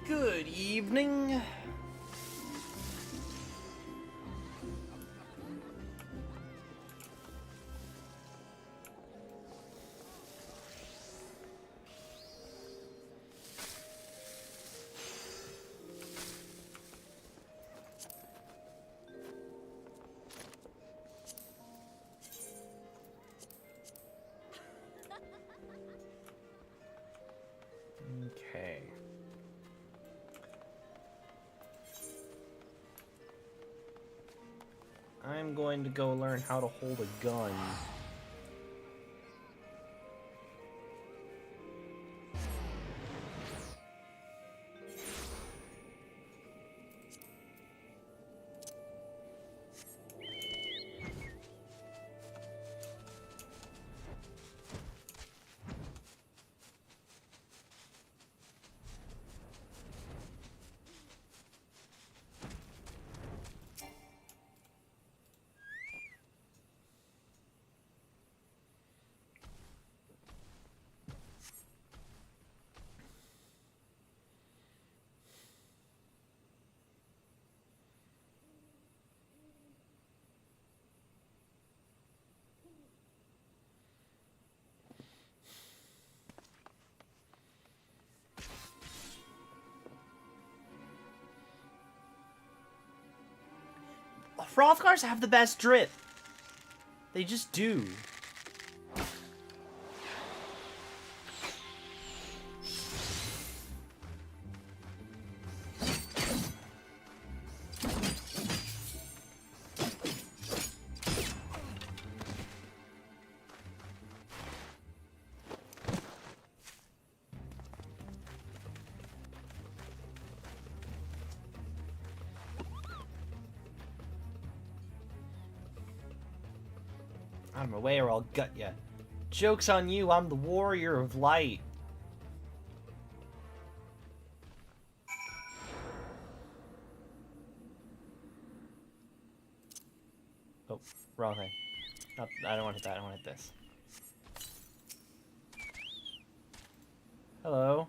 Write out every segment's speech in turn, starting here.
Good evening. Okay. I'm going to go learn how to hold a gun. Frothcars have the best drip. They just do. Out of my way or I'll gut ya. Joke's on you, I'm the warrior of light. Oh, wrong thing. Nope, I don't want to hit that, I don't want to hit this. Hello.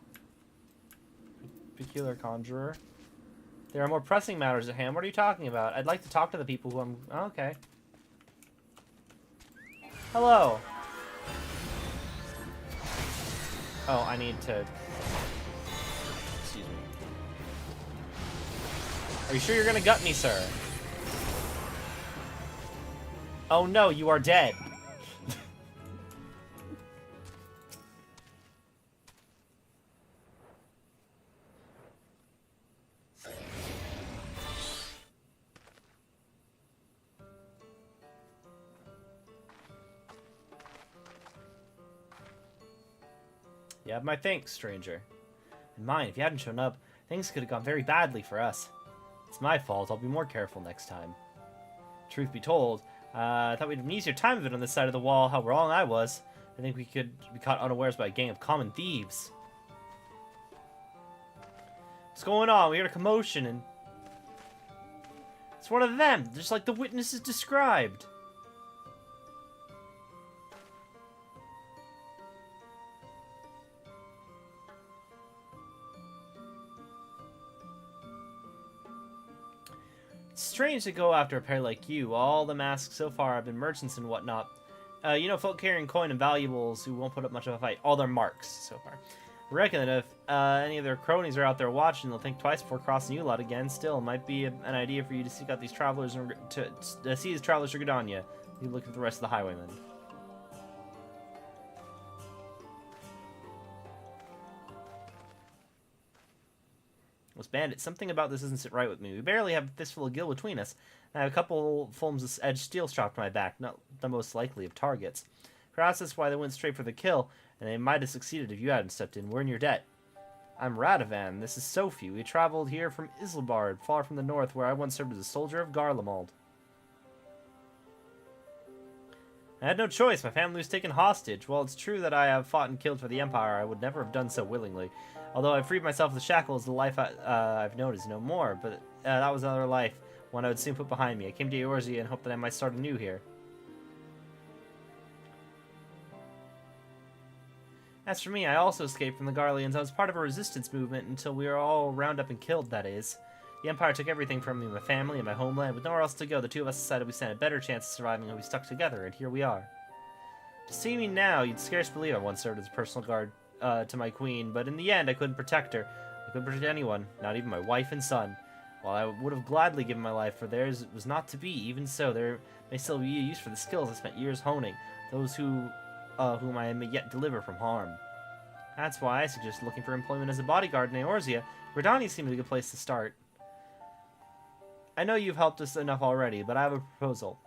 Peculiar conjurer. There are more pressing matters at hand. What are you talking about? I'd like to talk to the people who I'm... Oh, okay. Hello. Oh, I need to... Excuse me. Are you sure you're gonna gut me, sir? Oh no, you are dead. You have my thanks, stranger. And mine, if you hadn't shown up, things could have gone very badly for us. It's my fault, I'll be more careful next time. Truth be told, I thought we'd have an easier time of it on this side of the wall, how wrong I was. I think we could be caught unawares by a gang of common thieves. What's going on? We heard a commotion and... It's one of them, just like the witnesses described. It's strange to go after a pair like you. All the masks so far have been merchants and whatnot. You know, folk carrying coin and valuables who won't put up much of a fight. All their marks so far. I reckon that if any of their cronies are out there watching, they'll think twice before crossing you lot again. Still, it might be an idea for you to seek out these travelers and to see these travelers to Gridania. You look at the rest of the highwaymen. Well, Bandit, something about this doesn't sit right with me. We barely have a fistful of gil between us. I have a couple fulms of edged steel strapped to my back, not the most likely of targets. Perhaps that's why they went straight for the kill, and they might have succeeded if you hadn't stepped in. We're in your debt. I'm Radovan. This is Sophie. We traveled here from Islebard, far from the north, where I once served as a soldier of Garlemald. I had no choice. My family was taken hostage. While it's true that I have fought and killed for the Empire, I would never have done so willingly. Although I freed myself of the shackles, the life I've known is no more. But that was another life, one I would soon put behind me. I came to Eorzea and hoped that I might start anew here. As for me, I also escaped from the Garleans. I was part of a resistance movement until we were all rounded up and killed, that is. The Empire took everything from me, my family and my homeland. With nowhere else to go, the two of us decided we stand a better chance of surviving if we stuck together, and here we are. To see me now, you'd scarce believe I once served as a personal guard to my queen, but in the end, I couldn't protect her. I couldn't protect anyone, not even my wife and son. While I would have gladly given my life for theirs, it was not to be. Even so, there may still be a use for the skills I spent years honing, those whom I may yet deliver from harm. That's why I suggest looking for employment as a bodyguard in Eorzea. Gridania seems like a good place to start. I know you've helped us enough already, but I have a proposal.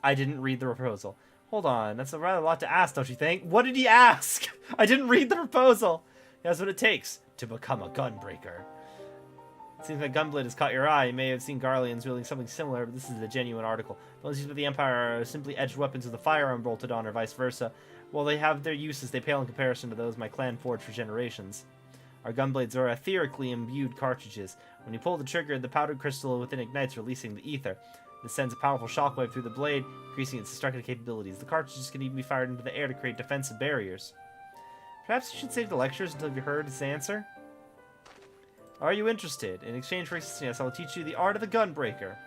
I didn't read the proposal. Hold on, that's a rather lot to ask, don't you think? What did he ask? I didn't read the proposal. That's what it takes to become a gunbreaker. It seems like Gunblade has caught your eye. You may have seen Garleans wielding something similar, but this is a genuine article. Those used by the Empire are simply edged weapons with a firearm bolted on, or vice versa. While they have their uses, they pale in comparison to those my clan forged for generations. Our gunblades are etherically imbued cartridges. When you pull the trigger, the powdered crystal within ignites, releasing the ether. This sends a powerful shockwave through the blade, increasing its destructive capabilities. The cartridges can even be fired into the air to create defensive barriers. Perhaps you should save the lectures until you've heard his answer? Are you interested? In exchange for assisting us, I will teach you the art of the gunbreaker.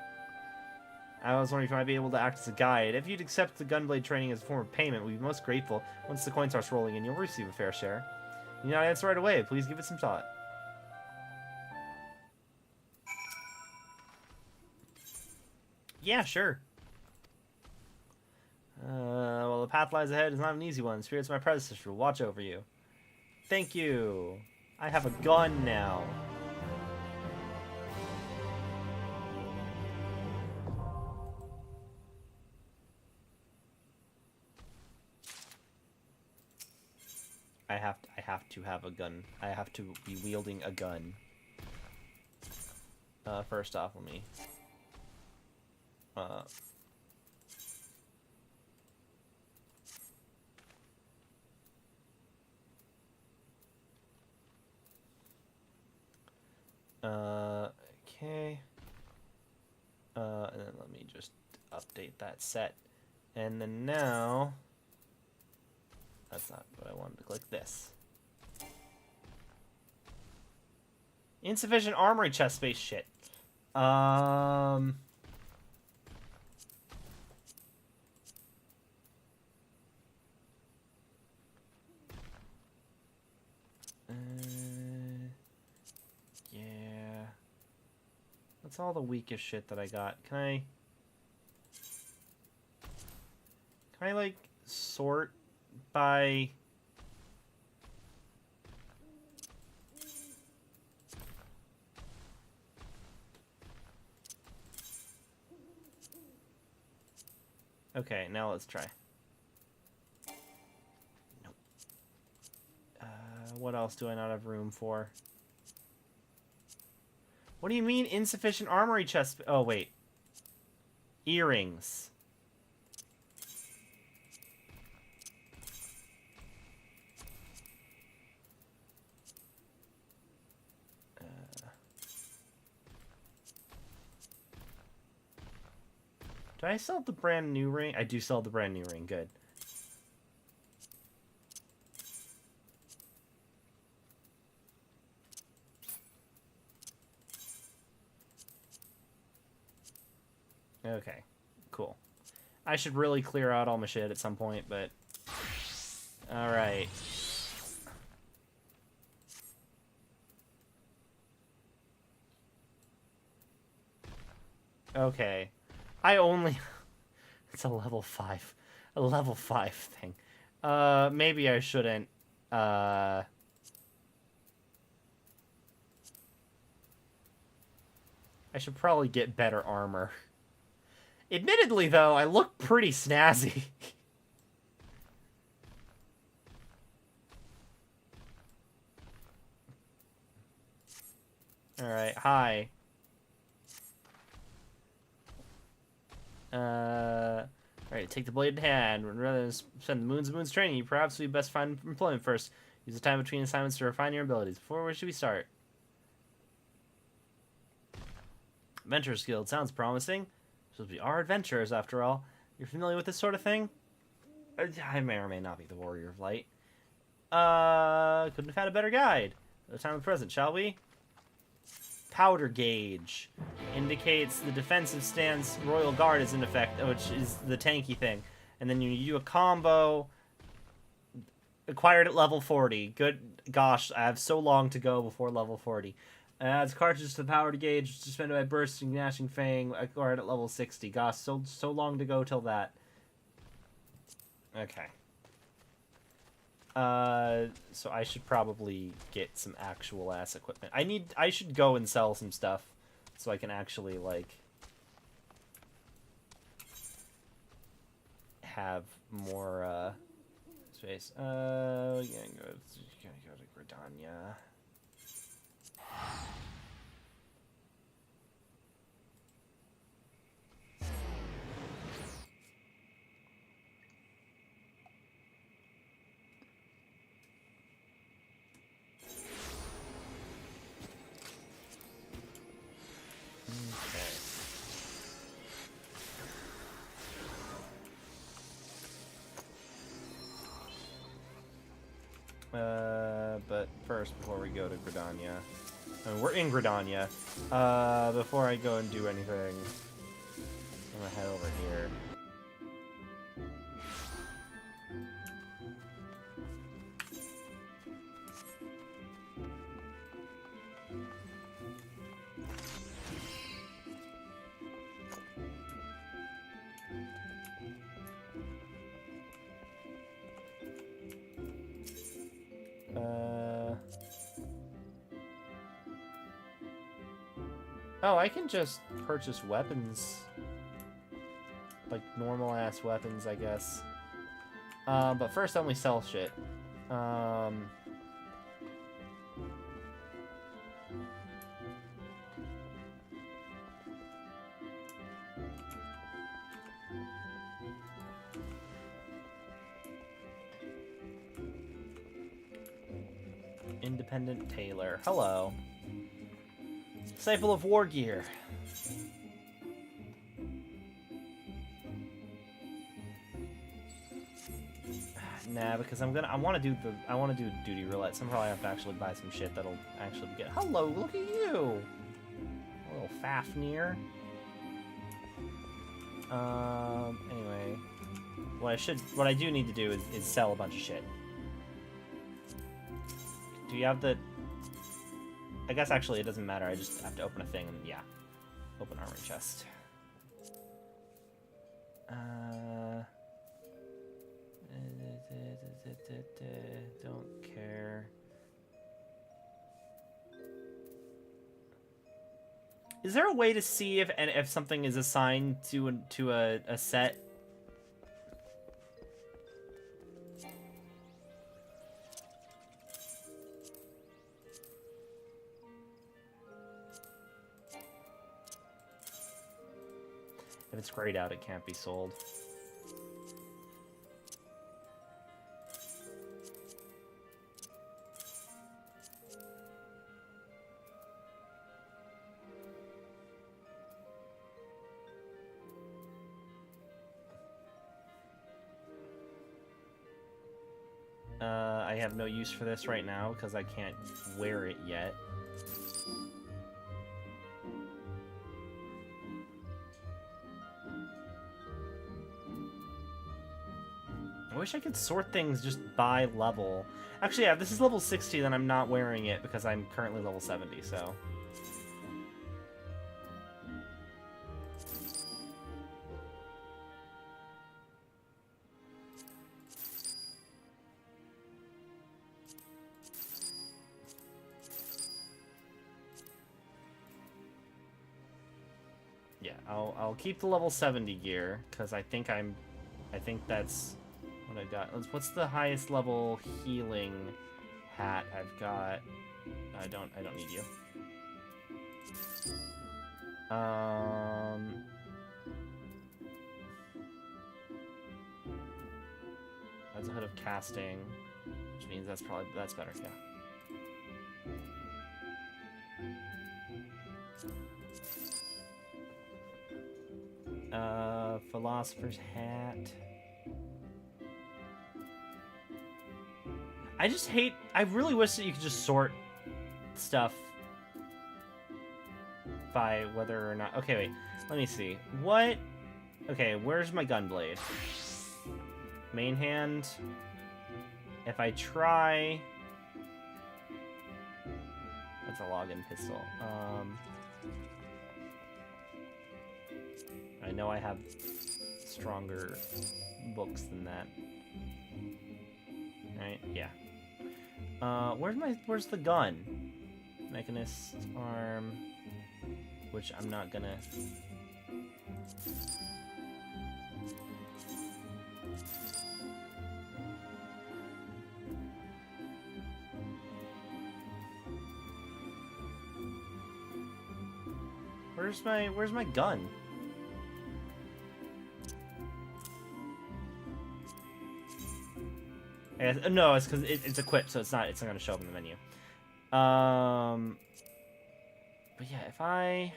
I was wondering if you might be able to act as a guide. If you'd accept the gunblade training as a form of payment, we'd be most grateful. Once the coin starts rolling in, you'll receive a fair share. You need not answer right away. Please give it some thought. Yeah, sure. Well, the path lies ahead is not an easy one. Spirit's my predecessor will watch over you. Thank you. I have a gun now. I have to have a gun. I have to be wielding a gun. First off, let me Okay. And then let me just update that set. And then now... That's not what I wanted to click. This. Insufficient armory chest space. Shit. Yeah. That's all the weakest shit that I got. Can I like sort by Okay, now let's try. Nope. What else do I not have room for? What do you mean insufficient armory chest? Oh, wait. Earrings. Do I sell the brand new ring? I do sell the brand new ring. Good. Okay. Cool. I should really clear out all my shit at some point, but... Alright. Okay. I only... It's a level 5. A level 5 thing. Maybe I shouldn't, I should probably get better armor. Admittedly, though, I look pretty snazzy. Alright, hi. Alright, take the blade in hand. Rather than spend moons and moons training, you perhaps we best find employment first. Use the time between assignments to refine your abilities. Where should we start? Adventurers Guild. Sounds promising. Supposed to be our adventurers, after all. You're familiar with this sort of thing? I may or may not be the Warrior of Light. Couldn't have had a better guide. At the time of present, shall we? Powder gauge indicates the defensive stance Royal Guard is in effect, which is the tanky thing. And then you do a combo. Acquired at level 40. Good. Gosh, I have so long to go before level 40. Adds cartridge to the powder gauge, suspended by bursting, gnashing fang. Acquired at level 60. Gosh, so long to go till that. Okay. So I should probably get some actual ass equipment. I should go and sell some stuff so I can actually, like, have more, space. We gotta go to Gridania. But first, before we go to Gridania, I mean, we're in Gridania. Before I go and do anything, I'm gonna head over here. Oh, I can just purchase weapons. Like, normal-ass weapons, I guess. But first, I only sell shit. Independent tailor. Hello. Disciple of War Gear. Nah, because I want to do duty roulette, so I'm probably have to actually buy some shit that'll actually get. Hello, look at you, a little Fafnir. Anyway, what I do need to do is sell a bunch of shit. Do you have the? I guess actually it doesn't matter. I just have to open a thing and yeah, open armory chest. Don't care. Is there a way to see if something is assigned to a set? If it's grayed out, it can't be sold. I have no use for this right now because I can't wear it yet. I wish I could sort things just by level. Actually, yeah, if this is level 60, then I'm not wearing it because I'm currently level 70, so... Yeah, I'll keep the level 70 gear, because I think that's what I got. What's the highest level healing hat I've got? I don't need you. That's a hood of casting, which means that's better, yeah. Philosopher's hat. I really wish that you could just sort stuff by whether or not... Okay, wait. Let me see. What... Okay, where's my gunblade? Main hand. If I try... That's a login pistol. I know I have stronger books than that. Right? Yeah. Where's the gun? Mechanist arm, which I'm not gonna. Where's my gun? No, it's because it's equipped, so it's not going to show up in the menu. But yeah, if I...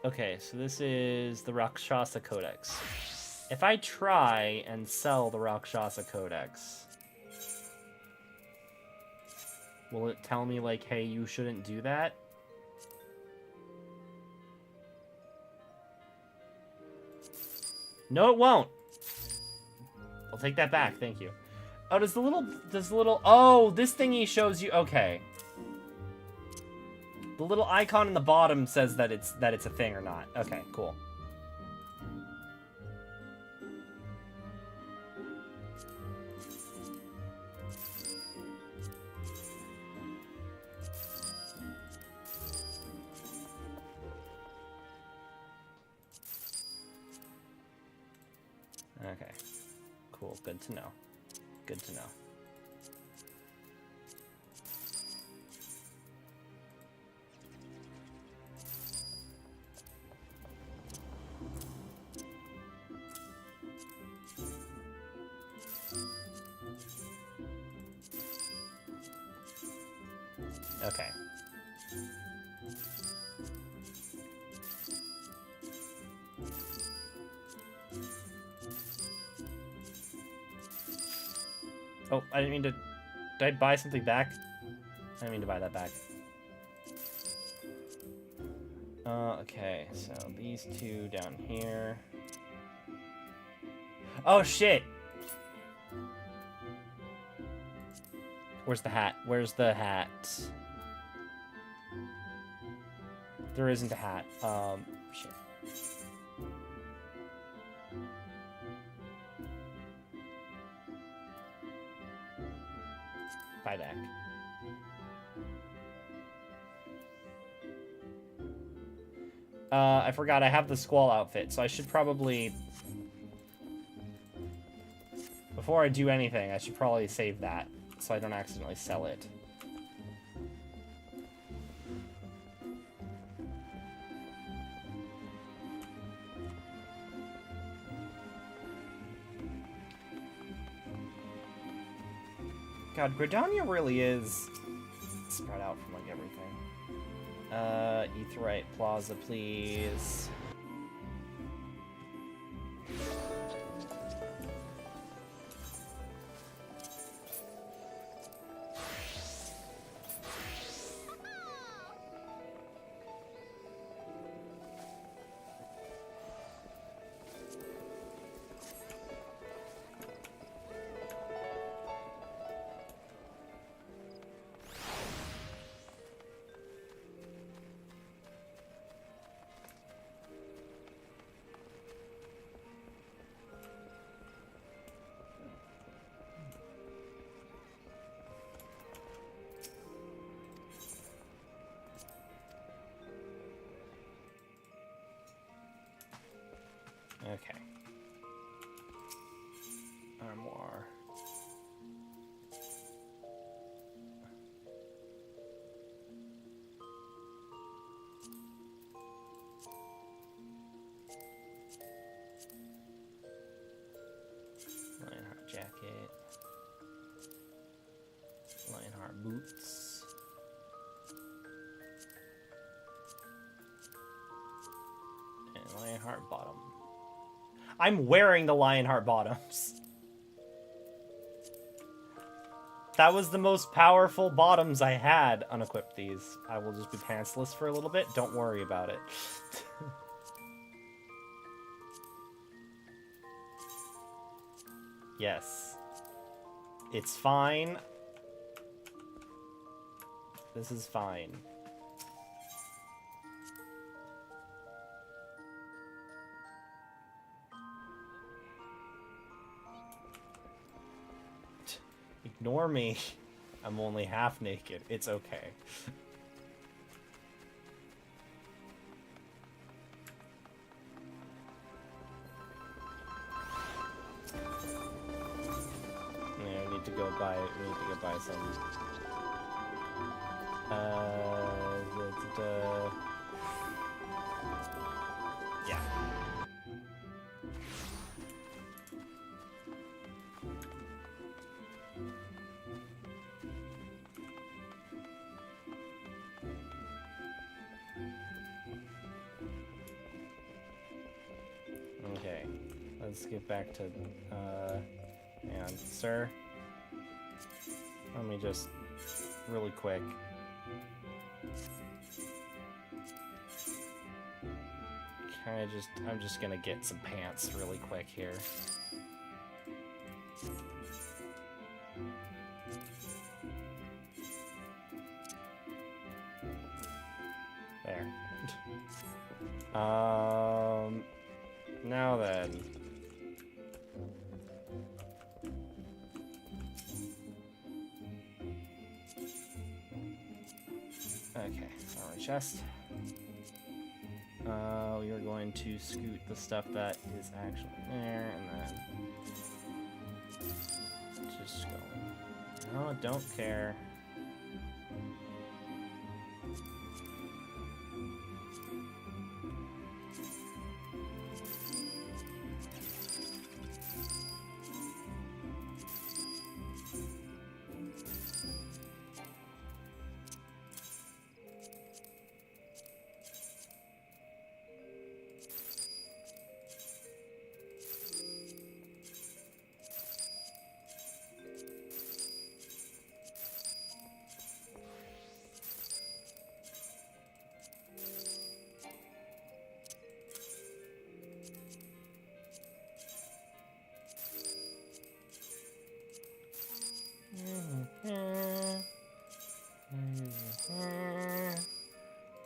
Okay, so this is the Rakshasa Codex. If I try and sell the Rakshasa Codex, will it tell me, like, hey, you shouldn't do that? No, it won't. I'll take that back, thank you. Oh, does the little, oh, this thingy shows you, okay. The little icon in the bottom says that it's a thing or not. Okay, cool. Okay. Cool. Good to know. Good to know. Okay. Oh, I didn't mean to... Did I buy something back? I didn't mean to buy that back. Okay, so these two down here. Oh, shit! Where's the hat? Where's the hat? There isn't a hat. Shit. Buy back. I forgot I have the squall outfit, so I should probably... Before I do anything, I should probably save that, so I don't accidentally sell it. God, Gridania really is spread out from, like, everything. Aetheryte Plaza, please. Okay. Armoire. Lionheart jacket. Lionheart boots. And Lionheart bottom. I'm wearing the Lionheart bottoms. That was the most powerful bottoms I had. Unequip these. I will just be pantsless for a little bit. Don't worry about it. Yes. It's fine. This is fine. Ignore me. I'm only half naked. It's okay. Yeah, we need to go buy some. Yeah. Okay, let's get back to, and sir, let me just, really quick, I'm just gonna get some pants really quick here. There. Now then. Okay, armor chest. We are going to scoot the stuff that is actually there, and then just go. No, don't care.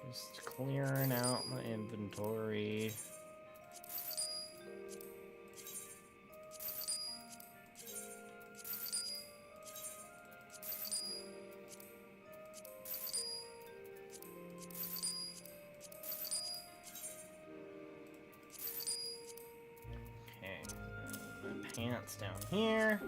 Just clearing out my inventory. Okay, my pants down here.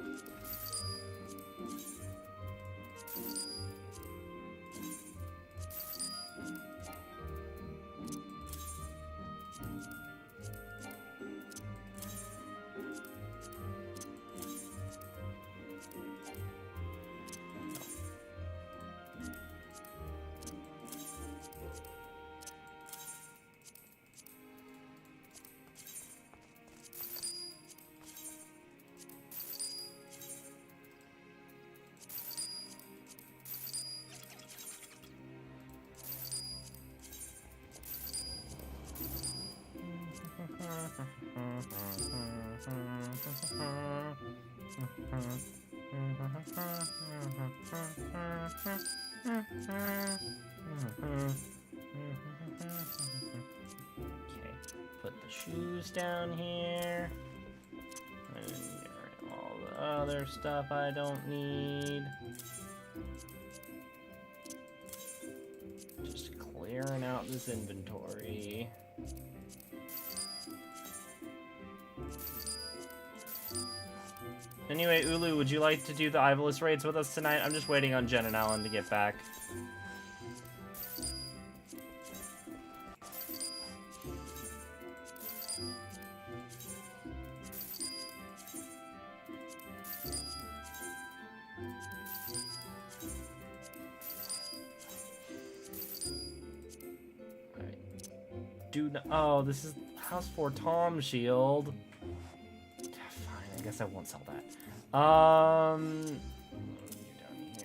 Okay, put the shoes down here. And get rid of all the other stuff I don't need. Just clearing out this inventory. Anyway, Ulu, would you like to do the Ivolus raids with us tonight? I'm just waiting on Jen and Alan to get back. Alright. Oh, this is House 4 Tom Shield. Fine, I guess I won't sell that. Down here.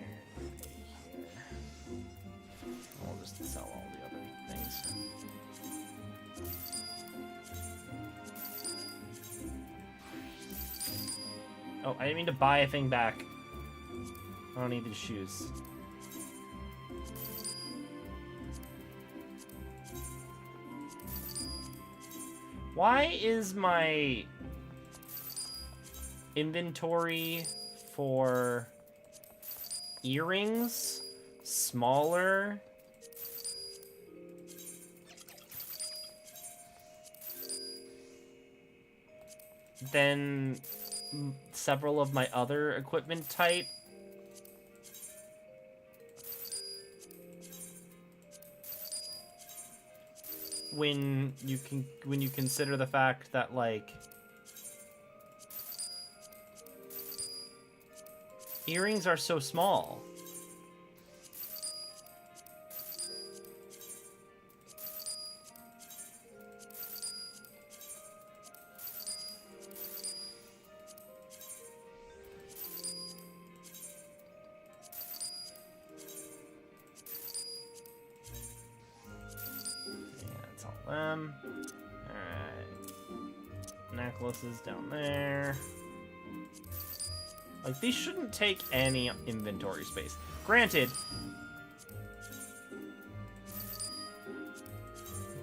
I'll just sell all the other things. Oh, I didn't mean to buy a thing back. I don't need these shoes. Why is my inventory for earrings smaller than several of my other equipment type? When you consider the fact that, like, earrings are so small. Alright. Necklaces down there. Like, these shouldn't take any inventory space. Granted,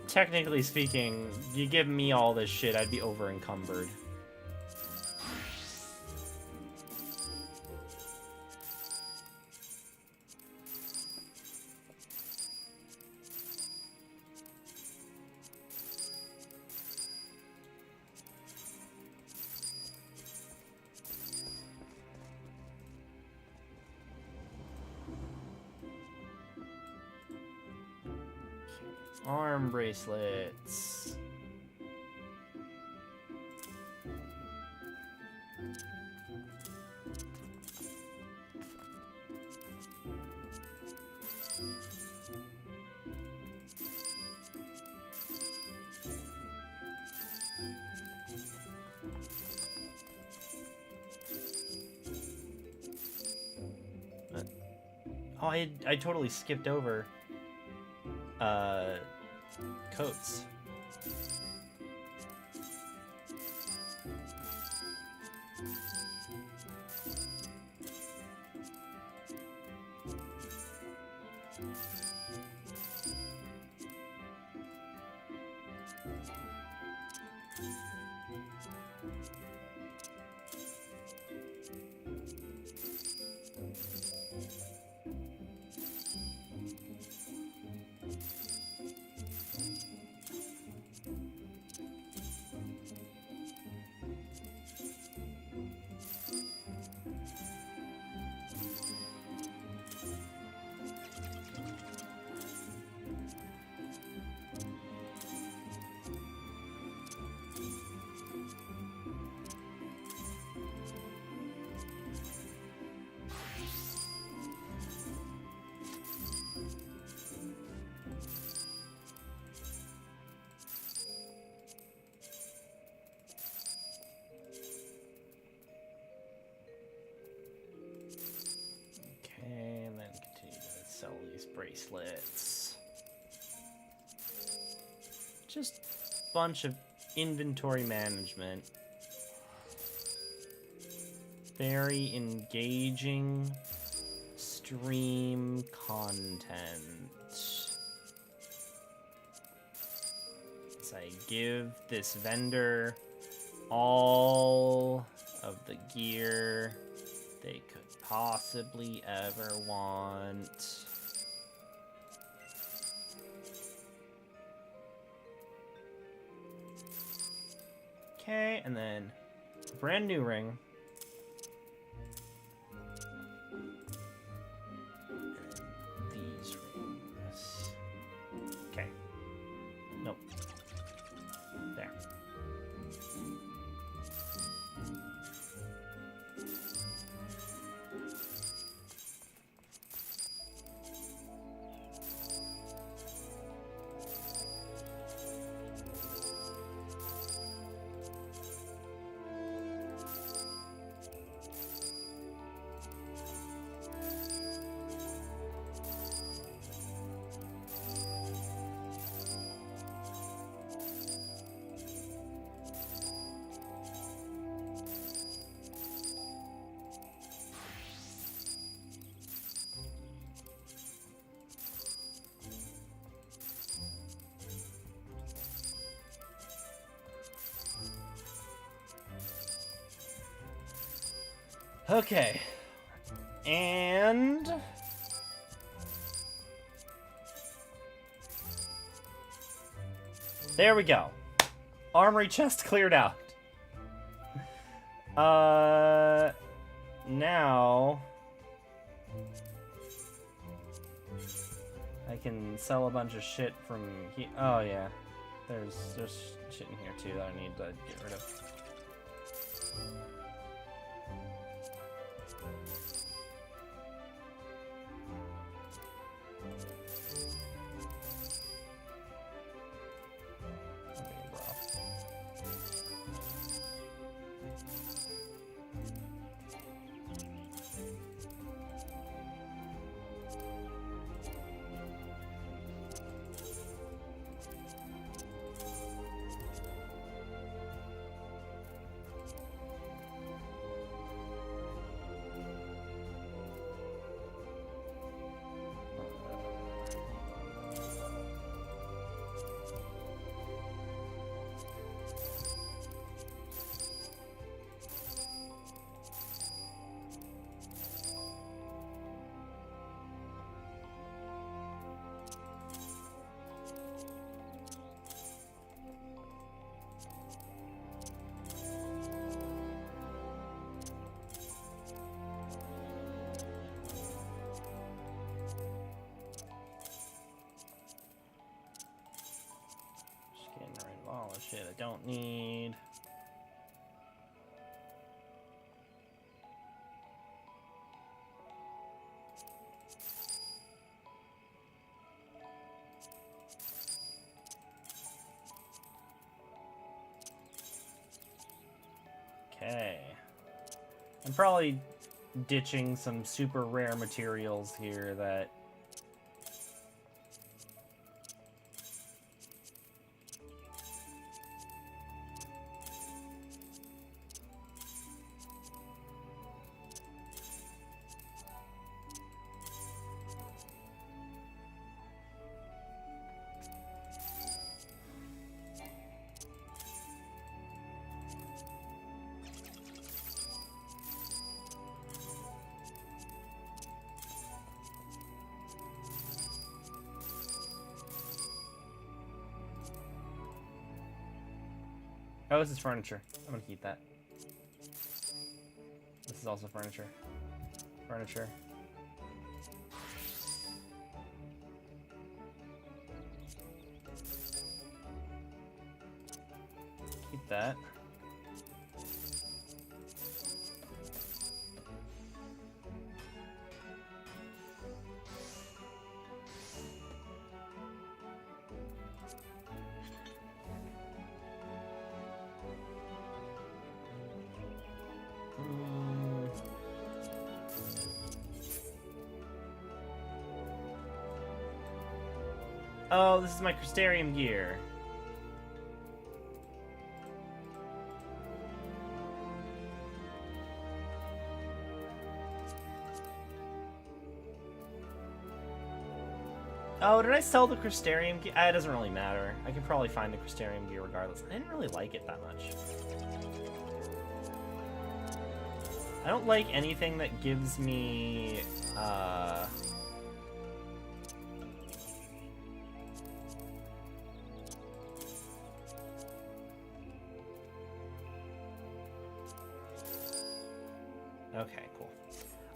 technically speaking, you give me all this shit, I'd be over encumbered. Arm bracelets. Oh, I totally skipped over coats. And then continue to sell these bracelets. Just a bunch of inventory management. Very engaging stream content. As I give this vendor all of the gear they could possibly ever want. Okay, and then a brand new ring. And these rings. Okay. Nope. There. Okay. And there we go. Armory chest cleared out. Now I can sell a bunch of shit from here. Oh yeah. There's shit in here too that I need to get rid of. Shit, I don't need. Okay. I'm probably ditching some super rare materials here that... Oh, this is furniture. I'm gonna keep that. This is also furniture. Furniture. Keep that. Oh, this is my Crystarium gear. Oh, did I sell the Crystarium gear? It doesn't really matter. I can probably find the Crystarium gear regardless. I didn't really like it that much. I don't like anything that gives me, Okay, cool.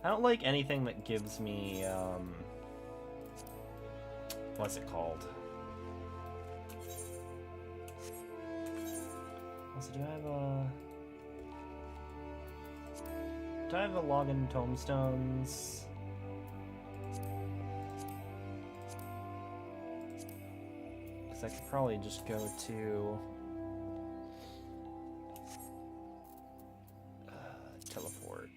I don't like anything that gives me, what's it called? Also, do I have a login tomestones? Because I could probably just go to teleport.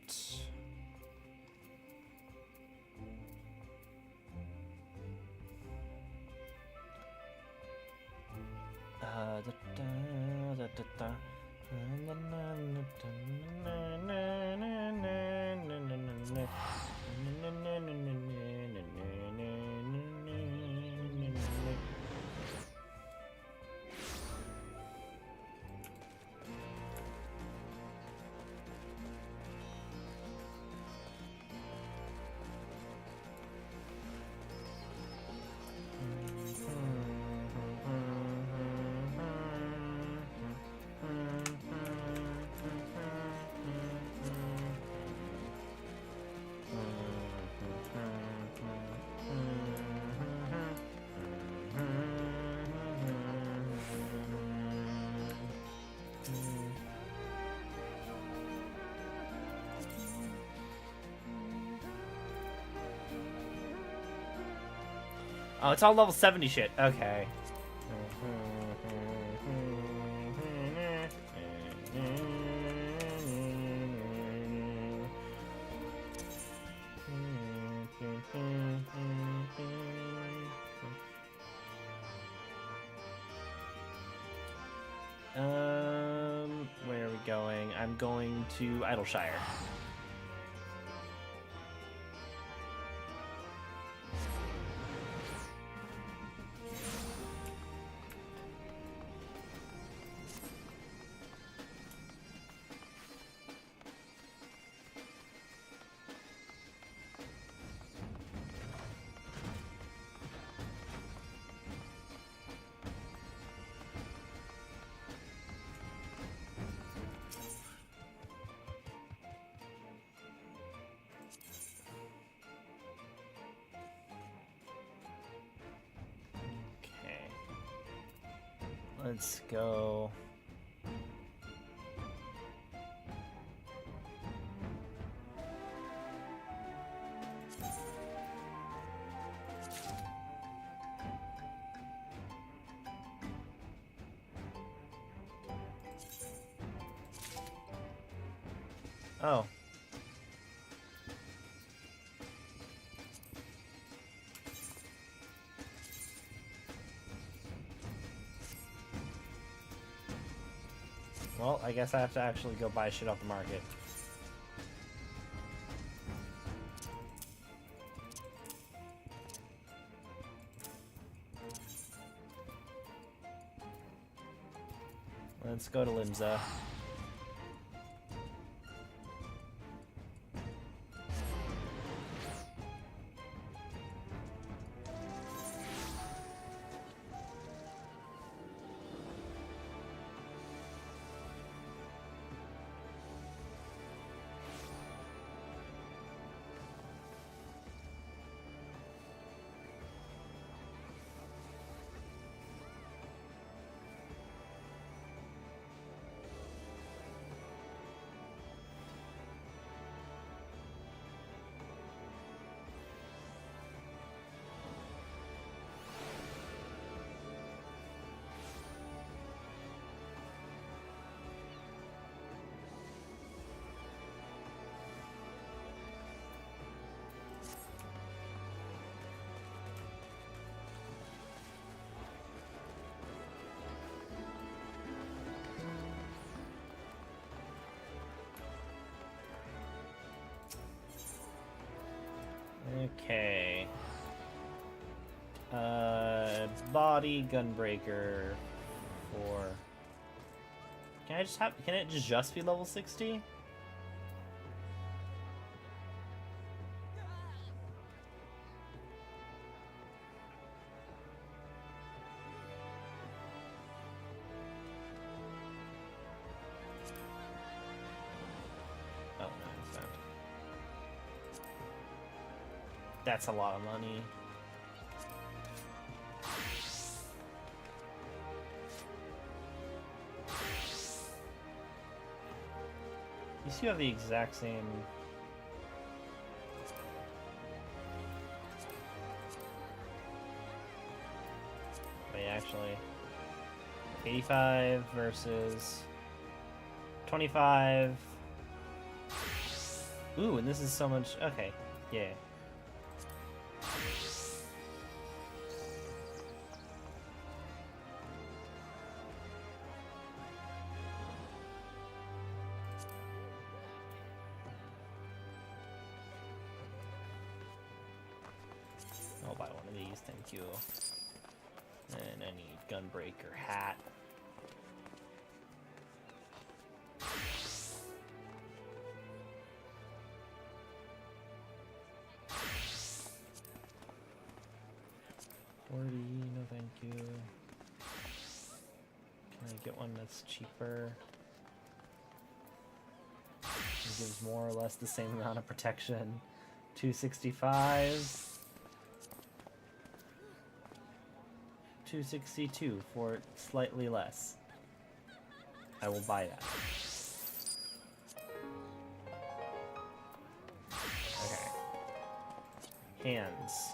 Oh, it's all level 70 shit. Okay. Where are we going? I'm going to Idleshire. Let's go. Oh. Well, I guess I have to actually go buy shit off the market. Let's go to Limza. Okay. Body Gunbreaker for... Can it just be level 60? Oh, no, it's not. That's a lot of money. You see, you have the exact same. Wait, actually, 85 versus 25. Ooh, and this is so much. Okay, yeah. I'll buy one of these, thank you. And I need Gunbreaker hat. $40, no thank you. Can I get one that's cheaper? It gives more or less the same amount of protection. $265. $262 for slightly less. I will buy that. Okay. Hands.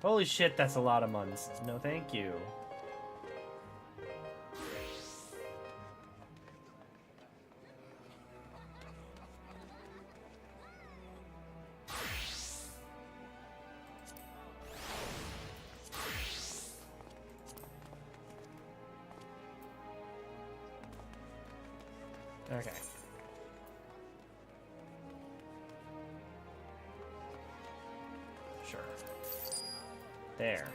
Holy shit, that's a lot of months. No thank you. Okay. Sure. There.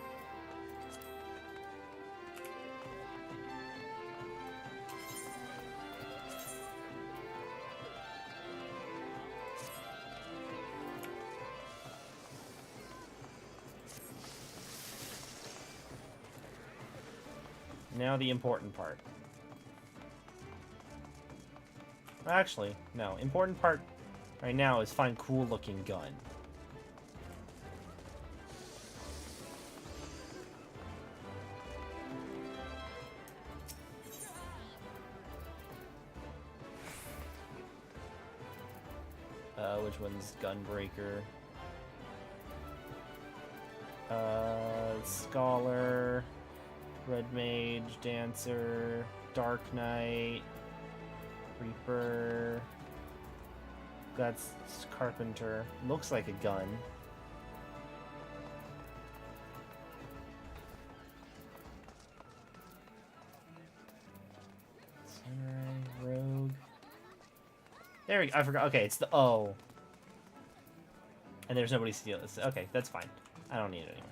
Now the important part. Actually, no. Important part right now is find cool looking gun. Which one's Gunbreaker? Scholar, Red Mage, Dancer, Dark Knight, Reaper. That's Carpenter. Looks like a gun. Samurai, Rogue. There we go. I forgot. Okay, it's the O. And there's nobody stealing this. Okay, that's fine. I don't need it anymore.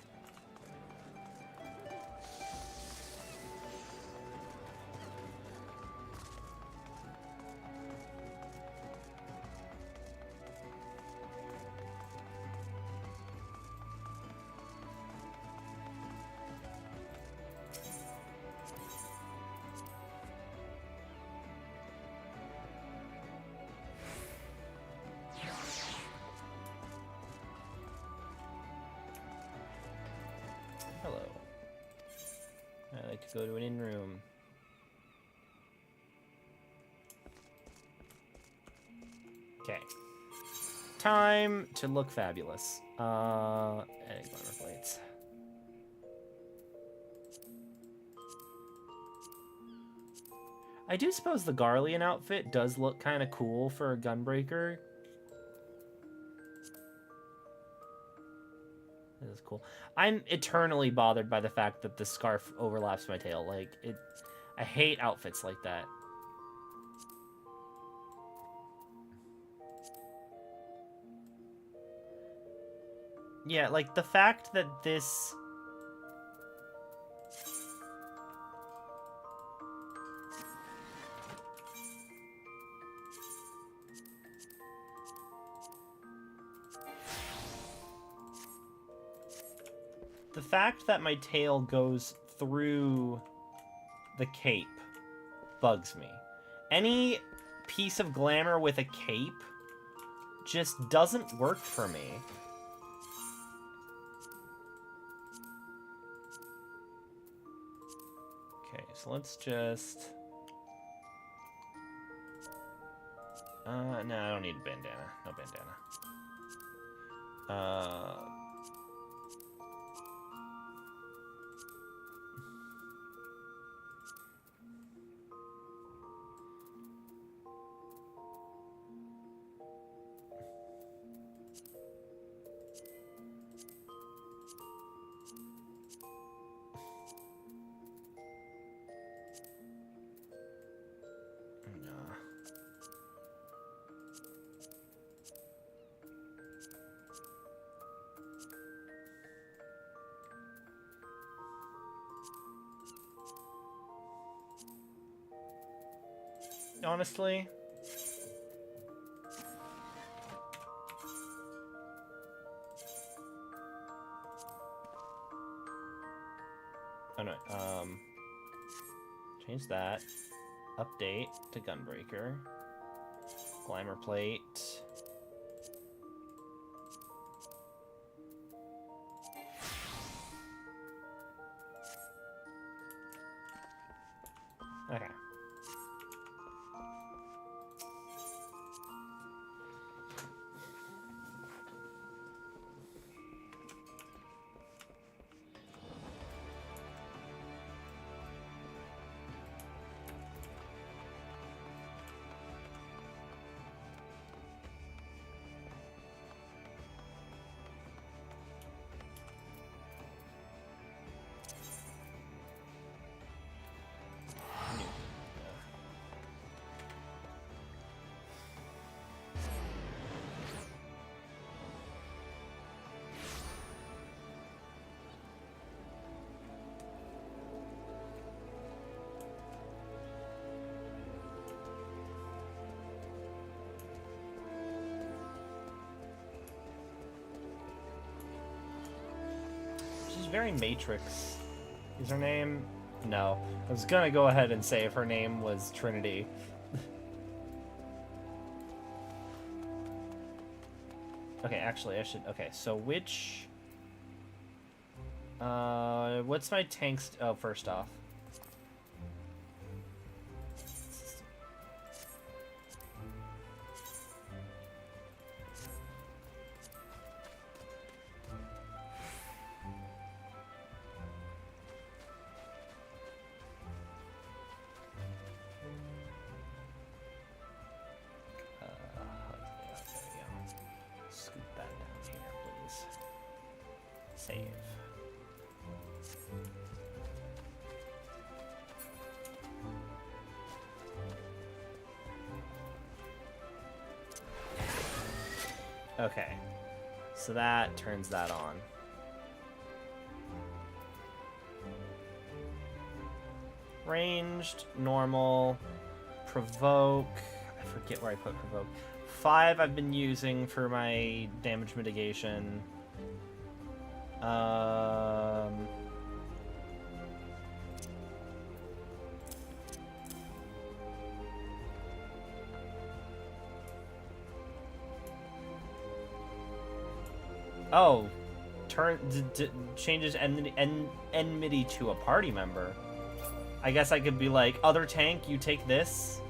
Hello. I like to go to an in-room. Okay. Time to look fabulous. Glamour plates. I do suppose the Garlean outfit does look kind of cool for a Gunbreaker. This is cool. I'm eternally bothered by the fact that the scarf overlaps my tail. Like, I hate outfits like that. Yeah, like, the fact that this... The fact that my tail goes through the cape bugs me. Any piece of glamour with a cape just doesn't work for me. Okay, so let's just... no, I don't need a bandana. No bandana. Honestly, oh no, change that, update to Gunbreaker, glamour plate, okay. She's very Matrix. Is her name? No. I was gonna go ahead and say if her name was Trinity. Okay, actually, I should... Okay, so which... what's my tank's... Oh, first off. save. Okay, so that turns that on. Ranged, normal, provoke. I forget where I put provoke. 5 I've been using for my damage mitigation. Oh, changes enmity to a party member. I guess I could be like, other tank, you take this.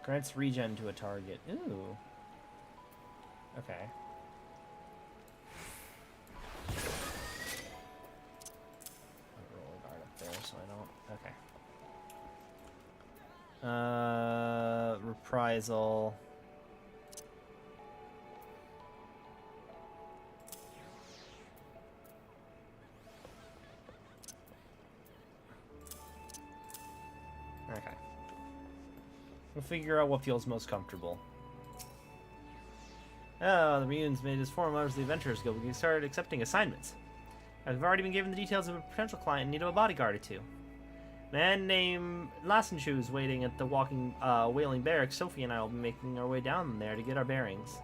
Grants regen to a target. Ooh. Okay. I'll roll a guard up there so I don't. Okay. Reprisal. Okay. We'll figure out what feels most comfortable. Oh, the reunions made his former members of the Adventurers Guild. We started accepting assignments. I've already been given the details of a potential client and need a bodyguard or two. A man named Lassenshoe is waiting at the Wailing Barracks. Sophie and I will be making our way down there to get our bearings.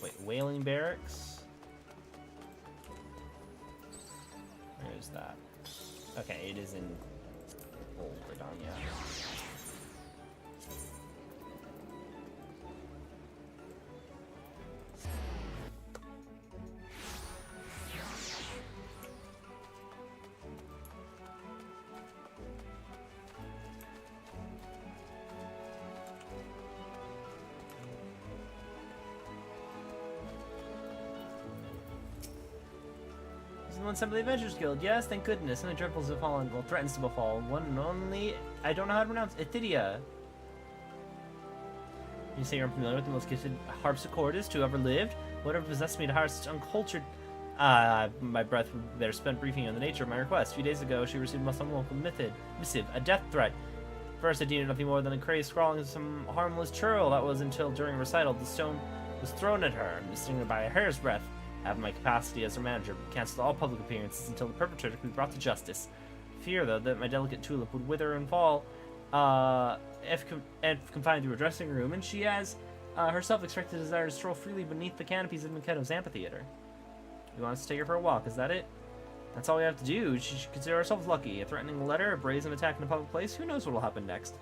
Wait, Wailing Barracks? Where is that? Okay, it is in Old Britannia. Once some of the Adventurers Guild. Yes, thank goodness. Something dreadful has befallen. Well, threatens to befall. One and only. I don't know how to pronounce Ithidia. You say you're unfamiliar with the most gifted harpsichordist who ever lived? Whatever possessed me to hire such uncultured. My breath would better spent briefing on the nature of my request. A few days ago, she received a most unwelcome missive, a death threat. First, I deemed it nothing more than a crazed scrawling of some harmless churl. That was until during recital, the stone was thrown at her, missing her by a hair's breadth. Have my capacity as her manager, canceled all public appearances until the perpetrator could be brought to justice. Fear, though, that my delicate tulip would wither and fall if confined to her dressing room, and she has herself expressed a desire to stroll freely beneath the canopies of Mikedo's amphitheater. You want us to take her for a walk, is that it? That's all we have to do. She should consider herself lucky. A threatening letter, a brazen attack in a public place, who knows what will happen next.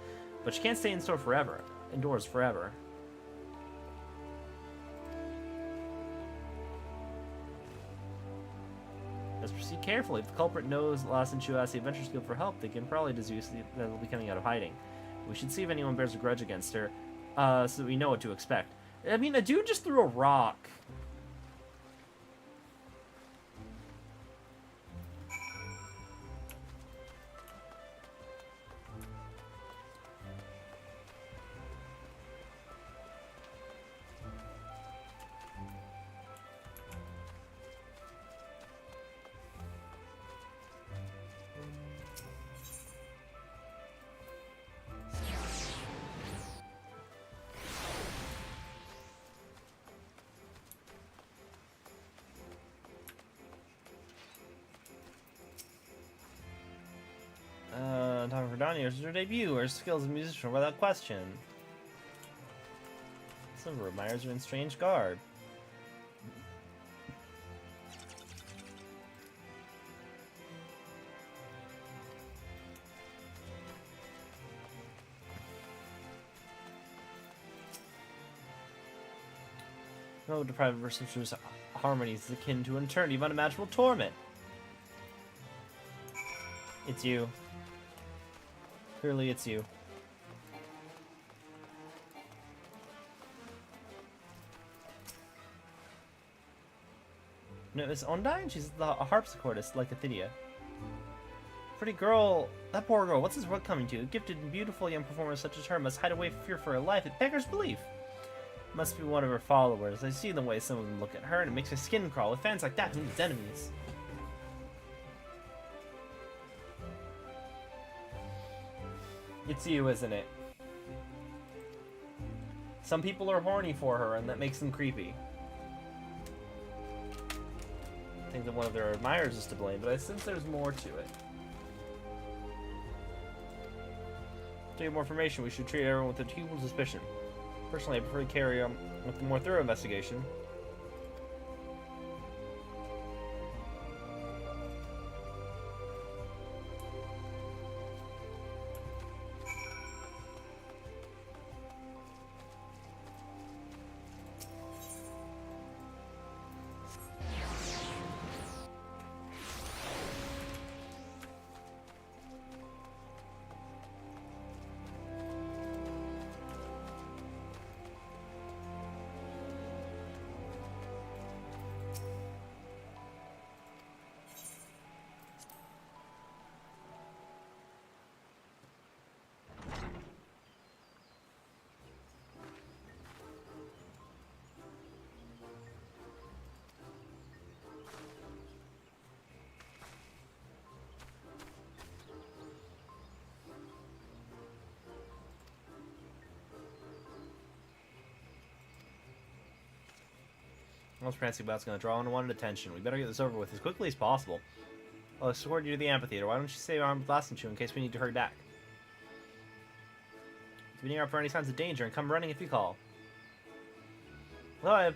But she can't stay indoors forever. Let's proceed carefully. If the culprit knows Lassenshoe asked the Adventurers Guild for help, they can probably deduce that they'll be coming out of hiding. We should see if anyone bears a grudge against her, so that we know what to expect. I mean, a dude just threw a rock. Time for Donnie, it's her debut. Her skills as a musician without question. Silver admires her in strange garb. No deprived versus harmony is akin to an eternity of unimaginable torment. It's you. Clearly it's you. No, it's Ondine? She's a harpsichordist, like Athidia. Pretty girl, that poor girl, what's this world coming to? A gifted and beautiful young performer such as her must hide away for fear for her life. It beggars belief. Must be one of her followers. I see the way some of them look at her, and it makes my skin crawl. With fans like that, who needs enemies? It's you, isn't it? Some people are horny for her, and that makes them creepy. I think that one of their admirers is to blame, but I sense there's more to it. To get more information, we should treat everyone with equal suspicion. Personally, I prefer to carry on with a more thorough investigation. Most prancing about's gonna draw unwanted attention. We better get this over with as quickly as possible. I'll escort you to the amphitheater. Why don't you stay armed blasting you in case we need to hurry back? Keep an ear out for any signs of danger and come running if you call. Well, I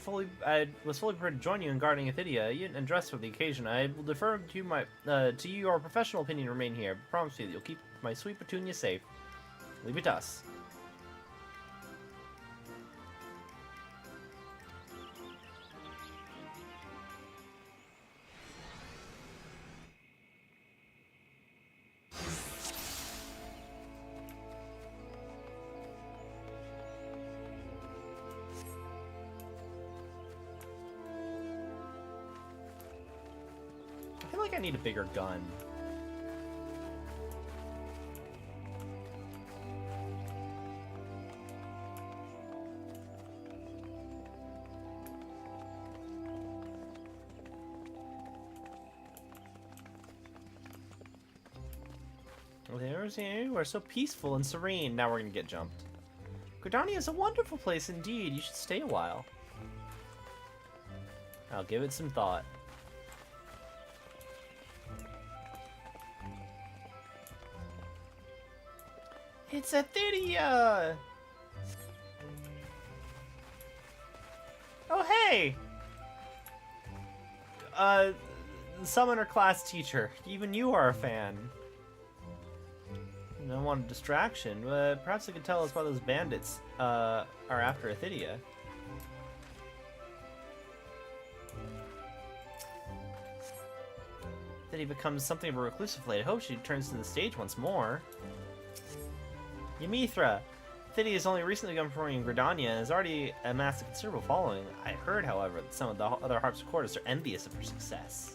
was fully prepared to join you in guarding Athidia and dress for the occasion. I will defer to your professional opinion. Remain here. I promise you that you'll keep my sweet Petunia safe. Leave it to us. I feel like I need a bigger gun. You are so peaceful and serene. Now we're gonna get jumped. Gridania is a wonderful place indeed. You should stay a while. I'll give it some thought. It's Athidia! Oh, hey! Summoner class teacher. Even you are a fan. I don't want a distraction, but perhaps you could tell us why those bandits are after Athidia. Athidia becomes something of a reclusive lady. I hope she returns to the stage once more. Ymithra! Athidia has only recently begun performing in Gridania and has already amassed a considerable following. I heard, however, that some of the other harpsichordists are envious of her success.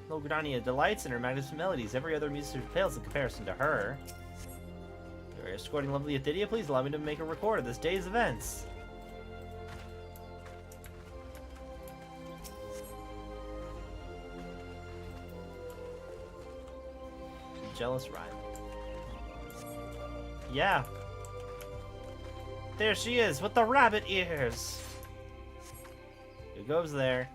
Though Gridania delights in her magnificent melodies, every other musician pales in comparison to her. You're escorting lovely Athidia, please allow me to make a record of this day's events. Jealous rhyme. Yeah. There she is, with the rabbit ears! Who goes there?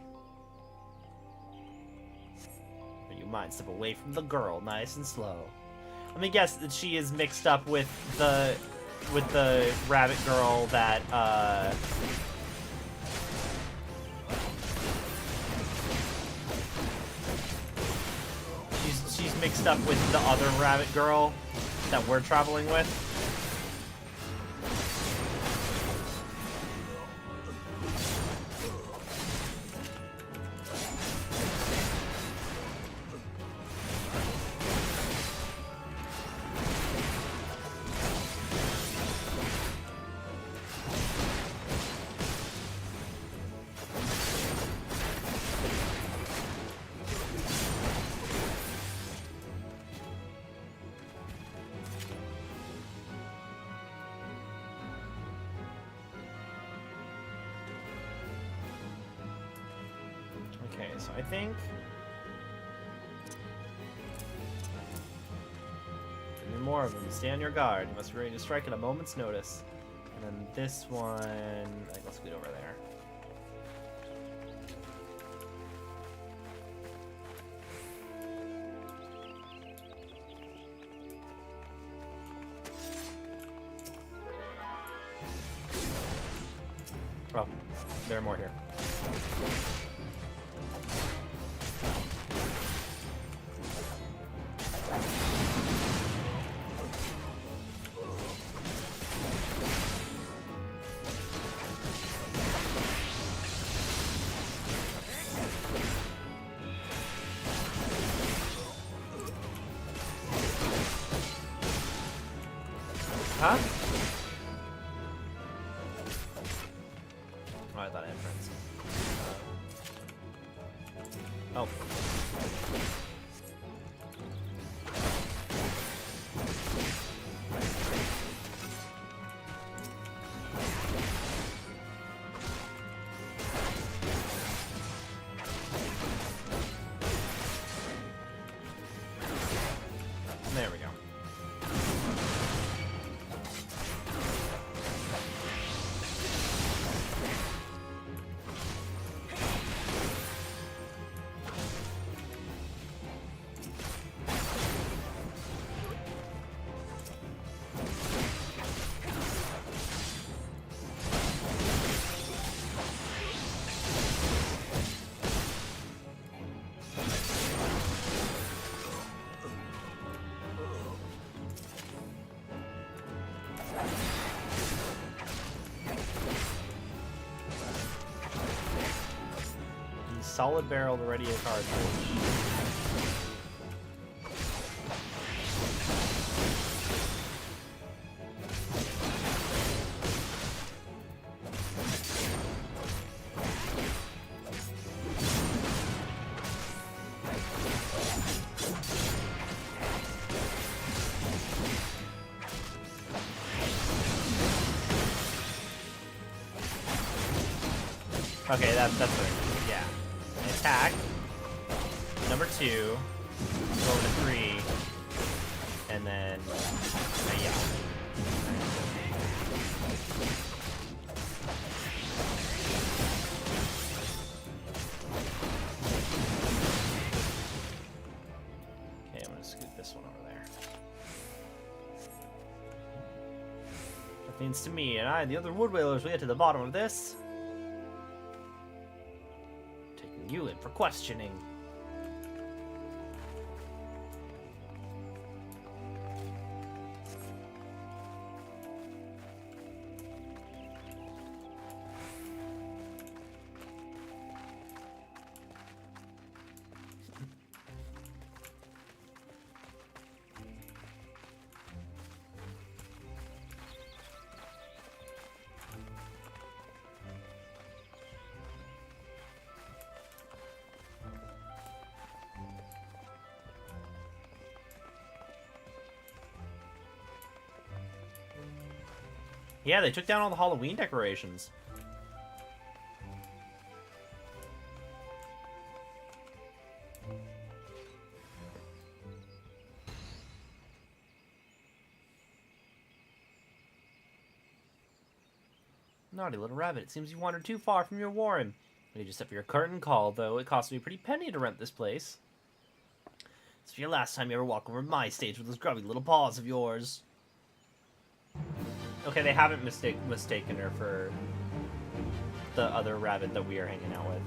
You might step away from the girl, nice and slow. Let me guess that she is mixed up with the rabbit girl that she's mixed up with the other rabbit girl that we're traveling with. so I think... Three more of them. Stay on your guard. You must be ready to strike at a moment's notice. And then this one... I think I'll scoot over there. Oh, there are more here. Huh? Oh, I thought I had friends. Oh. There we go. Solid barrel to ready a cartridge. Okay, that's what I mean. Yeah. Attack. Number 2. Go into 3. And then yeah. Okay, I'm gonna scoot this one over there. That means to me and I, the other wood whalers, we get to the bottom of this. You in for questioning. Yeah, they took down all the Halloween decorations. Naughty little rabbit, it seems you wandered too far from your warren. You just up your curtain call, though. It cost me a pretty penny to rent this place. It's for your last time you ever walk over my stage with those grubby little paws of yours. Okay, they haven't mistaken her for the other rabbit that we are hanging out with.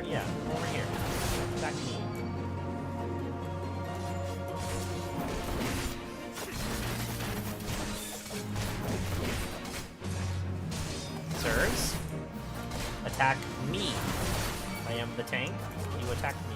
Yeah, over here. Back to me. attack me. I am the tank. You attack me.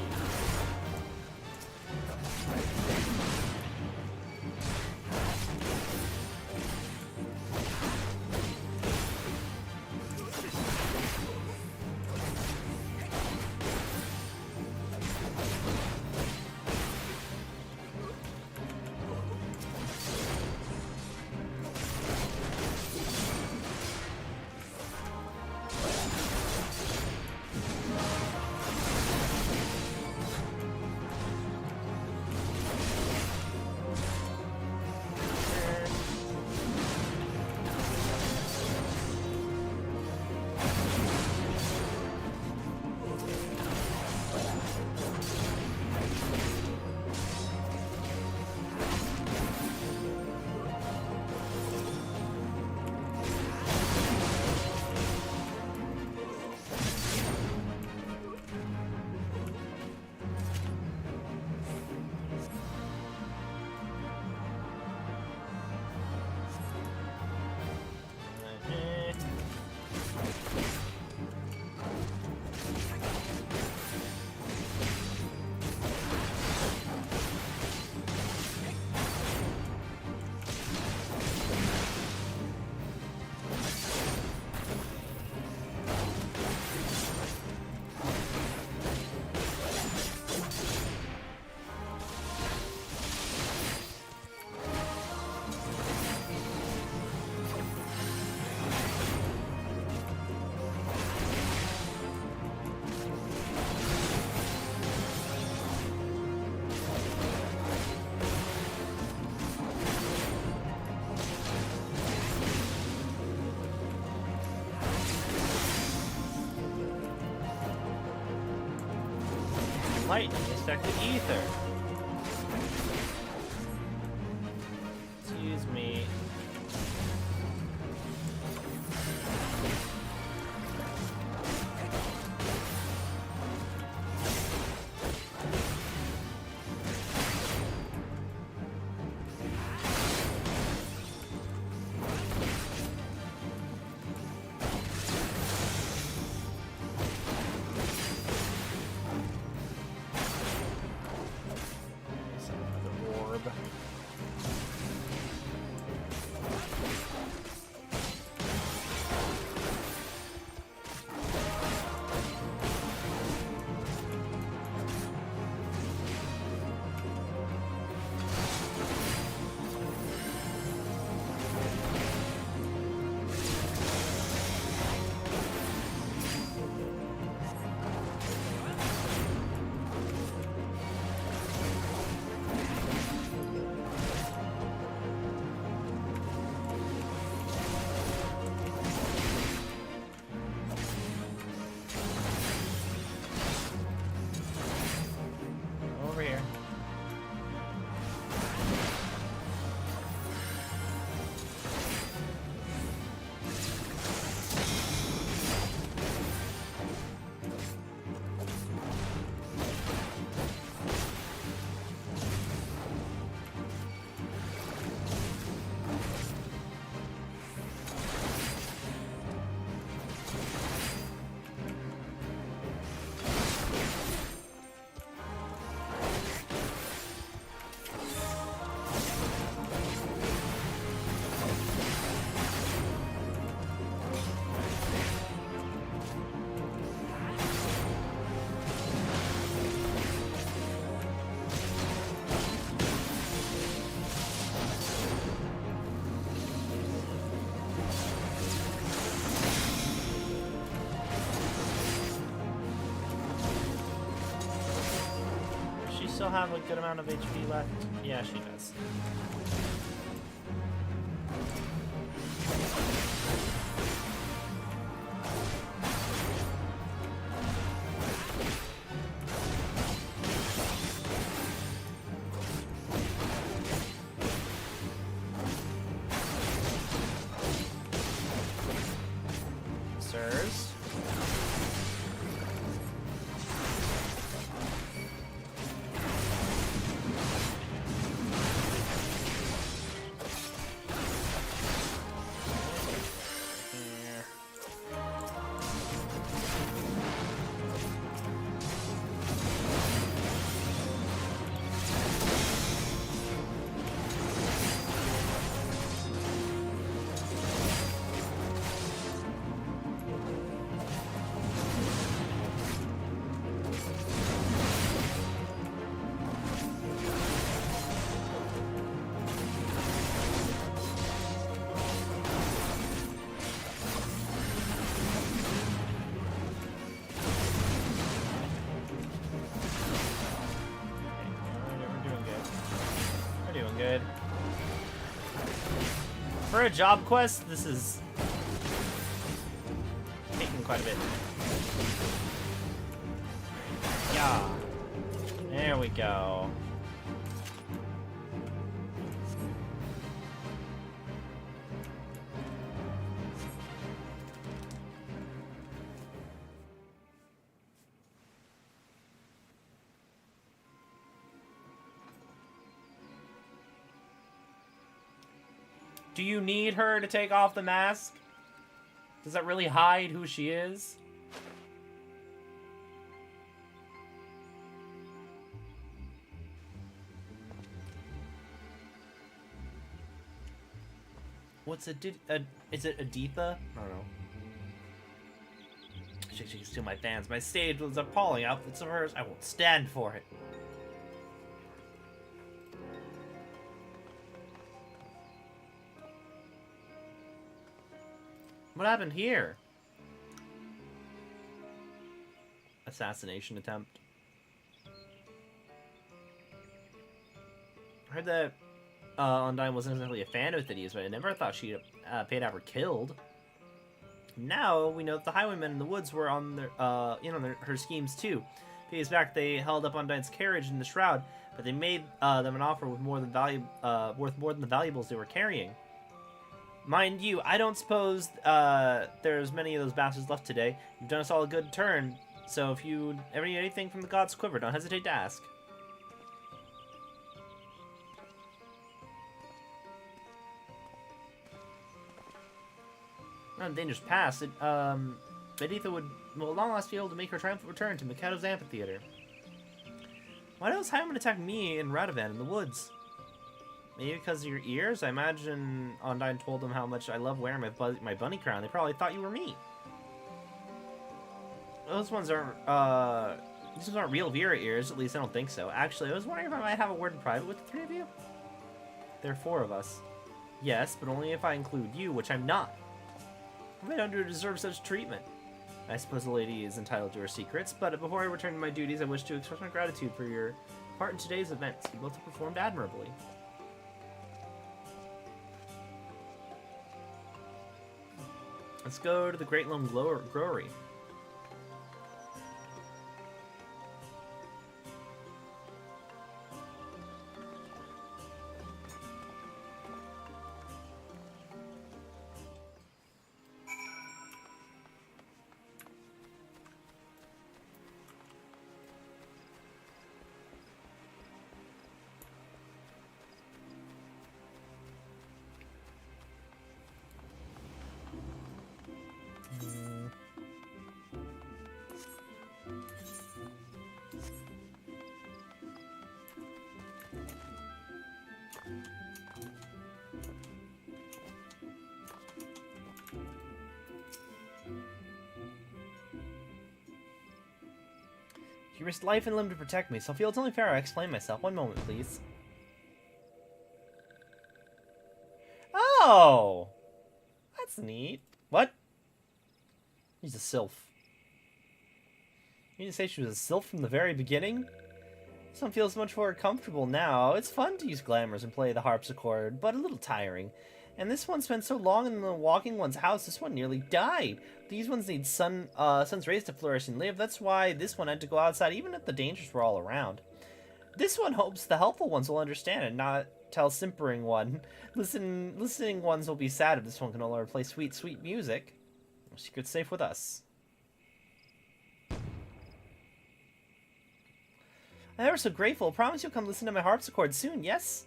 Lightning affected ether. Excuse me. Over here. Still have a good amount of HP left? Yeah, she does. Sirs. For a job quest, this is taking quite a bit. Yeah. There we go. Do you need her to take off the mask? Does that really hide who she is? What's is it Aditha? I don't know. She can steal my fans. My stage was appalling. Outfits of hers. I won't stand for it. What happened here? Assassination attempt. I heard that Undyne wasn't exactly a fan of Thaddeus, but I never thought she'd paid to have her killed. Now we know that the highwaymen in the woods were on their, her schemes too. A few days back, they held up Undyne's carriage in the shroud, but they made them an offer with worth more than the valuables they were carrying. Mind you, I don't suppose there's many of those bastards left today. You've done us all a good turn, so if you ever need anything from the God's Quiver, don't hesitate to ask. Not dangerous past. Aditha would, well, at long last be able to make her triumphant return to Mikado's amphitheater. Why do those highwaymen attack me and Radovan in the woods? Maybe because of your ears? I imagine Undyne told them how much I love wearing my bunny crown. They probably thought you were me. Those ones aren't, these ones aren't real Vera ears, at least I don't think so. Actually, I was wondering if I might have a word in private with the three of you? There are four of us. Yes, but only if I include you, which I'm not. What have I done to deserve such treatment? I suppose the lady is entitled to her secrets, but before I return to my duties, I wish to express my gratitude for your part in today's events. You both have performed admirably. Let's go to the Great Lone Growery. You risked life and limb to protect me, so I feel it's only fair I explain myself. One moment, please. Oh! That's neat. What? She's a sylph. You didn't say she was a sylph from the very beginning? This one feels much more comfortable now. It's fun to use glamours and play the harpsichord, but a little tiring. And this one spent so long in the walking one's house, this one nearly died. These ones need sun's rays to flourish and live. That's why this one had to go outside, even if the dangers were all around. This one hopes the helpful ones will understand and not tell simpering one. Listening ones will be sad if this one can no longer play sweet, sweet music. Secret's safe with us. I'm ever so grateful. Promise you'll come listen to my harpsichord soon, yes?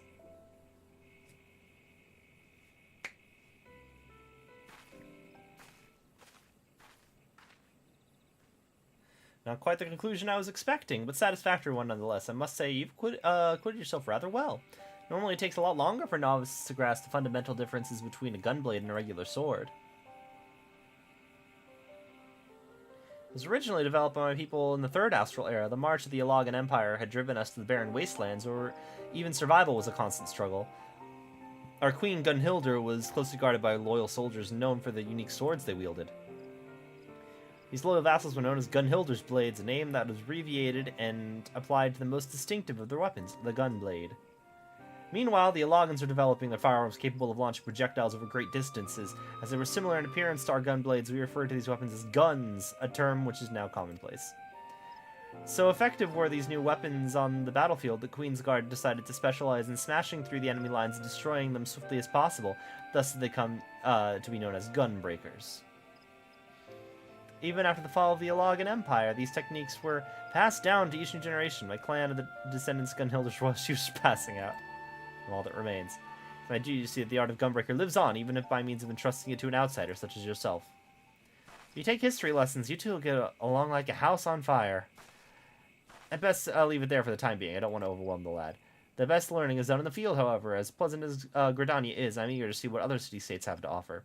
Not quite the conclusion I was expecting, but satisfactory one nonetheless. I must say, you've acquitted yourself rather well. Normally it takes a lot longer for novices to grasp the fundamental differences between a gunblade and a regular sword. It was originally developed by my people in the Third Astral Era. The march of the Ilagan Empire had driven us to the barren wastelands, where even survival was a constant struggle. Our queen, Gunhildur, was closely guarded by loyal soldiers known for the unique swords they wielded. These loyal vassals were known as Gunhildur's Blades, a name that was abbreviated and applied to the most distinctive of their weapons, the gunblade. Meanwhile, the Alogans are developing their firearms capable of launching projectiles over great distances. As they were similar in appearance to our gun blades, we referred to these weapons as guns, a term which is now commonplace. So effective were these new weapons on the battlefield that Queen's Guard decided to specialize in smashing through the enemy lines and destroying them swiftly as possible, thus they come to be known as gun breakers. Even after the fall of the Alagan Empire, these techniques were passed down to each new generation. My clan of the descendants of Gunhildr was passing out. All that remains. And I do see that the art of Gunbreaker lives on, even if by means of entrusting it to an outsider such as yourself. If you take history lessons, you two will get along like a house on fire. At best, I'll leave it there for the time being. I don't want to overwhelm the lad. The best learning is done in the field, however. As pleasant as Gridania is, I'm eager to see what other city-states have to offer.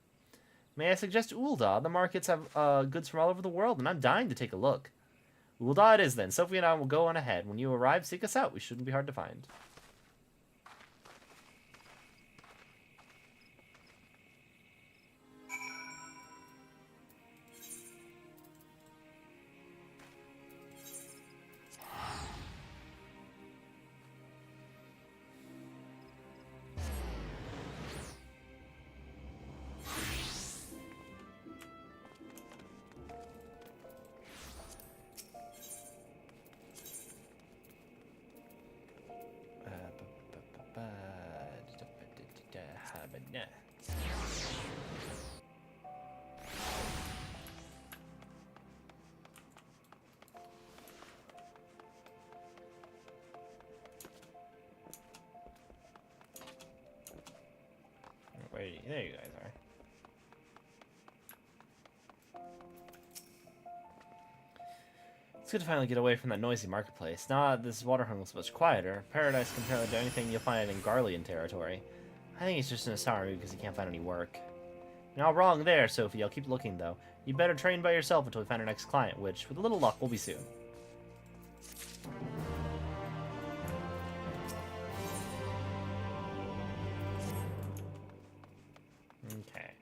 May I suggest Ul'dah? The markets have goods from all over the world, and I'm dying to take a look. Ul'dah it is, then. Sophie and I will go on ahead. When you arrive, seek us out. We shouldn't be hard to find. Wait, there you guys are. It's good to finally get away from that noisy marketplace. Now that this Waterhung looks much quieter, paradise compared to anything you'll find in Garlean territory. I think he's just in a sour mood because he can't find any work. You're not wrong there, Sophie. I'll keep looking, though. You better train by yourself until we find our next client, which, with a little luck, will be soon. Okay.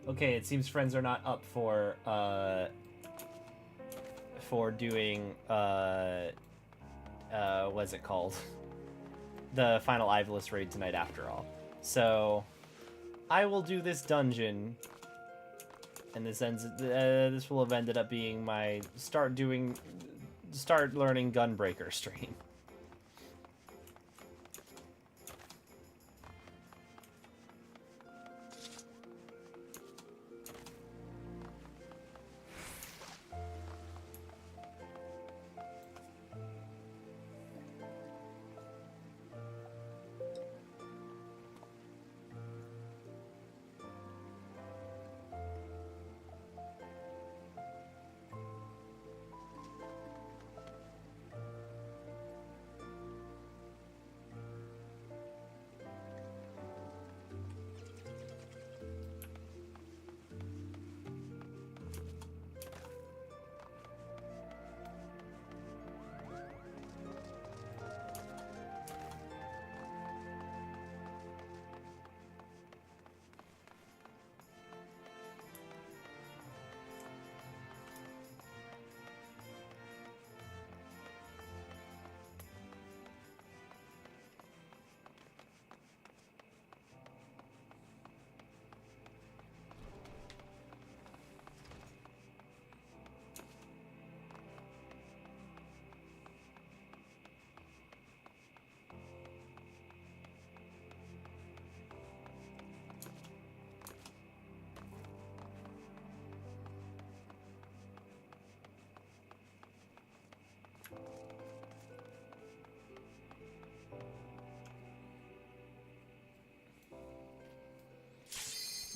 Okay, it seems friends are not up for doing what's it called? The final Ivalice raid tonight after all. So I will do this dungeon, and this will have ended up being my start learning Gunbreaker stream.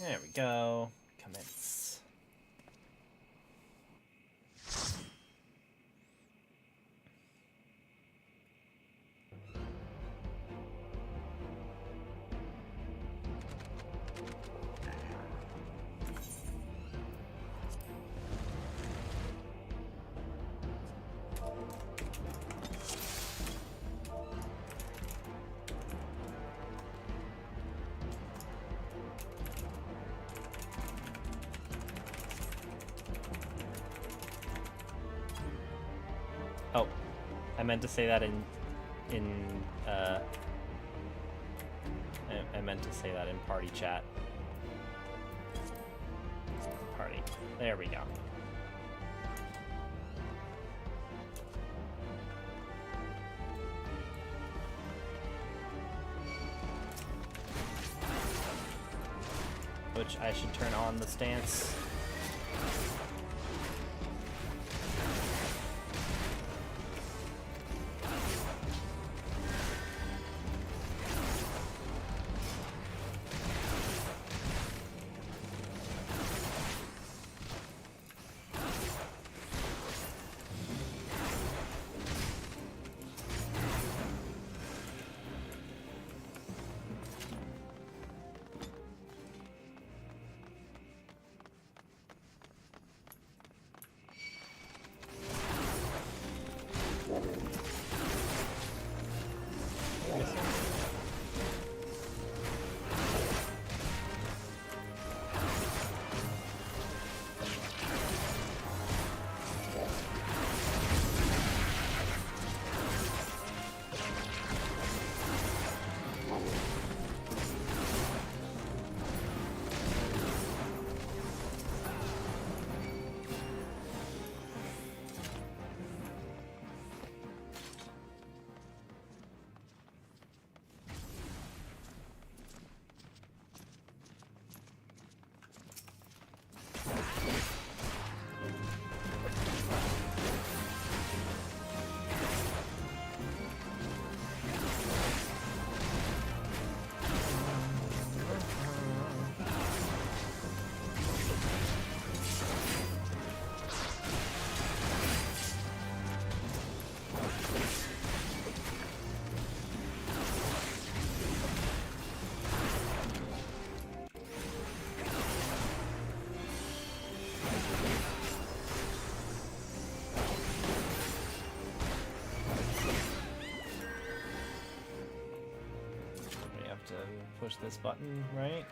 There we go. Commence. Oh, I meant to say that I meant to say that in party chat. Party. There we go. Which I should turn on the stance. To push this button, right?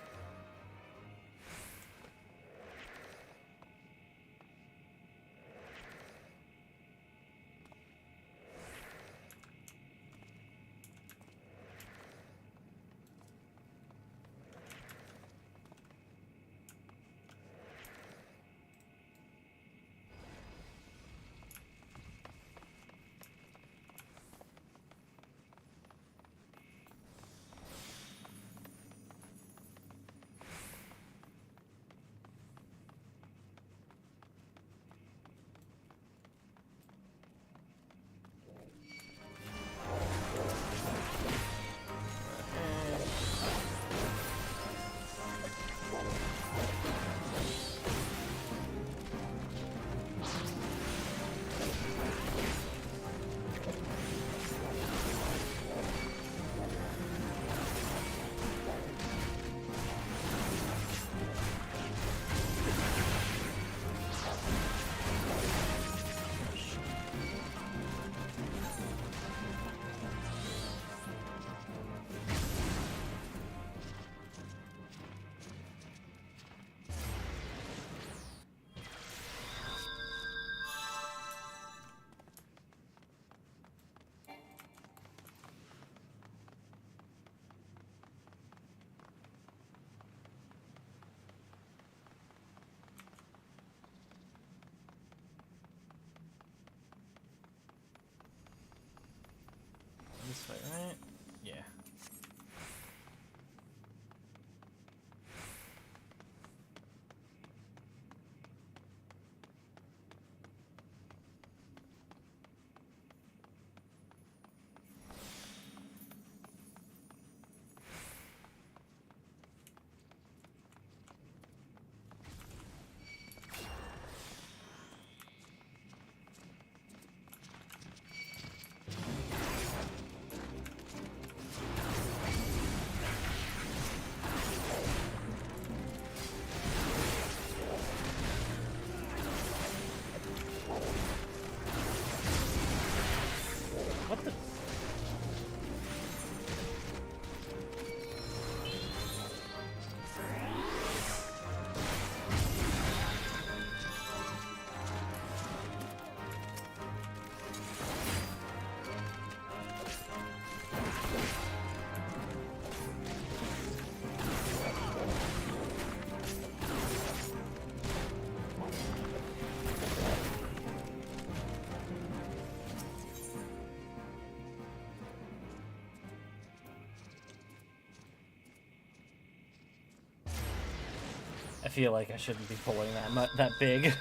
I feel like I shouldn't be pulling that big.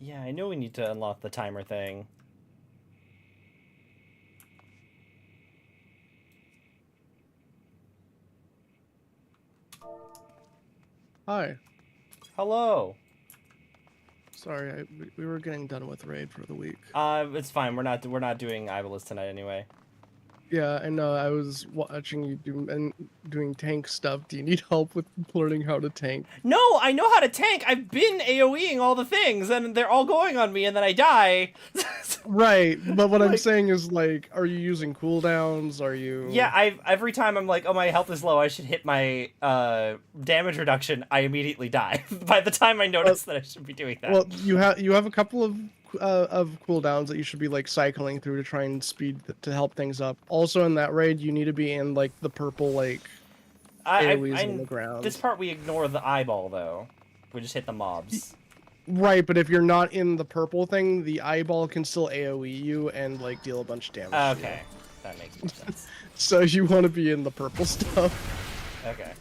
Yeah, I know we need to unlock the timer thing. Hi. Hello. Sorry, we were getting done with raid for the week. It's fine. We're not doing Ibelis tonight anyway. Yeah, I know. I was watching you doing tank stuff. Do you need help with learning how to tank? No, I know how to tank. I've been AoEing all the things, and they're all going on me, and then I die. Right, but what I'm saying is, like, are you using cooldowns? Are you... Yeah, every time I'm like, oh, my health is low, I should hit my damage reduction, I immediately die. By the time I notice that I should be doing that. Well, you have a couple of cooldowns that you should be, like, cycling through to try and to help things up. Also, in that raid, you need to be in, like, the purple, like, AoEs on the ground. This part we ignore the eyeball, though. We just hit the mobs. Right, but if you're not in the purple thing, the eyeball can still AoE you and, like, deal a bunch of damage. Okay, that makes more sense. So you want to be in the purple stuff. Okay.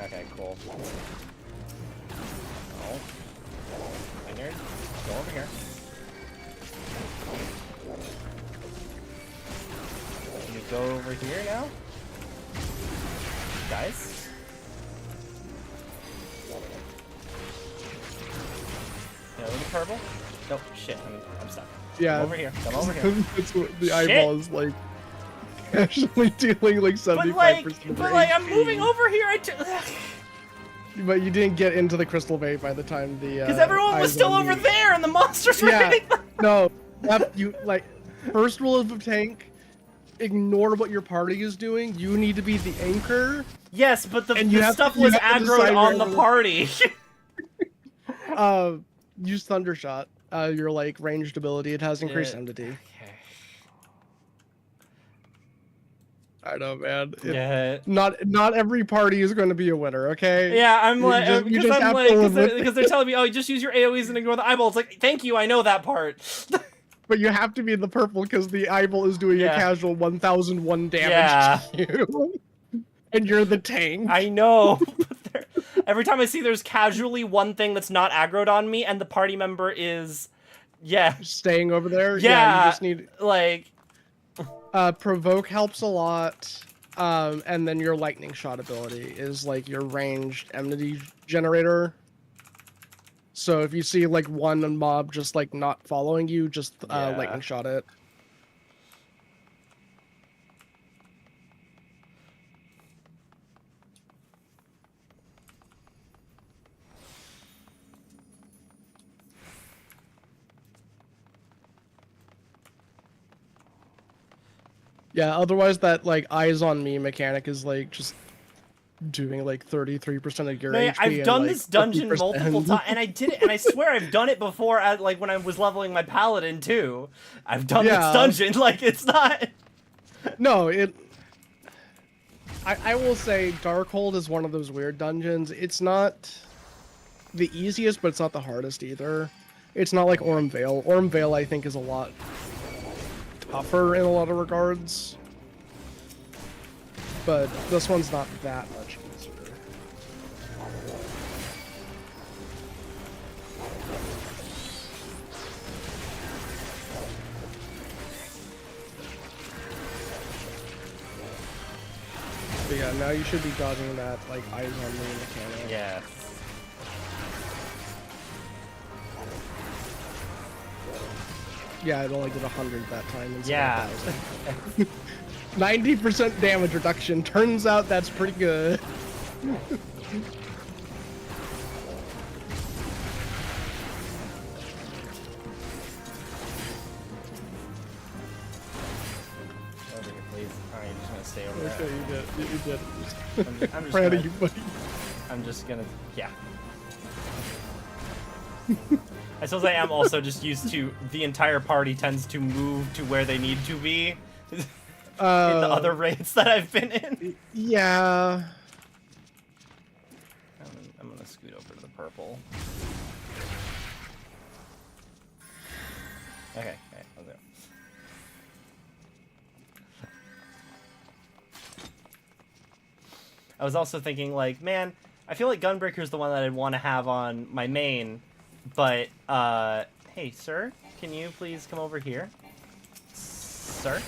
Okay, cool. Oh. My nerd, go over here. Can you go over here now? Guys? No, the purple? Nope, shit, I'm stuck. Yeah. Come over here, come over here. That's what the eyeball is, like, actually dealing, like, 75% But like, I'm moving over here, But you didn't get into the crystal bay by the time the, because everyone was still over there, and the monsters were hitting them. No, you, like, first rule of a tank, ignore what your party is doing. You need to be the anchor. Yes, but the stuff was aggroed on the party. Use Thundershot. Your, like, ranged ability. It has increased entity. Okay. I know, man. Yeah. Not every party is going to be a winner, okay? Yeah, I'm like, because they're telling me, oh, just use your AoEs and ignore the eyeball. It's like, thank you, I know that part. But you have to be in the purple because the eyeball is doing a casual 1001 damage to you. And you're the tank. I know. Every time I see there's casually one thing that's not aggroed on me, and the party member is, staying over there. Yeah, you just need like, provoke helps a lot. And then your lightning shot ability is like your ranged enmity generator. So if you see like one mob just like not following you, just lightning shot it. Yeah, otherwise that like eyes on me mechanic is like just doing like 33% of your HP. I've done like, this dungeon 50%. multiple times, and I did it, and I swear I've done it before, like when I was leveling my paladin too. I've done this dungeon, like it's not. No, I will say Darkhold is one of those weird dungeons. It's not the easiest, but it's not the hardest either. It's not like Orm Vale. Orm Vale, I think, is a lot tougher in a lot of regards. But this one's not that much easier. But yeah, now you should be dodging that, like, eyes on me mechanic. Yeah. Yeah, it only did 100 that time instead Yeah. of 1,000. 90% damage reduction. Turns out that's pretty good. Over here, please. Alright, you're just gonna stay over there. Okay, you did. You did. I'm just Proud of you, buddy. I'm just gonna, I suppose I am also just used to the entire party tends to move to where they need to be in the other raids that I've been in. Yeah. I'm gonna scoot over to the purple. Okay, I'll go. I was also thinking, like, man, I feel like Gunbreaker's the one that I'd want to have on my main, but, hey, sir, can you please come over here? Sir?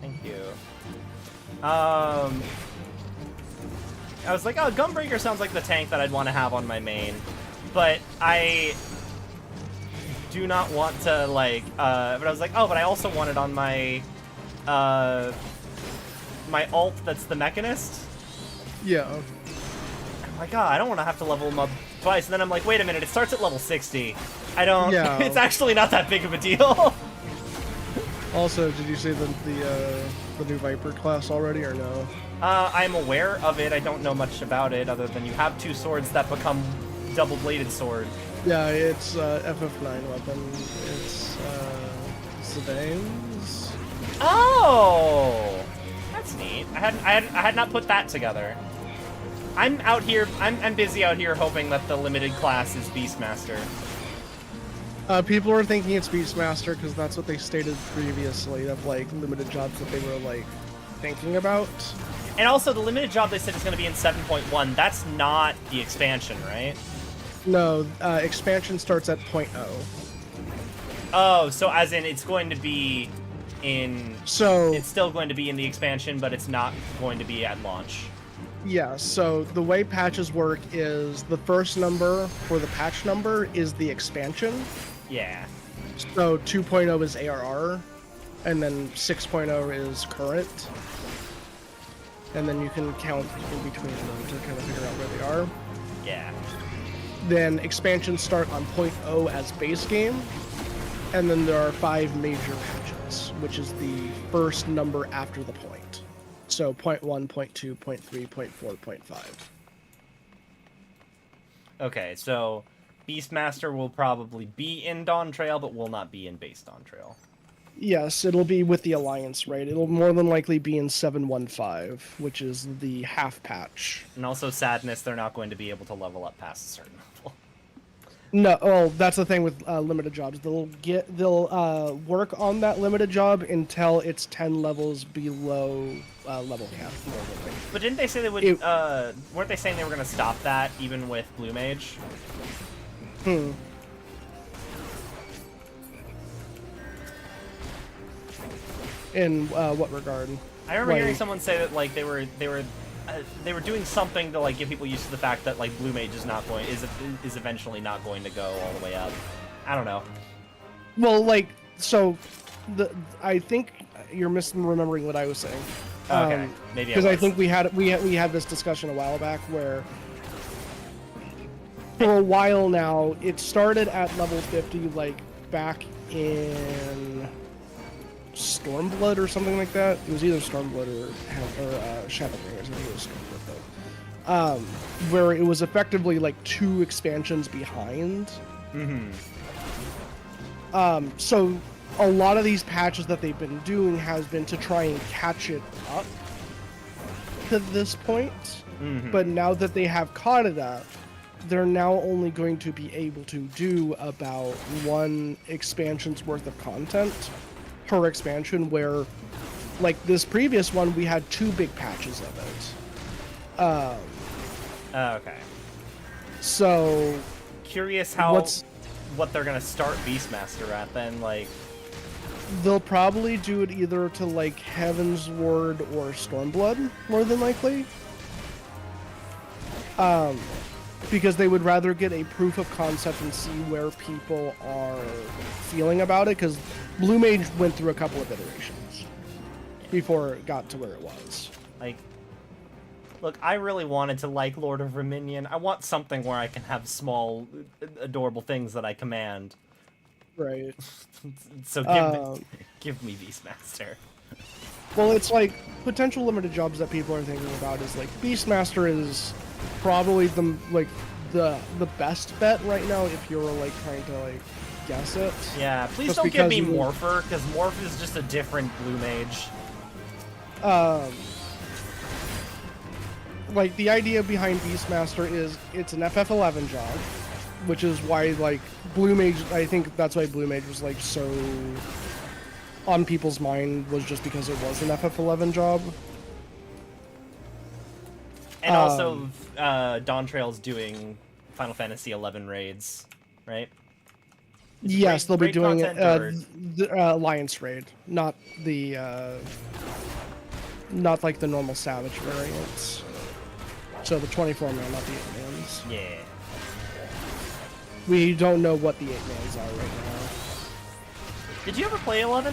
Thank you. I was like, oh, Gunbreaker sounds like the tank that I'd want to have on my main, but I do not want to, like, but I was like, oh, but I also want it on my, my ult that's the Mechanist. Yeah. I'm like, oh, I don't want to have to level him up twice, and then I'm like, wait a minute, it starts at level 60. I don't, Yeah. It's actually not that big of a deal. Also, did you see the new Viper class already, or no? I'm aware of it, I don't know much about it, other than you have two swords that become double-bladed sword. Yeah, it's FF9 weapon. It's Sedane's. Oh, that's neat. I had not put that together. I'm out here. I'm busy out here hoping that the limited class is Beastmaster. People are thinking it's Beastmaster because that's what they stated previously of like limited jobs that they were like thinking about. And also, the limited job they said is going to be in 7.1. That's not the expansion, right? No, expansion starts at 0.0. Oh, so as in it's going to be in... So... It's still going to be in the expansion, but it's not going to be at launch. Yeah, so the way patches work is the first number for the patch number is the expansion. Yeah. So 2.0 is ARR, and then 6.0 is current. And then you can count in between them to kind of figure out where they are. Yeah. Then expansions start on 0.0 as base game, and then there are 5 major patches, which is the first number after the point. So 0.1, 0.2, 0.3, 0.4, 0.5. Okay, so Beastmaster will probably be in Dawn Trail, but will not be in base Dawn Trail. Yes, it'll be with the Alliance, right? It'll more than likely be in 7.15, which is the half patch. And also Sadness, they're not going to be able to level up past a certain level. No, well, that's the thing with limited jobs. They'll work on that limited job until it's 10 levels below level cap. But didn't they say they would? Weren't they saying they were going to stop that even with Blue Mage? In what regard? I remember hearing someone say that like they were doing something to like get people used to the fact that like Blue Mage is eventually not going to go all the way up. I don't know. Well, like so, I think you're misremembering what I was saying. Okay, maybe because I think we had this discussion a while back where for a while now it started at level 50, like back in Stormblood or something like that. It was either Stormblood or Shadowbringers. I think it was Stormblood though. Where it was effectively like 2 expansions behind. So a lot of these patches that they've been doing has been to try and catch it up to this point. But now that they have caught it up, they're now only going to be able to do about 1 expansion's worth of content per expansion, where like this previous one we had 2 big patches of it. Okay. So Curious what they're gonna start Beastmaster at then, like. They'll probably do it either to like Heaven's Ward or Stormblood, more than likely. Because they would rather get a proof of concept and see where people are feeling about it, because Blue Mage went through a couple of iterations before it got to where it was. Like, look, I really wanted to like Lord of Reminion. I want something where I can have small, adorable things that I command. Right. So give me Beastmaster. Well, it's like potential limited jobs that people are thinking about is like Beastmaster is probably the the best bet right now if you're like trying to like guess it. Yeah, please Just don't give because me you- Morpher, because Morph is just a different blue mage. Like the idea behind Beastmaster is it's an FF11 job, which is why like Blue Mage. I think that's why Blue Mage was like so on people's mind, was just because it was an FF11 job. And also, Dawn Trail's doing Final Fantasy XI raids, right? Is it Yes, they'll be raid doing content, or- the Alliance raid, not the not like the normal Savage variants. So the 24 man, not the 8-mans. Yeah. We don't know what the 8-mans are right Did you ever play 11?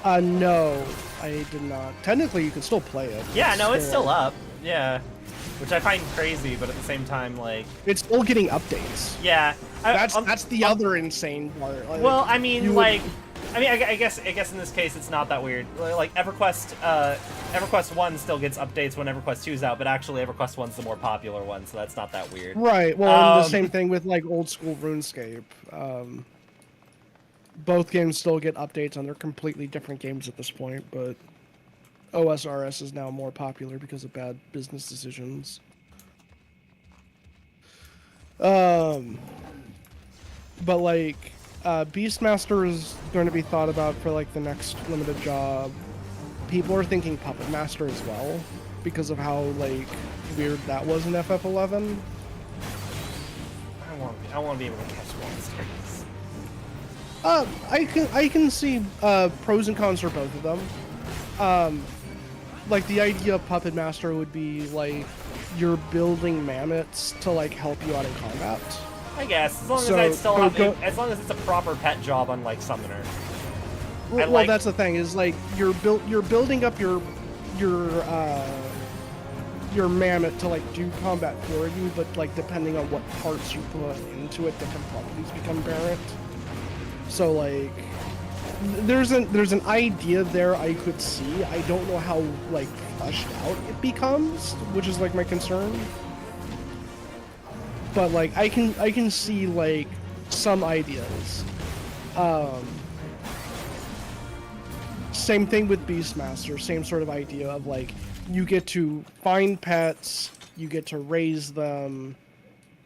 now. No, I did not. Technically, you can still play it. Yeah, no, it's still up. Yeah. Which I find crazy, but at the same time, like... It's still getting updates. Yeah. That's the other insane part. Like, Well, I mean, you like... I guess in this case it's not that weird. Like EverQuest 1 still gets updates when EverQuest 2's out, but actually EverQuest 1's the more popular one, so that's not that weird. Right. Well, and the same thing with like old school RuneScape. Both games still get updates, and they're completely different games at this point. But OSRS is now more popular because of bad business decisions. But like. Beastmaster is going to be thought about for like the next limited job. People are thinking Puppet Master as well because of how like weird that was in FF11. I want to be able to catch monsters. I can see pros and cons for both of them. Like the idea of Puppet Master would be like you're building mammoths to like help you out in combat. I guess, as long So, as I still have, go- as long as it's a proper pet job, unlike Summoner. Well, that's the thing is like you're building up your mammoth to like do combat for you, but like depending on what parts you put into it, different properties become apparent. So like there's an idea there I could see. I don't know how like fleshed out it becomes, which is like my concern. But like I can see like some ideas. Same thing with Beastmaster, same sort of idea of like you get to find pets, you get to raise them,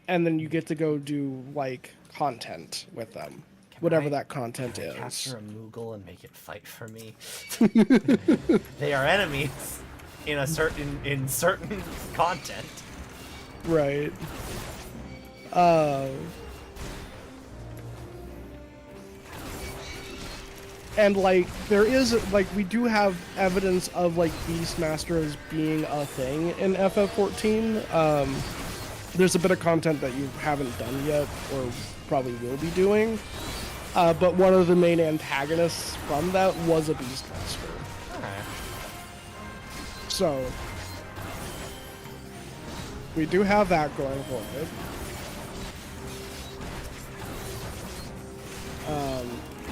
and then you get to go do like content with them, whatever that content is. Capture a Moogle and make it fight for me. They are enemies in certain content. Right. And like there is like we do have evidence of like Beastmaster as being a thing in FF14. There's a bit of content that you haven't done yet or probably will be doing. But one of the main antagonists from that was a Beastmaster. Alright. So we do have that going for it.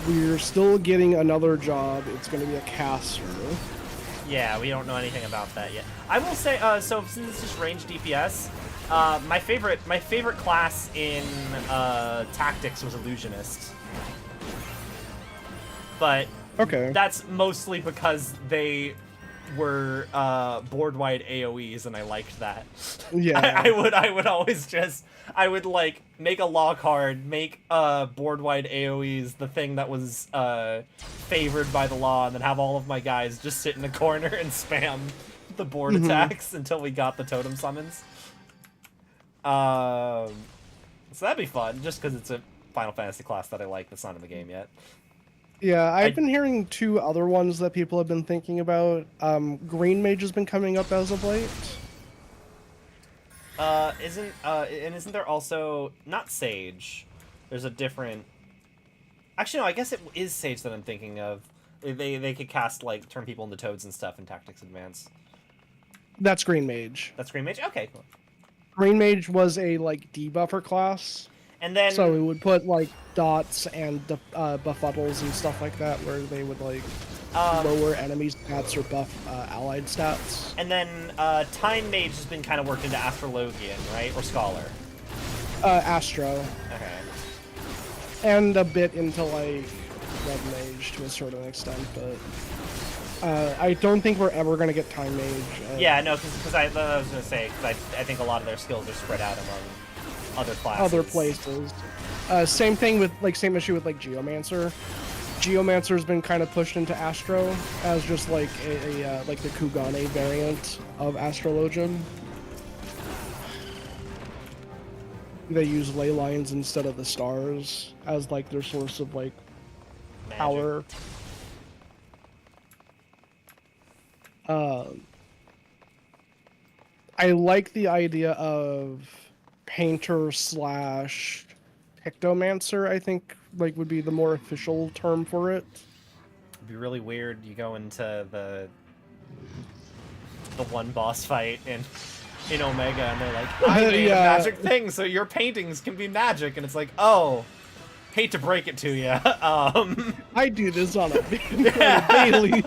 We're still getting another job. It's going to be a caster. Yeah, we don't know anything about that yet. I will say, so since it's just range DPS, my favorite class in Tactics was Illusionist. But Okay. that's mostly because they were board-wide AoEs, and I liked that. Yeah. I would always just like make a law card, make board-wide AoEs the thing that was favored by the law, and then have all of my guys just sit in a corner and spam the board attacks until we got the totem summons. So that'd be fun, just because it's a Final Fantasy class that I like that's not in the game yet. Yeah, I've been hearing two other ones that people have been thinking about. Green Mage has been coming up as of late. Isn't there also not Sage? There's a different. Actually, no. I guess it is Sage that I'm thinking of. They could cast like turn people into toads and stuff in Tactics Advanced. That's Green Mage. That's Green Mage. Okay, cool. Green Mage was a like debuffer class. And then So we would put like dots and befuddles and stuff like that, where they would like lower enemy stats or buff allied stats. And then Time Mage has been kind of worked into Astrologian, right? Or Scholar? Astro. Okay. And a bit into, like, Red Mage to a certain extent, but I don't think we're ever going to get Time Mage. Yeah, no, because I was going to say, because I think a lot of their skills are spread out among other classes. Other places. Same thing with, like, same issue with, like, Geomancer. Geomancer's been kind of pushed into Astro as just, like, like the Kugane variant of Astrologian. They use ley lines instead of the stars as, like, their source of, like, Magic. power. I like the idea of painter slash pictomancer, I think, like, would be the more official term for it. It'd be really weird. You go into the one boss fight in Omega, and they're like, I made a magic thing, so your paintings can be magic, and it's like, oh, hate to break it to you. I do this on a daily.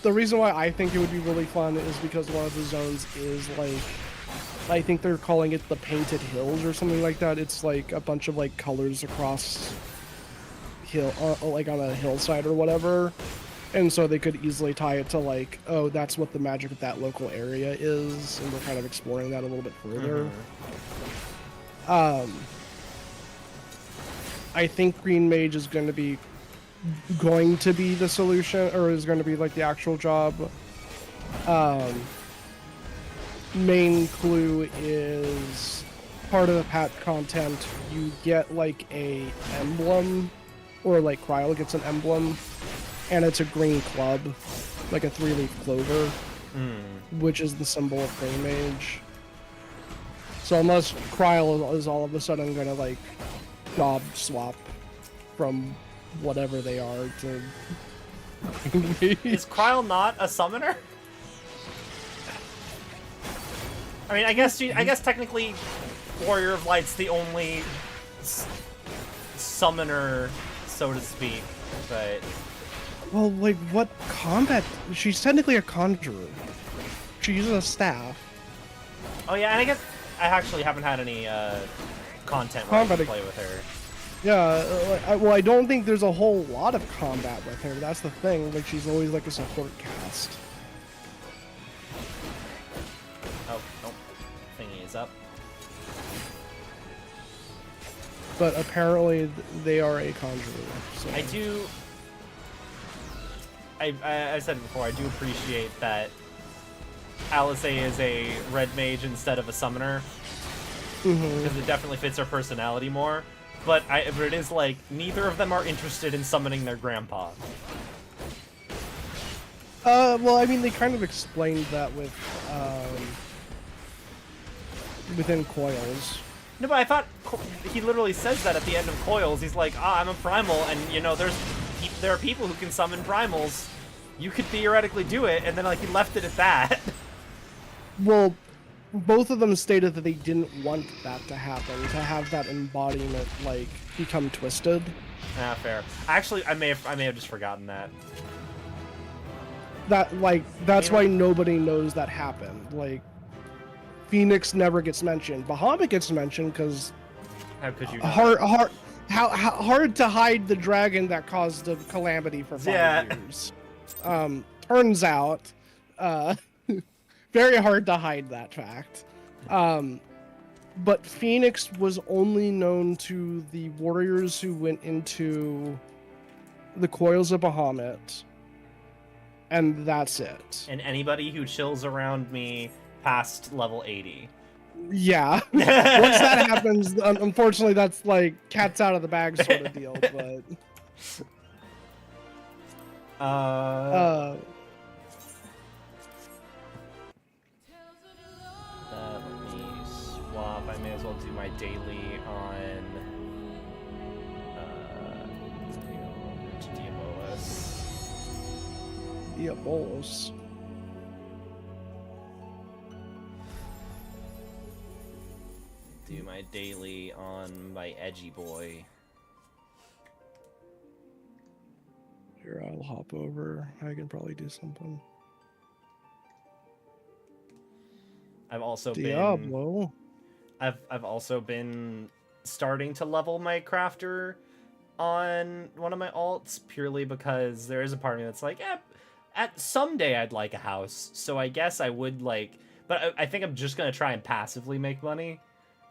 The reason why I think it would be really fun is because one of the zones is, like, I think they're calling it the Painted Hills or something like that. It's like a bunch of, like, colors across hill, like on a hillside or whatever. And so they could easily tie it to, like, oh, that's what the magic of that local area is, and we're kind of exploring that a little bit further. I think Green Mage is going to be the solution, or is going to be, like, the actual job. Main clue is part of the pack content. You get, like, a emblem, or, like, Kryl gets an emblem, and it's a green club, like a 3-leaf clover, which is the symbol of Green Mage. So unless Kryl is all of a sudden gonna, like, job swap from whatever they are to Is Kryl not a summoner? I mean, I guess technically, Warrior of Light's the only summoner, so to speak, but... Well, like, what combat? She's technically a conjurer. She uses a staff. Oh yeah, and I guess I actually haven't had any content where I can play with her. Yeah, well, I don't think there's a whole lot of combat with her. That's the thing. Like, she's always like a support cast. Oh, thingy is up. But apparently they are a conjurer. So. I said it before, I do appreciate that Alisaie is a red mage instead of a summoner. Because it definitely fits her personality more. But it is like, neither of them are interested in summoning their grandpa. Well, I mean, they kind of explained that with, within Coils. No, but I thought he literally says that at the end of Coils. He's like, I'm a primal, and, you know, there are people who can summon primals. You could theoretically do it, and then, like, he left it at that. Well, both of them stated that they didn't want that to happen, to have that embodiment, like, become twisted. Ah, fair. Actually, I may have just forgotten that. That's why nobody knows that happened. Like, Phoenix never gets mentioned. Bahamut gets mentioned because how could you not? Hard to hide the dragon that caused the calamity for 5 years. Turns out, very hard to hide that fact. But Phoenix was only known to the warriors who went into the Coils of Bahamut, and that's it. And anybody who chills around me past level 80. Yeah. Once that happens, unfortunately, that's like cat's out of the bag sort of deal. But let me swap. I may as well do my daily on Diabolus. Do my daily on my edgy boy. Here, I'll hop over. I can probably do something. I've also Diablo. I've also been starting to level my crafter on one of my alts purely because there is a part of me that's like, at someday I'd like a house, so I guess I would like, but I think I'm just gonna try and passively make money,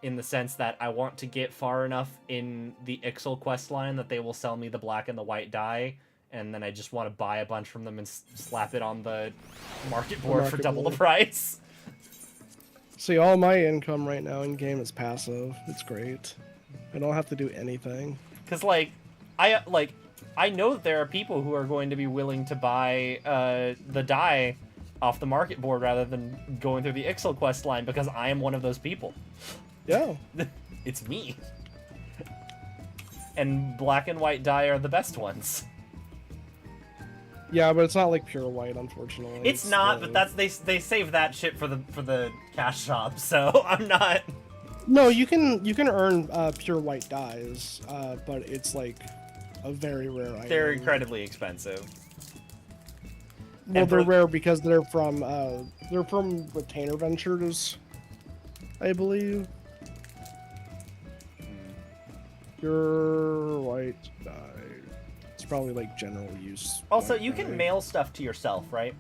in the sense that I want to get far enough in the Ixal quest line that they will sell me the black and the white dye, and then I just want to buy a bunch from them and slap it on the market board for double the price. See, all my income right now in game is passive. It's great. I don't have to do anything. Because, like, I know that there are people who are going to be willing to buy the dye off the market board rather than going through the Ixal quest line, because I am one of those people. Yeah. It's me. And black and white dye are the best ones. Yeah, but it's not like pure white, unfortunately. It's not, but that's they save that shit for the cash shop, so I'm not. No, you can earn pure white dyes, but it's like a very rare item. They're incredibly expensive. Well, they're rare because they're from Retainer Ventures, I believe. Pure white dye. It's probably like general use. Also, you can mail stuff to yourself, right?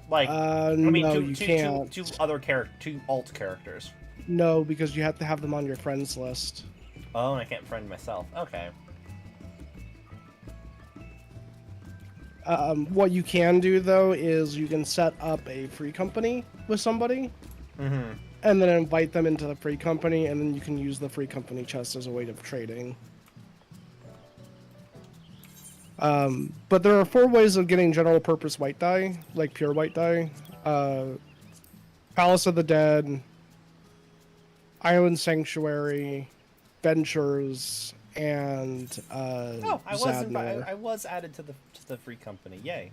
Like, I mean, no, to, you to, can't. to alt characters. No, because you have to have them on your friends list. Oh, and I can't friend myself. Okay. What you can do though is you can set up a free company with somebody, and then invite them into the free company, and then you can use the free company chest as a way of trading. But there are 4 ways of getting general purpose white dye, like pure white dye. Palace of the Dead, Island Sanctuary, Ventures, and Oh, I Zadnor. was added to the free company. Yay.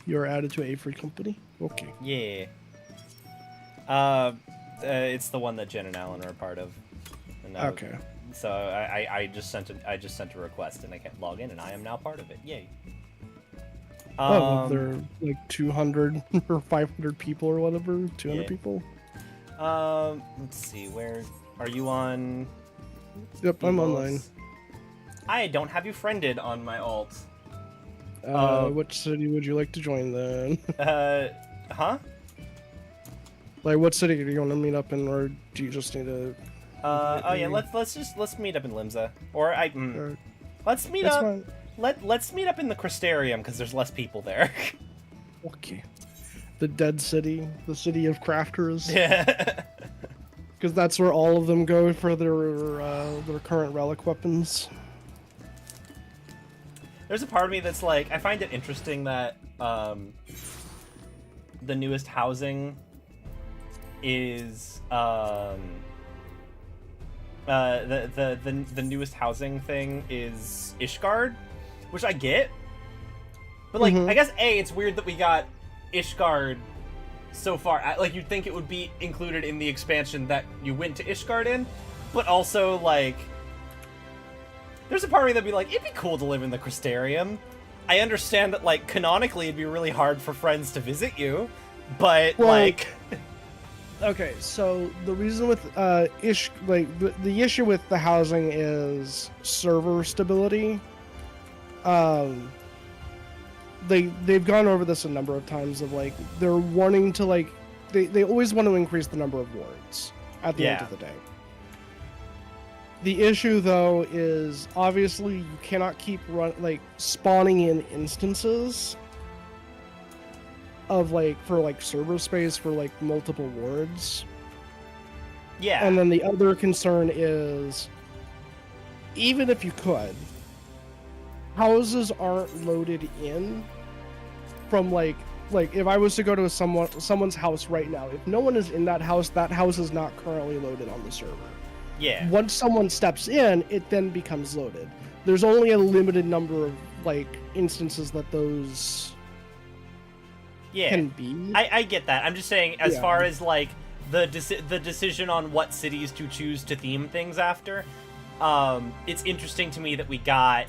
You're added to a free company? Okay. Yeah. It's the one that Jen and Alan are a part of. And Okay. So I just sent a request and I can't log in, and I am now part of it. Yay. There are like 200 or 500 people or whatever. 200 Yeah. people. Let's see. Where are you on? Yep, I'm online. I don't have you friended on my alt. Which city would you like to join then? Huh? Like, what city do you want to meet up in, or do you just need to? Oh yeah, let's meet up in Limza, or let's meet That's up. fine. Let's meet up in the Crystarium because there's less people there. Okay. The Dead City, the city of crafters. Yeah. Because that's where all of them go for their current relic weapons. There's a part of me that's like, I find it interesting that the newest housing is the newest housing thing is Ishgard, which I get, but like I guess it's weird that we got Ishgard so far. Like, you'd think it would be included in the expansion that you went to Ishgard in, but also like there's a part of me that'd be like, it'd be cool to live in the Crystarium. I understand that, like, canonically it'd be really hard for friends to visit you, but like Okay, so the reason with the issue with the housing is server stability. They've gone over this a number of times of like they're wanting to like they always want to increase the number of wards at the end of the day. The issue though is obviously you cannot keep spawning in instances of for server space for multiple wards. Yeah. And then the other concern is even if you could, houses aren't loaded in from like if I was to go to someone's house right now, if no one is in that house is not currently loaded on the server. Yeah. Once someone steps in, it then becomes loaded. There's only a limited number of instances that those can be. I get that. I'm just saying, as far as the decision on what cities to choose to theme things after, it's interesting to me that we got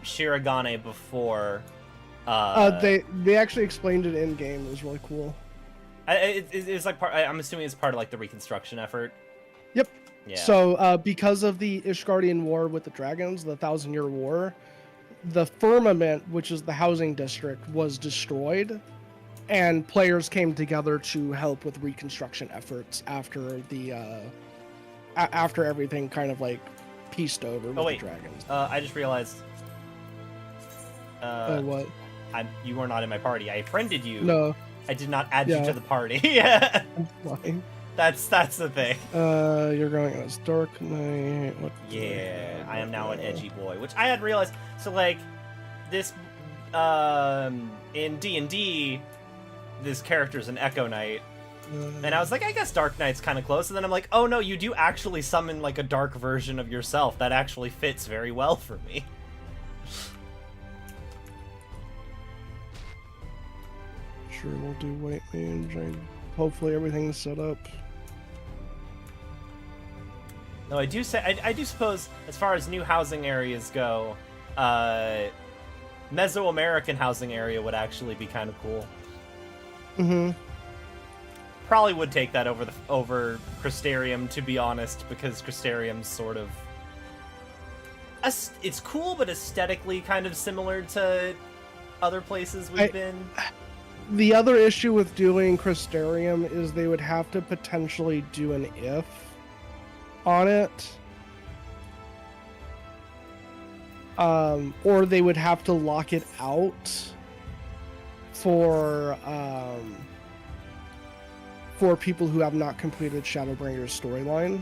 Shirogane before. They actually explained it in game. It was really cool. It's like I'm assuming it's part of like the reconstruction effort. Yep. Yeah. So because of the Ishgardian War with the dragons, the 1,000-Year War, the firmament, which is the housing district, was destroyed, and players came together to help with reconstruction efforts after the after everything kind of like pieced over with the dragons. I just realized. What? You were not in my party. I friended you. No. I did not add you to the party. Yeah. Fine. That's the thing. You're going as Dark Knight. What? Yeah, I am now an edgy boy, which I hadn't realized. So like, this, in D&D, this character's an Echo Knight, and I was like, I guess Dark Knight's kind of close. And then I'm like, oh no, you do actually summon like a dark version of yourself. That actually fits very well for me. Sure, we'll do White Mage. Hopefully everything's set up. No, I do suppose, as far as new housing areas go, Mesoamerican housing area would actually be kind of cool. Mm-hmm. Probably would take that over Crystarium, to be honest, because Crystarium's sort of... It's cool, but aesthetically kind of similar to other places we've been. The other issue with doing Crystarium is they would have to potentially do an if on it. Or they would have to lock it out for people who have not completed Shadowbringer's storyline.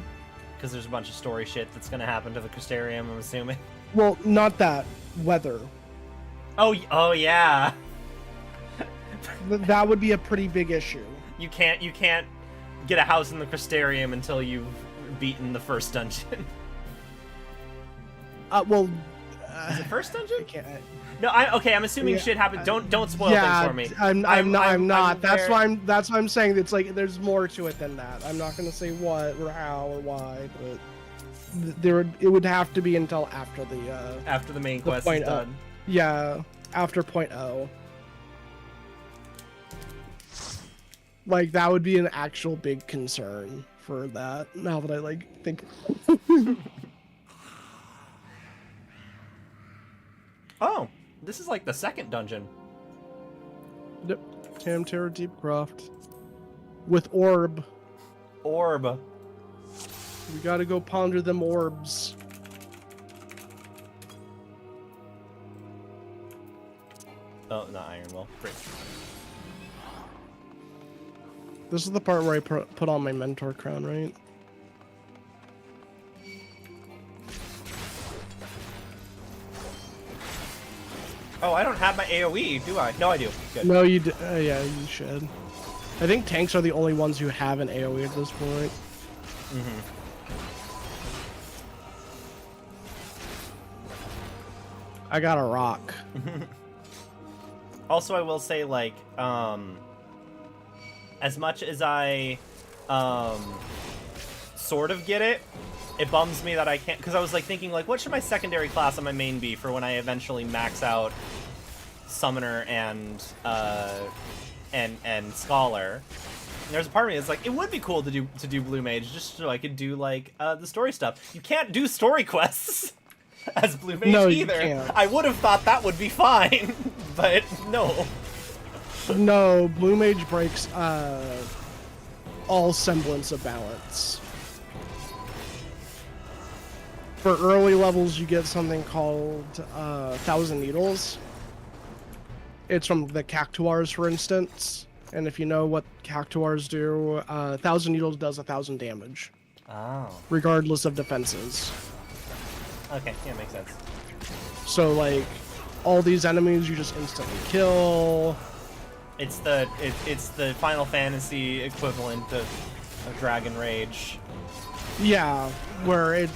Because there's a bunch of story shit that's going to happen to the Crystarium, I'm assuming. Well, not that. Weather. Oh yeah. That would be a pretty big issue. You can't get a house in the Crystarium until you've beaten the first dungeon. Is it first dungeon? I can't. No, I'm assuming shit happened. Don't spoil things for me. I'm not. That's why I'm saying it's like there's more to it than that. I'm not gonna say what or how or why, but it would have to be until after the main quest is done. Yeah, after point O. Like that would be an actual big concern for that. Now that I think. Oh, this is like the second dungeon. Yep, Tamtara Deepcroft with orb. Orb. We gotta go ponder them orbs. Oh, not Iron Will. Great. This is the part where I put on my mentor crown, right? Oh, I don't have my AoE, do I? No, I do. Good. No, you do. Yeah, you should. I think tanks are the only ones who have an AoE at this point. Mm-hmm. I got a rock. Also, I will say, like, as much as I, sort of get it, it bums me that I can't, because I was, like, thinking, like, what should my secondary class on my main be for when I eventually max out Summoner and Scholar. And there's a part of me that's like, it would be cool to do Blue Mage, just so I could do, like, the story stuff. You can't do story quests as Blue Mage either. You can't. I would have thought that would be fine, but no. No, Blue Mage breaks all semblance of balance. For early levels, you get something called 1,000 Needles. It's from the Cactuars, for instance. And if you know what Cactuars do, 1,000 Needles does 1,000 damage. Oh. Regardless of defenses. Okay, yeah, makes sense. So, like, all these enemies you just instantly kill. It's the Final Fantasy equivalent of Dragon Rage. Yeah, where it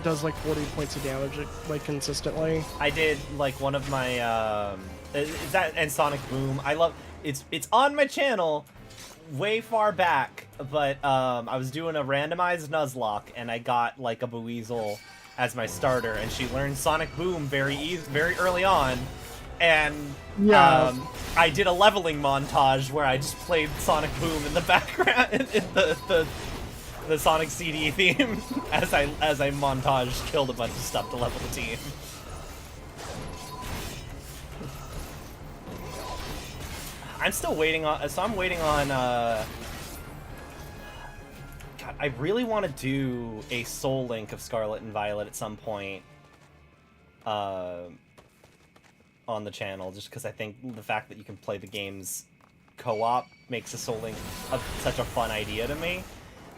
does like 40 points of damage like consistently. I did like one of my that and Sonic Boom. I love it's on my channel way far back, but I was doing a randomized Nuzlocke and I got like a Buizel as my starter, and she learned Sonic Boom very early on, and Yeah. I did a leveling montage where I just played Sonic Boom in the background, in the Sonic CD theme, as I montage killed a bunch of stuff to level the team. I'm still waiting on. So I'm waiting on. God, I really want to do a Soul Link of Scarlet and Violet at some point. On the channel, just because I think the fact that you can play the games co-op makes a Soul Link such a fun idea to me.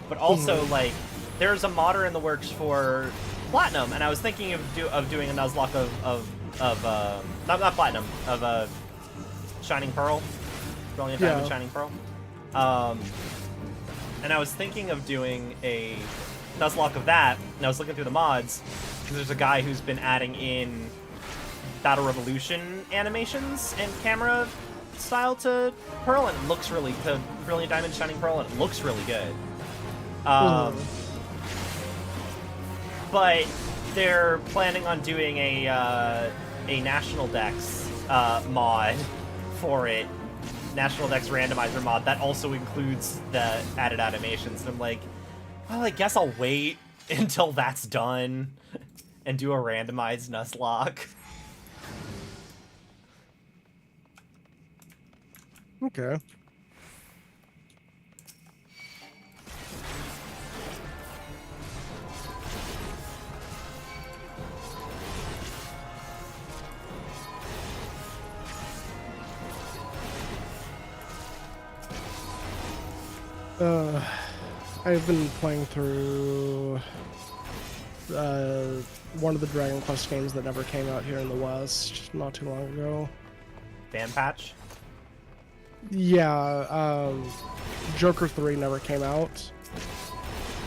But also, like, there's a modder in the works for Platinum, and I was thinking of doing a Nuzlocke of not Platinum, of Shining Pearl, Brilliant Diamond, Shining Pearl. And I was thinking of doing a Nuzlocke of that, and I was looking through the mods, because there's a guy who's been adding in Battle Revolution animations and camera style to Pearl, and it looks really, to Brilliant Diamond, Shining Pearl, and it looks really good. But they're planning on doing a National Dex mod for it, National Dex randomizer mod that also includes the added animations. And I'm like, well, I guess I'll wait until that's done and do a randomized Nuzlocke. Okay. I've been playing through one of the Dragon Quest games that never came out here in the West not too long ago. Fan Patch? Yeah, Joker 3 never came out,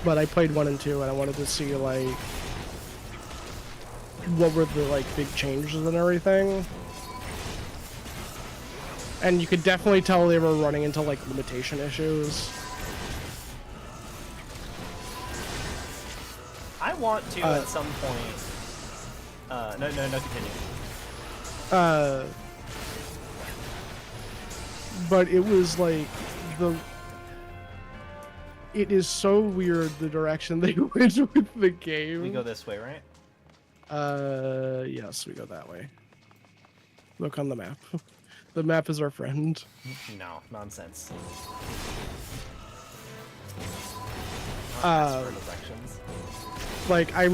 but I played 1 and 2, and I wanted to see, like, what were the, like, big changes and everything. And you could definitely tell they were running into, like, limitation issues. I want to at some point. No, continue. But it was like it is so weird the direction they went with the game. We go this way, right? Yes, we go that way. Look on the map. The map is our friend. No, nonsense. Directions. Like I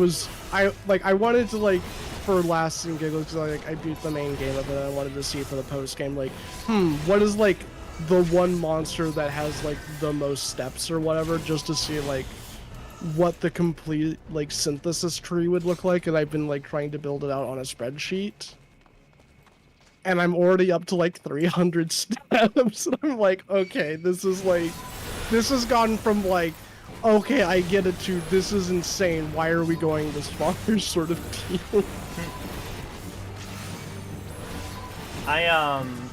wanted to, like, for laughs and giggles, because I beat the main game of it, I wanted to see for the post game, like, what is, like, the one monster that has, like, the most steps or whatever, just to see, like, what the complete, like, synthesis tree would look like. And I've been, like, trying to build it out on a spreadsheet, and I'm already up to, like, 300 steps. And I'm like, okay, this has gone from, like, okay, I get it, to this is insane, why are we going this far, sort of deal.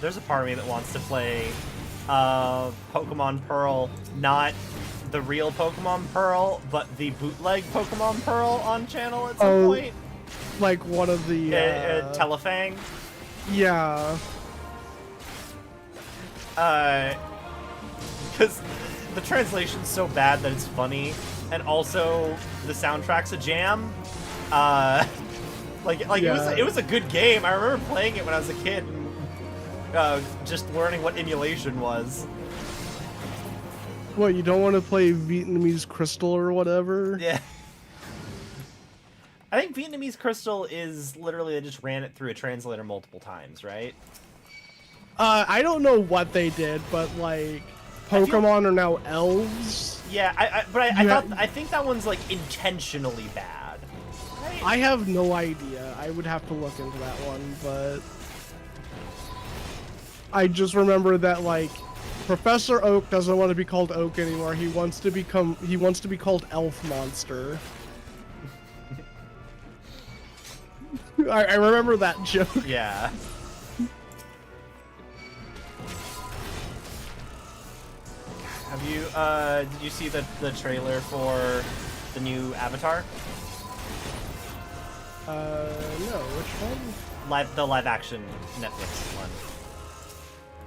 There's a part of me that wants to play Pokemon Pearl, not the real Pokemon Pearl, but the bootleg Pokemon Pearl on channel at some point. Like one of the Telefang. Yeah. Because the translation's so bad that it's funny, and also the soundtrack's a jam. It was a good game. I remember playing it when I was a kid, and just learning what emulation was. What, you don't want to play Vietnamese Crystal or whatever? Yeah. I think Vietnamese Crystal is literally, they just ran it through a translator multiple times, right? I don't know what they did, but, like, Pokemon are now elves. Yeah, I think that one's, like, intentionally bad. Right? I have no idea. I would have to look into that one, but I just remember that, like, Professor Oak doesn't want to be called Oak anymore. He wants to be called Elf Monster. I remember that joke. Yeah. Have you, did you see the trailer for the new Avatar? No, which one? The live action Netflix one.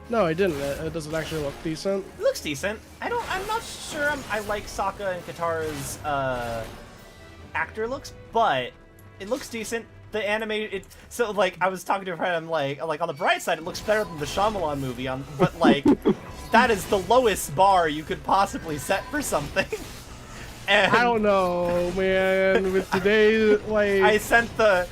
No, I didn't. Does it actually look decent? It looks decent. I'm not sure I like Sokka and Katara's actor looks, but it looks decent. The animated, so like I was talking to a friend, I'm like on the bright side, it looks better than the Shyamalan movie, but like that is the lowest bar you could possibly set for something. And I don't know, man. With today, like I sent the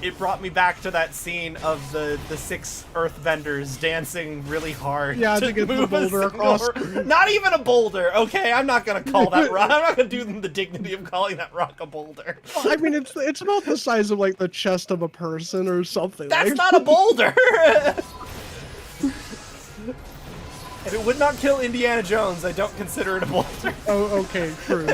it brought me back to that scene of the 6 earthbenders dancing really hard. Yeah, to get the boulder across. Not even a boulder. Okay, I'm not gonna call that rock. I'm not gonna do them the dignity of calling that rock a boulder. I mean, it's about the size of like the chest of a person or something. That's like. not a boulder. If it would not kill Indiana Jones, I don't consider it a boulder. Oh, okay, true.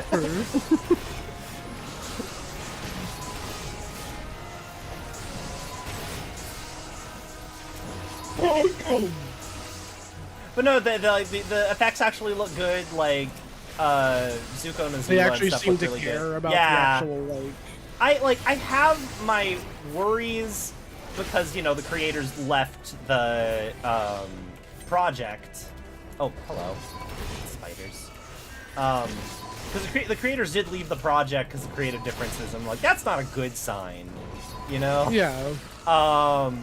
But no, the effects actually look good. Like Zuko and Azula They actually and stuff seem look to really care good. about Yeah. the actual like. I have my worries because, you know, the creators left the project. Oh, hello, spiders. Because the creators did leave the project because of creative differences. I'm like, that's not a good sign, you know? Yeah. But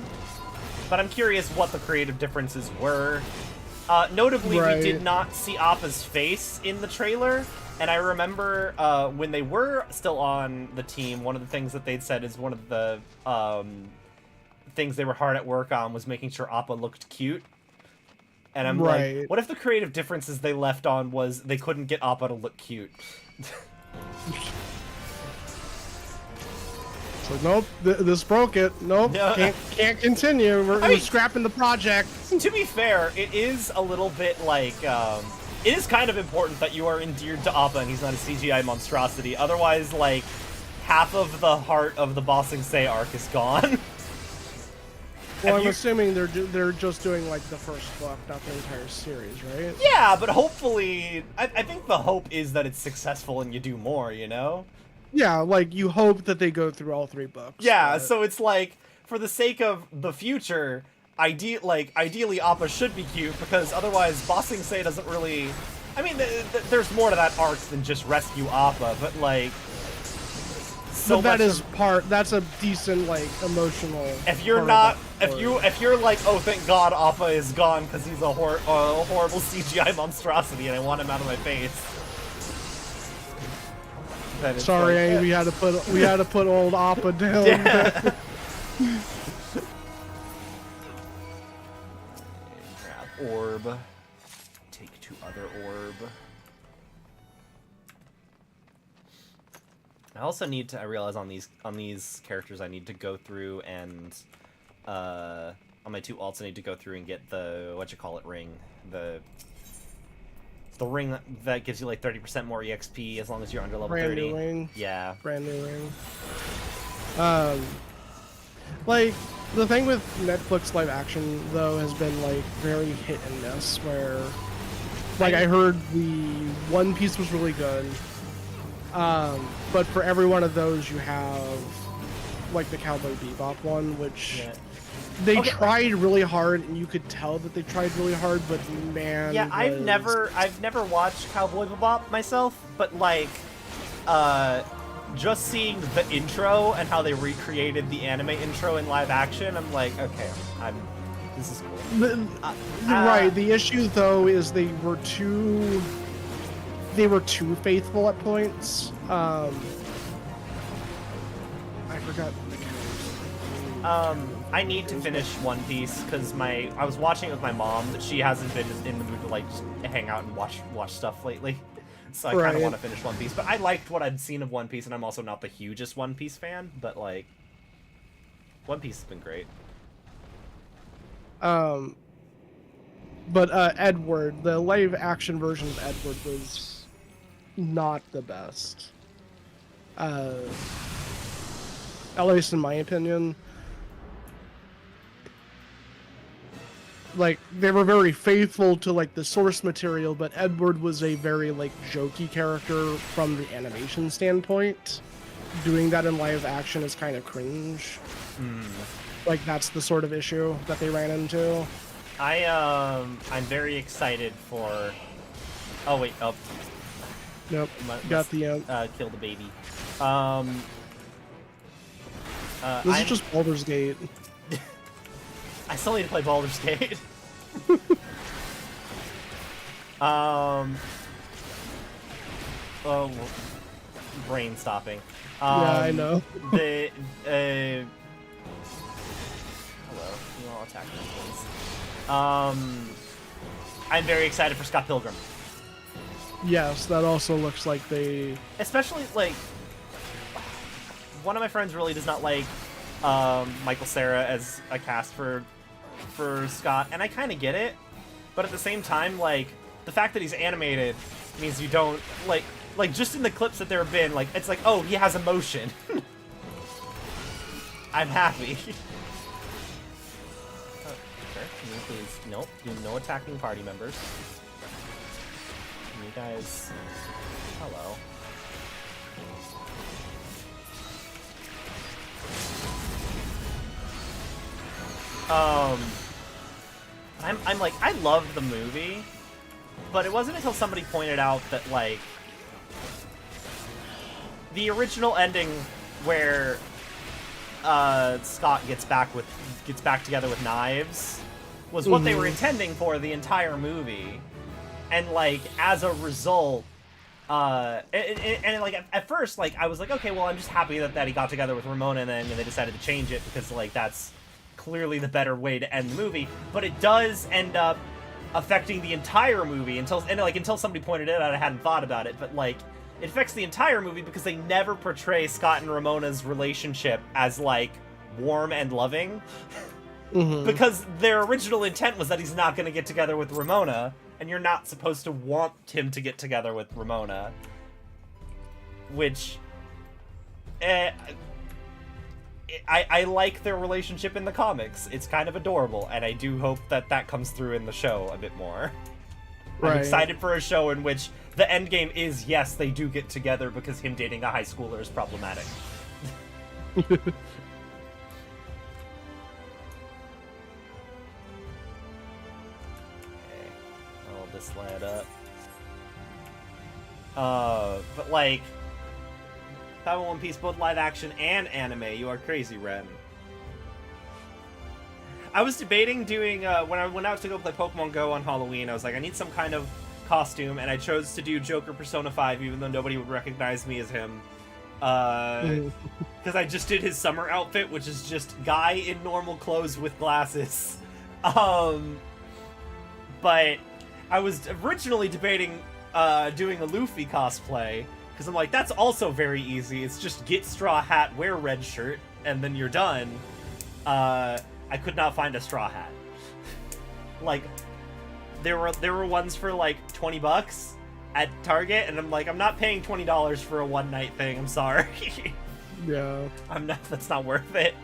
I'm curious what the creative differences were. Notably, Right. we did not see Appa's face in the trailer. And I remember when they were still on the team, one of the things that they'd said is one of the things they were hard at work on was making sure Appa looked cute. And I'm like, what if the creative differences they left on was they couldn't get Appa to look cute? So nope, this broke it. Nope, No. can't continue. We're scrapping the project. To be fair, it is a little bit like, it is kind of important that you are endeared to Appa and he's not a CGI monstrosity. Otherwise, like, half of the heart of the Ba Sing Se arc is gone. Well, I'm assuming they're just doing like the first book, not the entire series, right? Yeah, but hopefully, I think the hope is that it's successful and you do more, you know? Yeah, like you hope that they go through all 3 books. Yeah, but... so it's like, for the sake of the future, ideally Appa should be cute, because otherwise Ba Sing Se doesn't really... I mean, there's more to that arc than just rescue Appa, but like... So but that's a decent, like, emotional... If you're not... If you're like, oh, thank God Appa is gone because he's a horrible CGI monstrosity and I want him out of my face. Sorry, like, we had to put old Appa down. Yeah. Grab orb. Take 2 other orb. I also need to. I realize on these characters, I need to go through and on my 2 alts, I need to go through and get the ring. The ring that gives you like 30% more EXP as long as you're under level 30. Brand new ring. Yeah. Brand new ring. Like the thing with Netflix live action though has been like very hit and miss. Where, like, I heard the One Piece was really good. But for every one of those, you have like the Cowboy Bebop one, which they tried really hard, and you could tell that they tried really hard. But man, yeah, I've never watched Cowboy Bebop myself, but like, just seeing the intro and how they recreated the anime intro in live action, I'm like, okay, this is cool. Right. The issue though is they were too faithful at points. I forgot the characters. I need to finish One Piece because I was watching it with my mom. She hasn't been in the mood to like just hang out and watch stuff lately, so I kind of want to finish One Piece. But I liked what I'd seen of One Piece, and I'm also not the hugest One Piece fan. But like, One Piece has been great. But Edward, the live action version of Edward was not the best. At least in my opinion. Like, they were very faithful to like the source material, but Edward was a very like jokey character from the animation standpoint. doing that in live action is kind of cringe. Like that's the sort of issue that they ran into. I'm very excited for. Oh wait, oh. Nope. Got the kill the baby. This is just Baldur's Gate. I still need to play Baldur's Gate. Oh, brain stopping. Yeah, I know. Hello, you all attack me, please. I'm very excited for Scott Pilgrim. Yes, that also looks like they... Especially, like, one of my friends really does not like Michael Cera as a cast for Scott, and I kind of get it, but at the same time, like, the fact that he's animated means you don't, like just in the clips that there have been, like, it's like, oh, he has emotion. I'm happy. Oh, sure, can you please, nope, do no attacking party members. You guys, hello. I'm like, I loved the movie, but it wasn't until somebody pointed out that, like, the original ending where Scott gets back together with Knives was what they were intending for the entire movie. And, like, as a result, and like, at first, like, I was like, okay, well, I'm just happy that he got together with Ramona, and then they decided to change it because, like, that's clearly the better way to end the movie. But it does end up affecting the entire movie until somebody pointed it out. I hadn't thought about it, but, like, it affects the entire movie because they never portray Scott and Ramona's relationship as, like, warm and loving. Because their original intent was that he's not going to get together with Ramona, and you're not supposed to want him to get together with Ramona. Which... I like their relationship in the comics. It's kind of adorable, and I do hope that comes through in the show a bit more. Right. I'm excited for a show in which the end game is, yes, they do get together because him dating a high schooler is problematic. Okay. I'll this lad up. But like, that One Piece, both live action and anime. You are crazy, Ren. I was debating doing, when I went out to go play Pokemon Go on Halloween, I was like, I need some kind of costume, and I chose to do Joker Persona 5, even though nobody would recognize me as him. Because I just did his summer outfit, which is just guy in normal clothes with glasses. But I was originally debating doing a Luffy cosplay, because I'm like, that's also very easy. It's just get straw hat, wear red shirt, and then you're done. I could not find a straw hat. Like, there were ones for like $20 at Target, and I'm like, I'm not paying $20 for a one night thing. I'm sorry. Yeah. That's not worth it.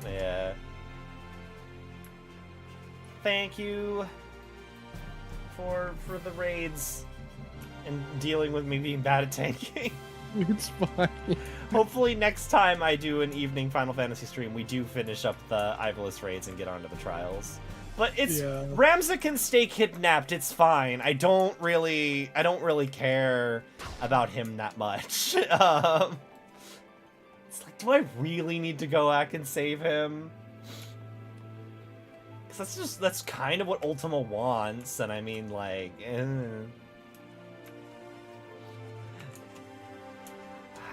Yeah. Thank you for the raids and dealing with me being bad at tanking. It's fine. Hopefully next time I do an evening Final Fantasy stream, we do finish up the Ivalice raids and get onto the trials. But it's Ramza can stay kidnapped. It's fine. I don't really care about him that much. It's like, do I really need to go back and save him? Because that's kind of what Ultima wants, and I mean, like,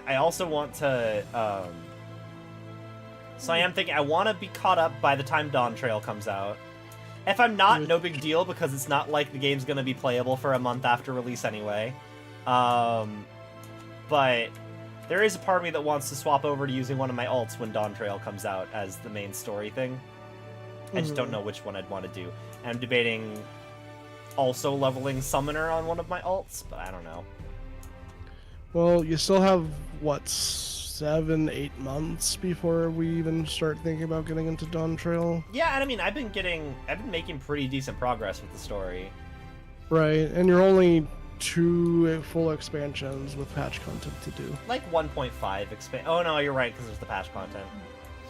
I also want to, so I am thinking I want to be caught up by the time Dawn Trail comes out. If I'm not, no big deal, because it's not like the game's going to be playable for a month after release anyway. But there is a part of me that wants to swap over to using one of my alts when Dawn Trail comes out as the main story thing. I just don't know which one I'd want to do. And I'm debating also leveling Summoner on one of my alts, but I don't know. Well, you still have, what, 7-8 months before we even start thinking about getting into Dawn Trail? Yeah, and I mean, I've been making pretty decent progress with the story. Right, and you're only 2 full expansions with patch content to do. Like 1.5 expand. Oh no, you're right because there's the patch content.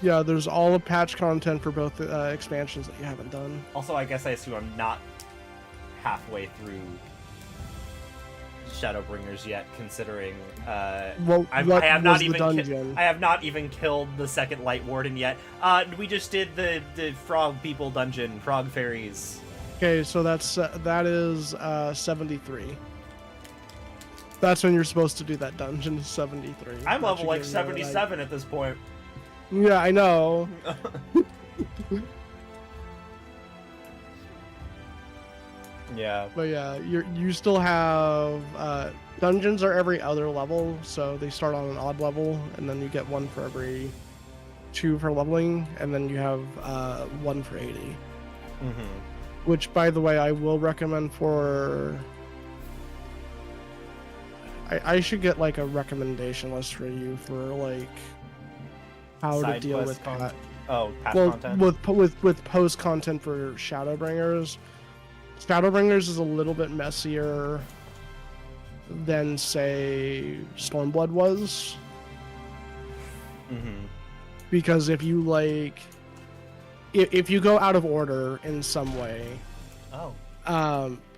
Yeah, there's all the patch content for both expansions that you haven't done. Also, I guess I assume I'm not halfway through Shadowbringers yet, considering Well, I have not even I have not even killed the second Light Warden yet. We just did the frog people dungeon, frog fairies. Okay, so that is 73. That's when you're supposed to do that dungeon. 73. I'm level like 77 at this point. Yeah, I know. Yeah. But yeah, you still have dungeons are every other level, so they start on an odd level, and then you get 1 for every 2 for leveling, and then you have 1 for 80. Which, by the way, I will recommend for. I should get like a recommendation list for you for like how Side to deal quest with that. past Well, content. with post content for Shadowbringers. Shadowbringers is a little bit messier than, say, Stormblood was. Because if you like, if you go out of order in some way,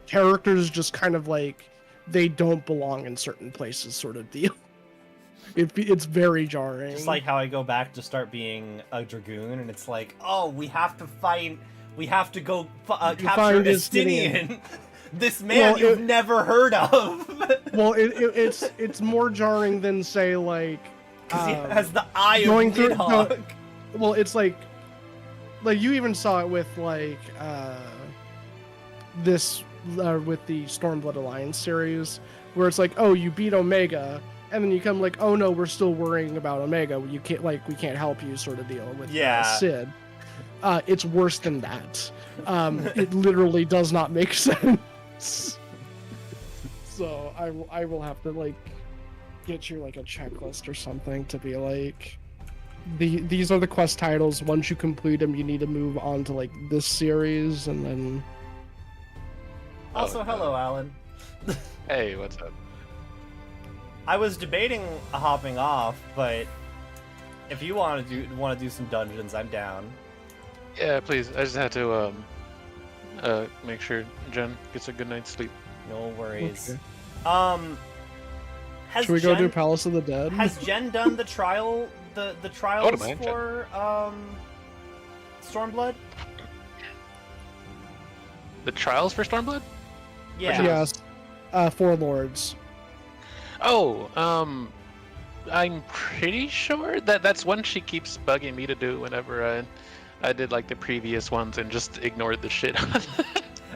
characters just kind of like they don't belong in certain places, sort of deal. It's very jarring. Just like how I go back to start being a dragoon, and it's like, oh, we have to go capture Estinian, this man you've never heard of. Well, it's more jarring than, say, like because he has the eye of going through. Nidhogg. Well, it's like you even saw it with like this with the Stormblood Alliance series, where it's like, oh, you beat Omega. And then you come like, oh no, we're still worrying about Omega. We can't help you, sort of deal with Sid. It's worse than that. It literally does not make sense. So I will have to like get you like a checklist or something to be like, these are the quest titles. Once you complete them, you need to move on to like this series, and then. Also, hello, Alan. Hey, what's up? I was debating hopping off, but if you want to do some dungeons, I'm down. Yeah, please. I just had to make sure Jen gets a good night's sleep. No worries. Okay. Should we go do Palace of the Dead? Has Jen done the trials for Stormblood? The trials for Stormblood? Yeah. Yes. 4 Lords. Oh, I'm pretty sure that's one she keeps bugging me to do whenever I did like the previous ones and just ignored the shit out of it.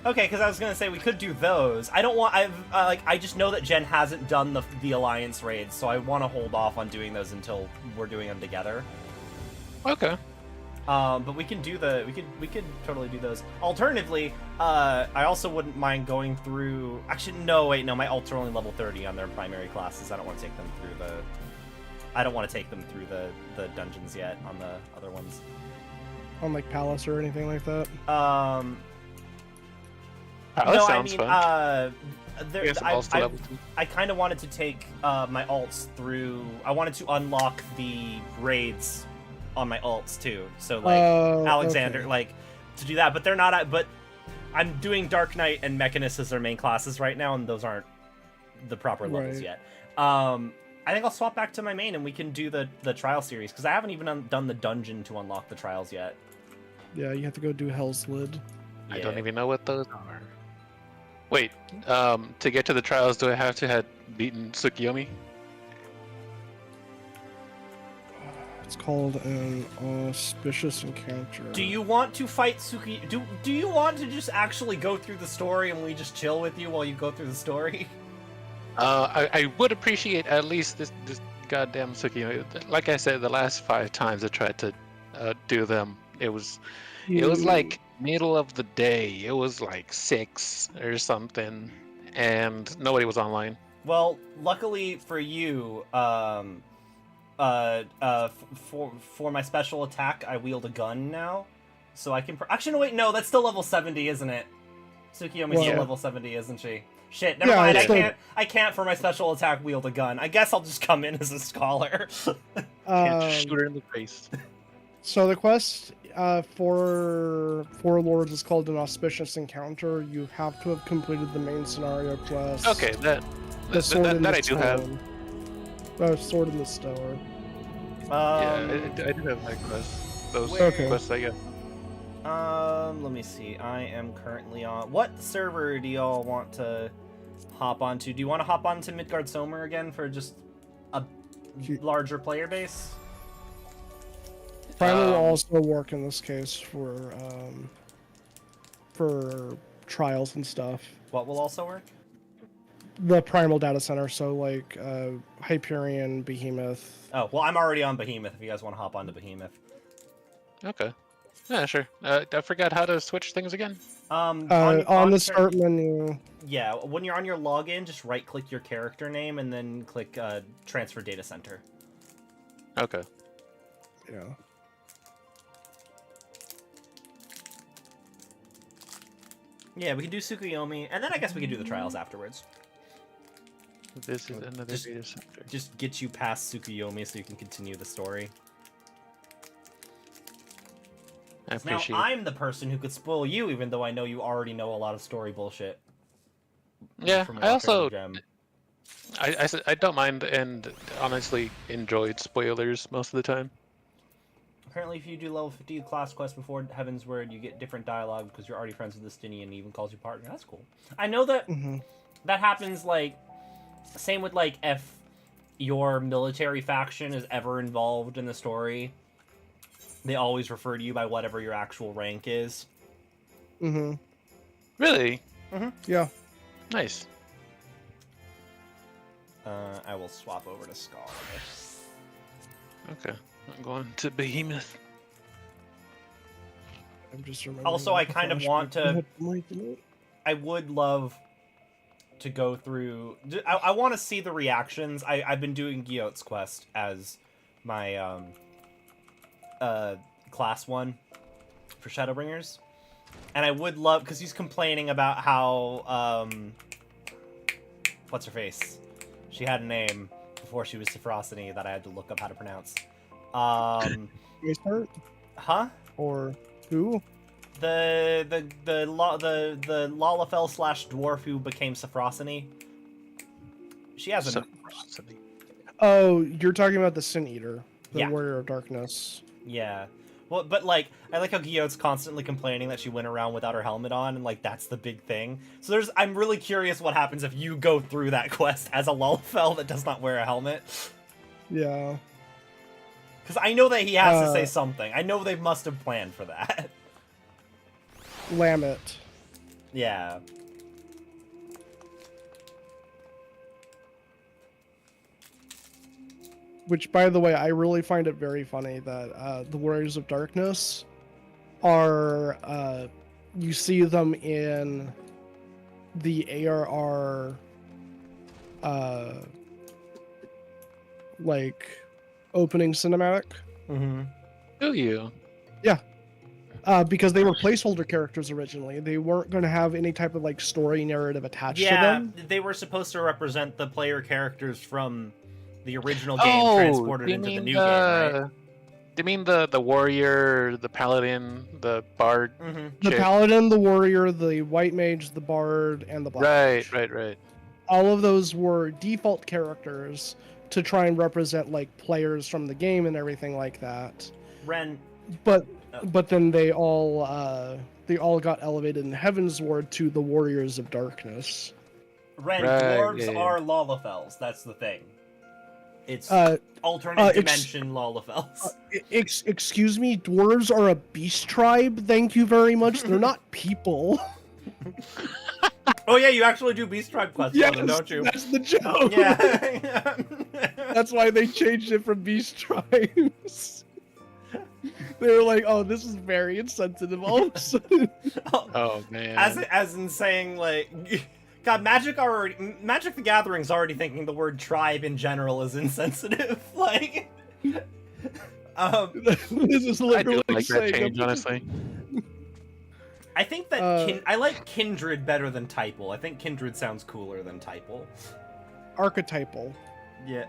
Okay, because I was gonna say we could do those. I don't want. I just know that Jen hasn't done the Alliance raids, so I want to hold off on doing those until we're doing them together. Okay. But we can do we could totally do those. Alternatively, I also wouldn't mind going through. Actually, no, wait, no. My alts are only level 30 on their primary classes. I don't want to take them through the dungeons yet on the other ones. On like Palace or anything like that. Palace sounds fun. I kind of wanted to take my alts through. I wanted to unlock the raids on my alts too, so like Alexander, okay. like to do that, but they're not. But I'm doing Dark Knight and Mechanist as their main classes right now, and those aren't the proper levels yet. I think I'll swap back to my main, and we can do the trial series because I haven't even done the dungeon to unlock the trials yet. Yeah, you have to go do Hell's Lid. I don't even know what those are. Wait, to get to the trials, do I have to have beaten Tsukiyomi? It's called an auspicious encounter. Do you want to fight Suki? Do you want to just actually go through the story and we just chill with you while you go through the story? I would appreciate at least this goddamn Tsukiyomi. Like I said, the last 5 times I tried to do them, it was like middle of the day. It was like 6 or something, and nobody was online. Well, luckily for you, for my special attack, I wield a gun now, so I can. Actually, no, wait, no, that's still level 70, isn't it? Tsukiyomi's still Well- level 70, isn't she? Shit, never Yeah, mind. it's still- I can't for my special attack wield a gun. I guess I'll just come in as a scholar. Can't just shoot her in the face. So the quest for Four Lords is called an Auspicious Encounter. You have to have completed the main scenario quest. Okay, that in that the I do have. Stone. Oh, Sword in the Stone. Yeah, I do have that quest. Those Okay. quests, I guess. Let me see. I am currently on. What server do y'all want to hop onto? Do you want to hop onto Midgard Somer again for just a larger player base? Primal will also work in this case for trials and stuff. What will also work? The Primal data center, so like Hyperion, Behemoth. Oh, well, I'm already on Behemoth if you guys want to hop onto Behemoth. Okay. Yeah, sure. I forgot how to switch things again. On the your- start menu. Yeah, when you're on your login, just right-click your character name and then click Transfer Data Center. Okay. Yeah. Yeah, we can do Tsukuyomi, and then I guess we can do the trials afterwards. This is another Just- data center. Just get you past Tsukuyomi so you can continue the story. I Now, appreciate. I'm the person who could spoil you, even though I know you already know a lot of story bullshit. Yeah, from I also Walker and Gem. I don't mind and honestly enjoyed spoilers most of the time. Apparently, if you do level 50 class quest before Heaven's Word, you get different dialogue because you're already friends with this Dini and he even calls you partner. That's cool. I know that Hmm. that happens, like, same with, like, if your military faction is ever involved in the story, they always refer to you by whatever your actual rank is. Hmm. Really? Yeah. Nice. I will swap over to Scholar. Okay. I'm going to Behemoth. I'm just remembering. Also, I kind of want to... to. I would love to go through... I want to see the reactions. I've been doing Gyot's quest as my class 1 for Shadowbringers. And I would love... Because he's complaining about how... what's her face? She had a name before she was Sephrosiny that I had to look up how to pronounce. Huh? Or who? The Lalafell / dwarf who became Sephrosiny. She has a Oh, you're talking about the Sin Eater, the Yeah. Warrior of Darkness. yeah. Well, but like I like how Gyot's constantly complaining that she went around without her helmet on, and like that's the big thing. So I'm really curious what happens if you go through that quest as a Lalafell that does not wear a helmet. Yeah. Because I know that he has to say something. I know they must have planned for that. Lammet. Yeah. Which, by the way, I really find it very funny that the Warriors of Darkness are, you see them in the ARR, like, opening cinematic. Mm-hmm. Do you? Because they were placeholder characters originally. They weren't going to have any type of, like, story narrative attached to Yeah, them. they were supposed to represent the player characters from the original game transported you into the mean new game, right? Do you mean the warrior, the paladin, the bard? Mm-hmm. The chick? Paladin, the Warrior, the White Mage, the Bard, and the Black Mage. Right. All of those were default characters to try and represent like players from the game and everything like that. Ren, But Oh. but then they all got elevated in Heaven's Ward to the Warriors of Darkness. Right, dwarves yeah, yeah. are Lalafells. That's the thing. It's Uh, alternate ex- dimension Lalafells. Excuse me, dwarves are a beast tribe. Thank you very much. They're not people. Oh yeah, you actually do Beast Tribe quests, Yes, on them, don't you? that's the joke. Yeah. That's why they changed it from beast tribes. They were like, "Oh, this is very insensitive." All of a sudden, Oh man. as in saying like, God, Magic the Gathering's already thinking the word tribe in general is insensitive. Like, this is I literally do like that saying change, honestly. I think that I like Kindred better than Typal. I think Kindred sounds cooler than Typal. Archetypal. Yeah.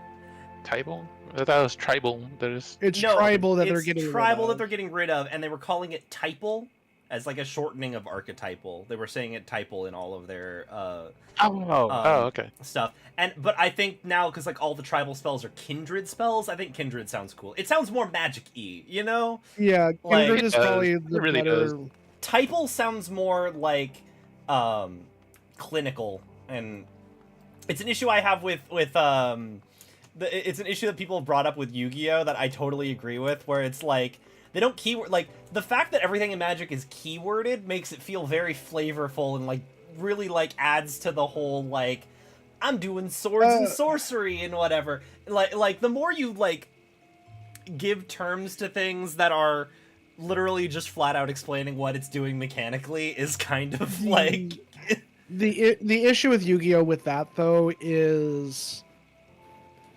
Tribal? That was tribal. There's It's tribal that they're it's getting tribal rid that of. they're getting rid of, and they were calling it Typal as like a shortening of archetypal. They were saying it Typal in all of their okay. stuff. But I think now, because like all the tribal spells are kindred spells, I think kindred sounds cool. It sounds more magic-y, you know? Yeah, Like, Kindred it is does. probably It the really better. does. Typal sounds more like clinical, and it's an issue I have with it's an issue that people have brought up with Yu-Gi-Oh that I totally agree with, where it's like they don't keyword, like the fact that everything in Magic is keyworded makes it feel very flavorful and like really like adds to the whole like I'm doing swords and sorcery and whatever. Like the more you like give terms to things that are literally just flat out explaining what it's doing mechanically is kind of like The issue with Yu-Gi-Oh with that though is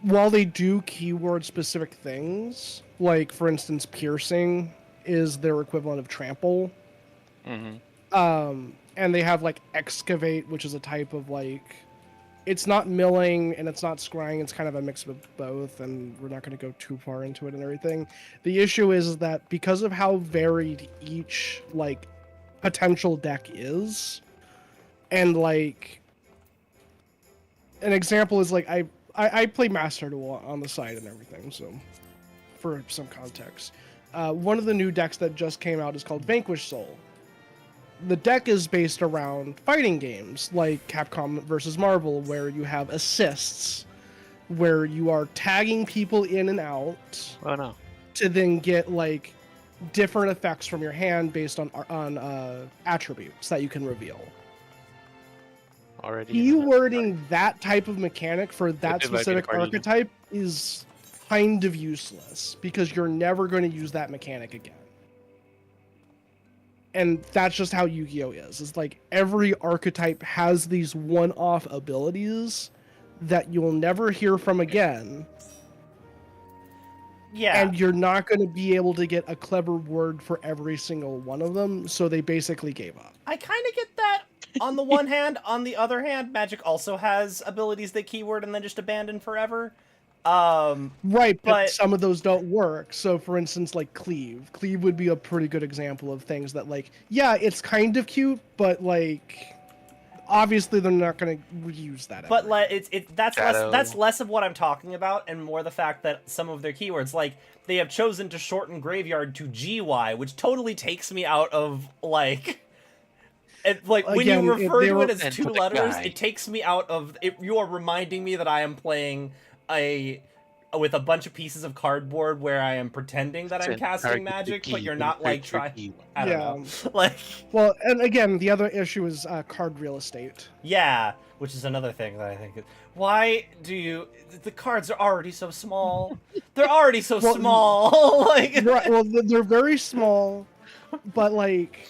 while they do keyword specific things, like for instance piercing is their equivalent of trample. Mm-hmm. And they have like excavate, which is a type of like it's not milling and it's not scrying, it's kind of a mix of both, and we're not going to go too far into it and everything. The issue is that because of how varied each like potential deck is, and like an example is like I play Master Duel on the side and everything, so for some context. One of the new decks that just came out is called Vanquish Soul. The deck is based around fighting games like Capcom versus Marvel, where you have assists, where you are tagging people in and out Oh no. to then get like different effects from your hand based on attributes that you can reveal. Already. Keywording that type of mechanic for that It might be specific the party. archetype is kind of useless because you're never going to use that mechanic again. And that's just how Yu-Gi-Oh is. It's like every archetype has these one-off abilities that you'll never hear from again. yeah. And you're not going to be able to get a clever word for every single one of them, so they basically gave up. I kind of get that on the one hand. On the other hand, Magic also has abilities they keyword and then just abandon forever. Right, but but- some of those don't work. So, for instance, like Cleave. Cleave would be a pretty good example of things that, like, yeah, it's kind of cute, but, like, obviously they're not going to reuse that. But ever. that's less of what I'm talking about, and more the fact that some of their keywords, like they have chosen to shorten graveyard to GY, which totally takes me out of like. And like when Again, you refer to it And as two put the letters, guy. it takes me out of it. You are reminding me that I am playing with a bunch of pieces of cardboard where I am pretending that I'm casting magic, but you're not like trying. I don't know. Like, well, and again, the other issue is card real estate. yeah, which is another thing that I think. Why do you? The cards are already so small. They're already so Well, small. Like, Right, well, they're very small, but like,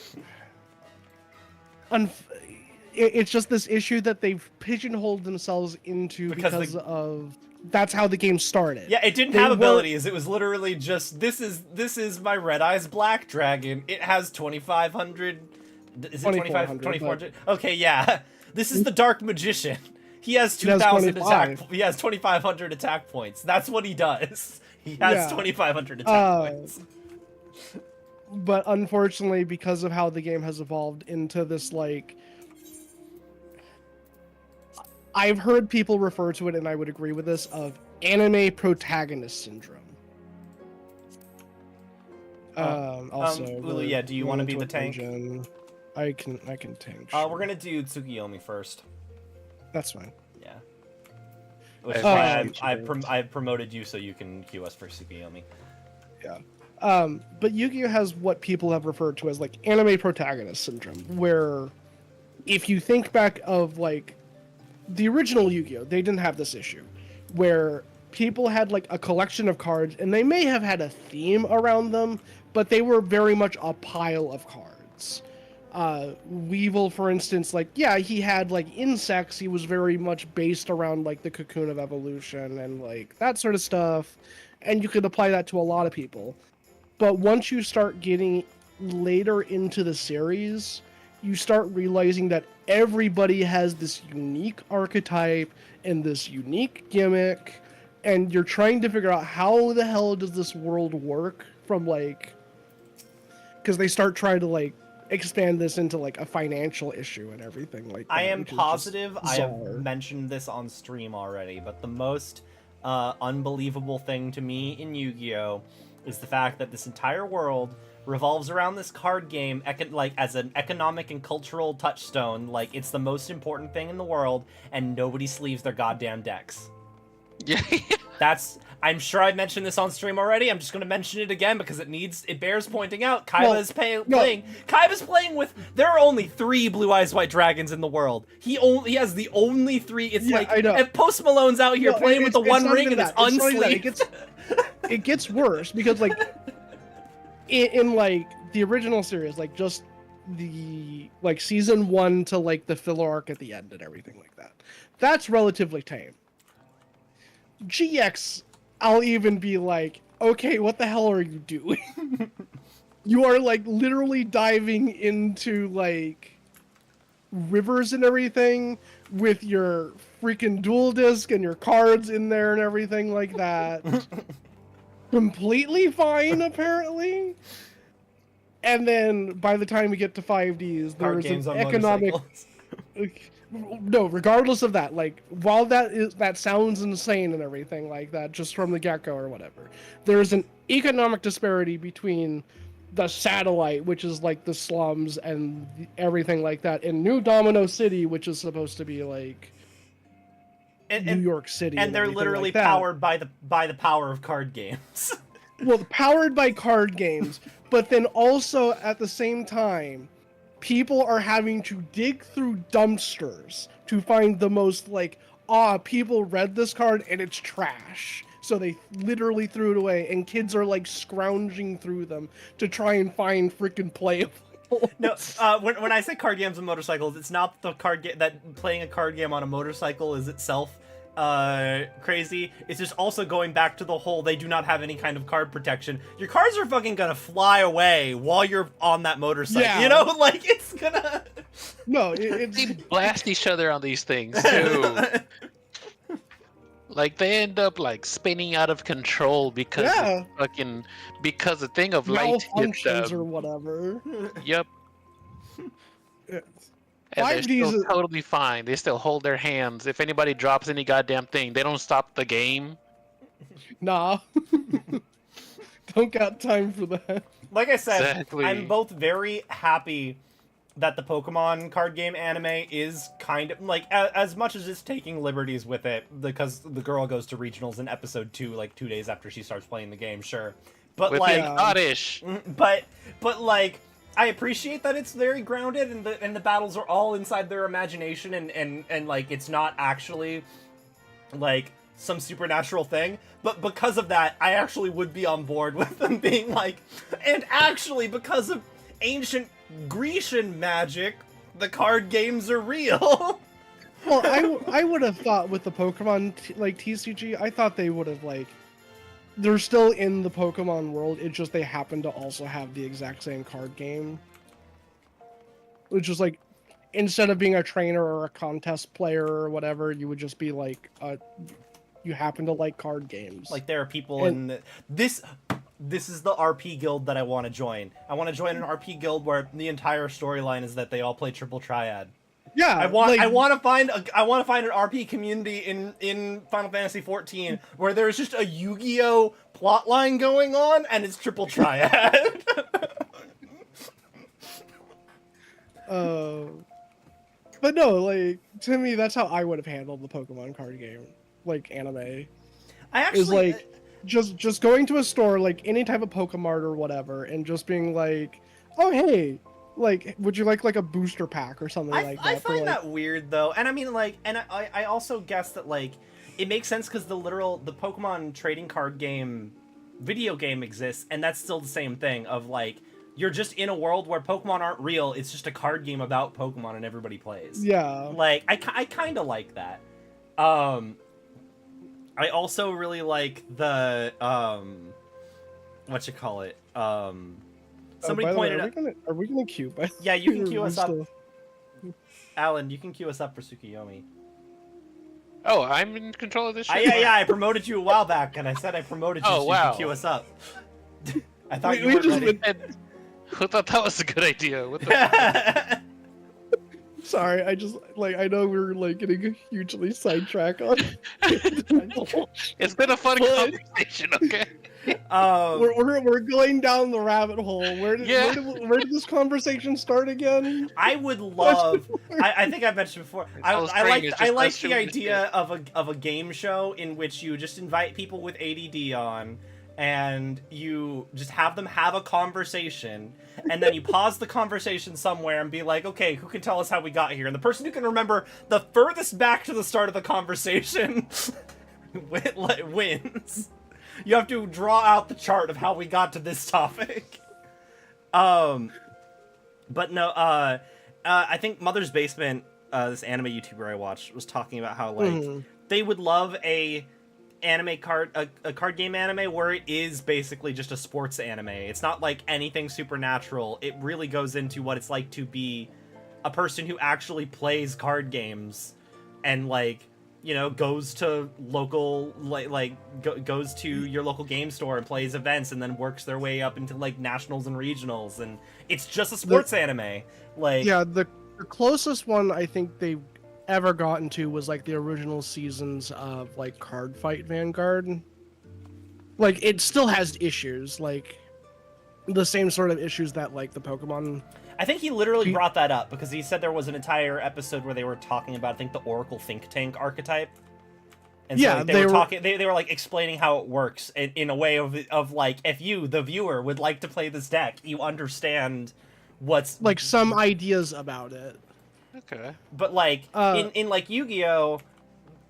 it's just this issue that they've pigeonholed themselves into because of that's how the game started. yeah, it didn't They have weren't- abilities. It was literally just this is my Red Eyes Black Dragon. It has 2,500. Is it 2,400, 2,400? Okay, yeah. This is the Dark Magician. He has It has 2,000 25. attack. He has 2,500 attack points. That's what he does. He has Yeah. 2,500 attack points. But unfortunately, because of how the game has evolved into this, like, I've heard people refer to it, and I would agree with this, of anime protagonist syndrome. Also, Ulu, yeah, do you wanna be the tank? I can tank. We're sure. gonna do Tsukiyomi first. That's fine. Yeah. Which is Uh, why I've promoted you so you can queue us for Tsukiyomi. But Yu-Gi-Oh has what people have referred to as like anime protagonist syndrome, where if you think back of like the original Yu-Gi-Oh, they didn't have this issue, where people had like a collection of cards and they may have had a theme around them, but they were very much a pile of cards. Weevil, for instance, like, yeah, he had like insects. He was very much based around like the cocoon of evolution and like that sort of stuff. And you could apply that to a lot of people. But once you start getting later into the series, you start realizing that everybody has this unique archetype and this unique gimmick, and you're trying to figure out how the hell does this world work from like, because they start trying to like expand this into like a financial issue and everything like that. I am which is just positive I have bizarre. mentioned this on stream already, but the most unbelievable thing to me in Yu-Gi-Oh! Is the fact that this entire world revolves around this card game, like as an economic and cultural touchstone. Like it's the most important thing in the world, and nobody sleeves their goddamn decks. Yeah. I'm sure I mentioned this on stream already. I'm just going to mention it again because it bears pointing out. Kaiba's playing. Kaiba's playing with. There are only 3 Blue Eyes White Dragons in the world. He has the only 3. It's like if Post Malone's out here playing with the One Ring and it's unsleeved. It gets worse because like in like the original series, like just the like season 1 to like the filler arc at the end and everything like that. That's relatively tame. GX, I'll even be like, okay, what the hell are you doing? You are like literally diving into like rivers and everything with your freaking dual disc and your cards in there and everything like that. Completely fine, apparently. And then by the time we get to 5Ds, there's an economic. No, regardless of that, like while that sounds insane and everything like that, just from the get-go or whatever, there's an economic disparity between the satellite, which is like the slums and everything like that, and New Domino City, which is supposed to be like New York City, and they're literally like powered by the power of card games. Well, powered by card games, but then also at the same time, people are having to dig through dumpsters to find the most like, people read this card and it's trash. So they literally threw it away, and kids are like scrounging through them to try and find freaking playable. No, when I say card games and motorcycles, it's not the card game that playing a card game on a motorcycle is itself crazy. It's just also going back to the whole they do not have any kind of card protection. Your cards are fucking gonna fly away while you're on that motorcycle. Yeah. You know, like it's gonna. No, it's They blast each other on these things too. Like they end up like spinning out of control because because a thing of light hit them or whatever. Yep. And they're still totally fine. They still hold their hands. If anybody drops any goddamn thing, they don't stop the game. Nah. Don't got time for that. Like I said, Exactly. I'm both very happy that the Pokemon card game anime is kind of like as much as it's taking liberties with it because the girl goes to regionals in episode 2 like 2 days after she starts playing the game, sure. But with like oddish. but like I appreciate that it's very grounded and the battles are all inside their imagination and like it's not actually like some supernatural thing, but because of that I actually would be on board with them being like, and actually because of ancient Grecian magic, the card games are real. Well, I would have thought with the Pokemon like TCG, I thought they would have like, they're still in the Pokemon world. It's just they happen to also have the exact same card game, which is like, instead of being a trainer or a contest player or whatever, you would just be like, you happen to like card games. Like there are people in this is the RP guild that I want to join. I want to join an RP guild where the entire storyline is that they all play Triple Triad. Yeah, I want to find an RP community in Final Fantasy XIV where there's just a Yu-Gi-Oh plotline going on and it's Triple Triad. But no, like to me, that's how I would have handled the Pokemon card game, like anime. I actually is like just going to a store, like any type of Pokemart or whatever, and just being like, oh hey. Like, would you like a booster pack or something like that? I find that weird though, and I mean like, and I also guess that like, it makes sense because the Pokemon trading card game, video game exists, and that's still the same thing of like, you're just in a world where Pokemon aren't real. It's just a card game about Pokemon and everybody plays. Yeah. Like I kind of like that. I also really like the Somebody by the way, pointed out. are we gonna queue? Yeah, you can queue We're us up. still- Alan, you can queue us up for Tsukiyomi. Oh, I'm in control of this shit. Yeah, I promoted you a while back, and I said I promoted you Oh, so you wow. can queue us up. I thought you We were just ready. Who thought that was a good idea? What the Sorry, I just like I know we're like getting hugely sidetracked on. It's been a fun But- conversation, okay? We're going down the rabbit hole. Where did this conversation start again? I would love. I think I mentioned before. I like the idea of a game show in which you just invite people with ADD on, and you just have them have a conversation, and then you pause the conversation somewhere and be like, okay, who can tell us how we got here? And the person who can remember the furthest back to the start of the conversation wins. You have to draw out the chart of how we got to this topic. But no, I think Mother's Basement, this anime YouTuber I watched, was talking about how like they would love a card game anime where it is basically just a sports anime. It's not like anything supernatural. It really goes into what it's like to be a person who actually plays card games and like, you know, goes to local goes to your local game store and plays events and then works their way up into like nationals and regionals, and it's just a sports anime. Like, yeah, the closest one I think they ever gotten to was like the original seasons of like Card Fight Vanguard. Like it still has issues, like the same sort of issues that like the Pokemon. I think he literally brought that up because he said there was an entire episode where they were talking about, I think, the Oracle Think Tank archetype. And so, Yeah, like, they were talking. They were like explaining how it works in a way of like, if you, the viewer, would like to play this deck, you understand what's like some ideas about it. Okay. But like in like Yu-Gi-Oh,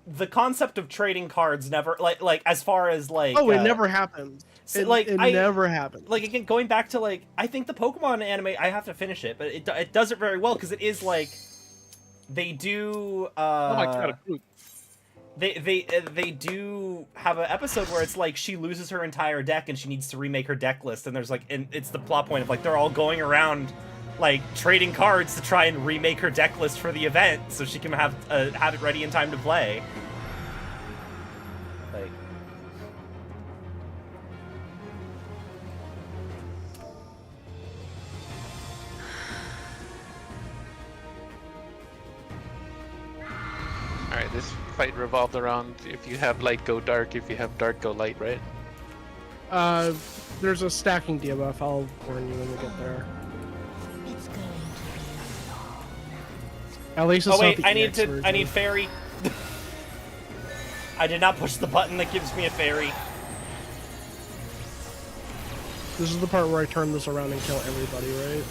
the concept of trading cards never like as far as like it never happened. So, It never happened. Like, again, going back to like, I think the Pokemon anime, I have to finish it, but it does it very well because it is like they do. Oh my god! They do have an episode where it's like she loses her entire deck and she needs to remake her deck list, and there's like, and it's the plot point of like they're all going around like trading cards to try and remake her deck list for the event so she can have it ready in time to play. Like. Alright, this fight revolved around if you have light, go dark. If you have dark, go light, right? There's a stacking debuff. I'll warn you when we get there. At least it's Oh wait, not the I EX version. need fairy. I did not push the button that gives me a fairy. This is the part where I turn this around and kill everybody, right?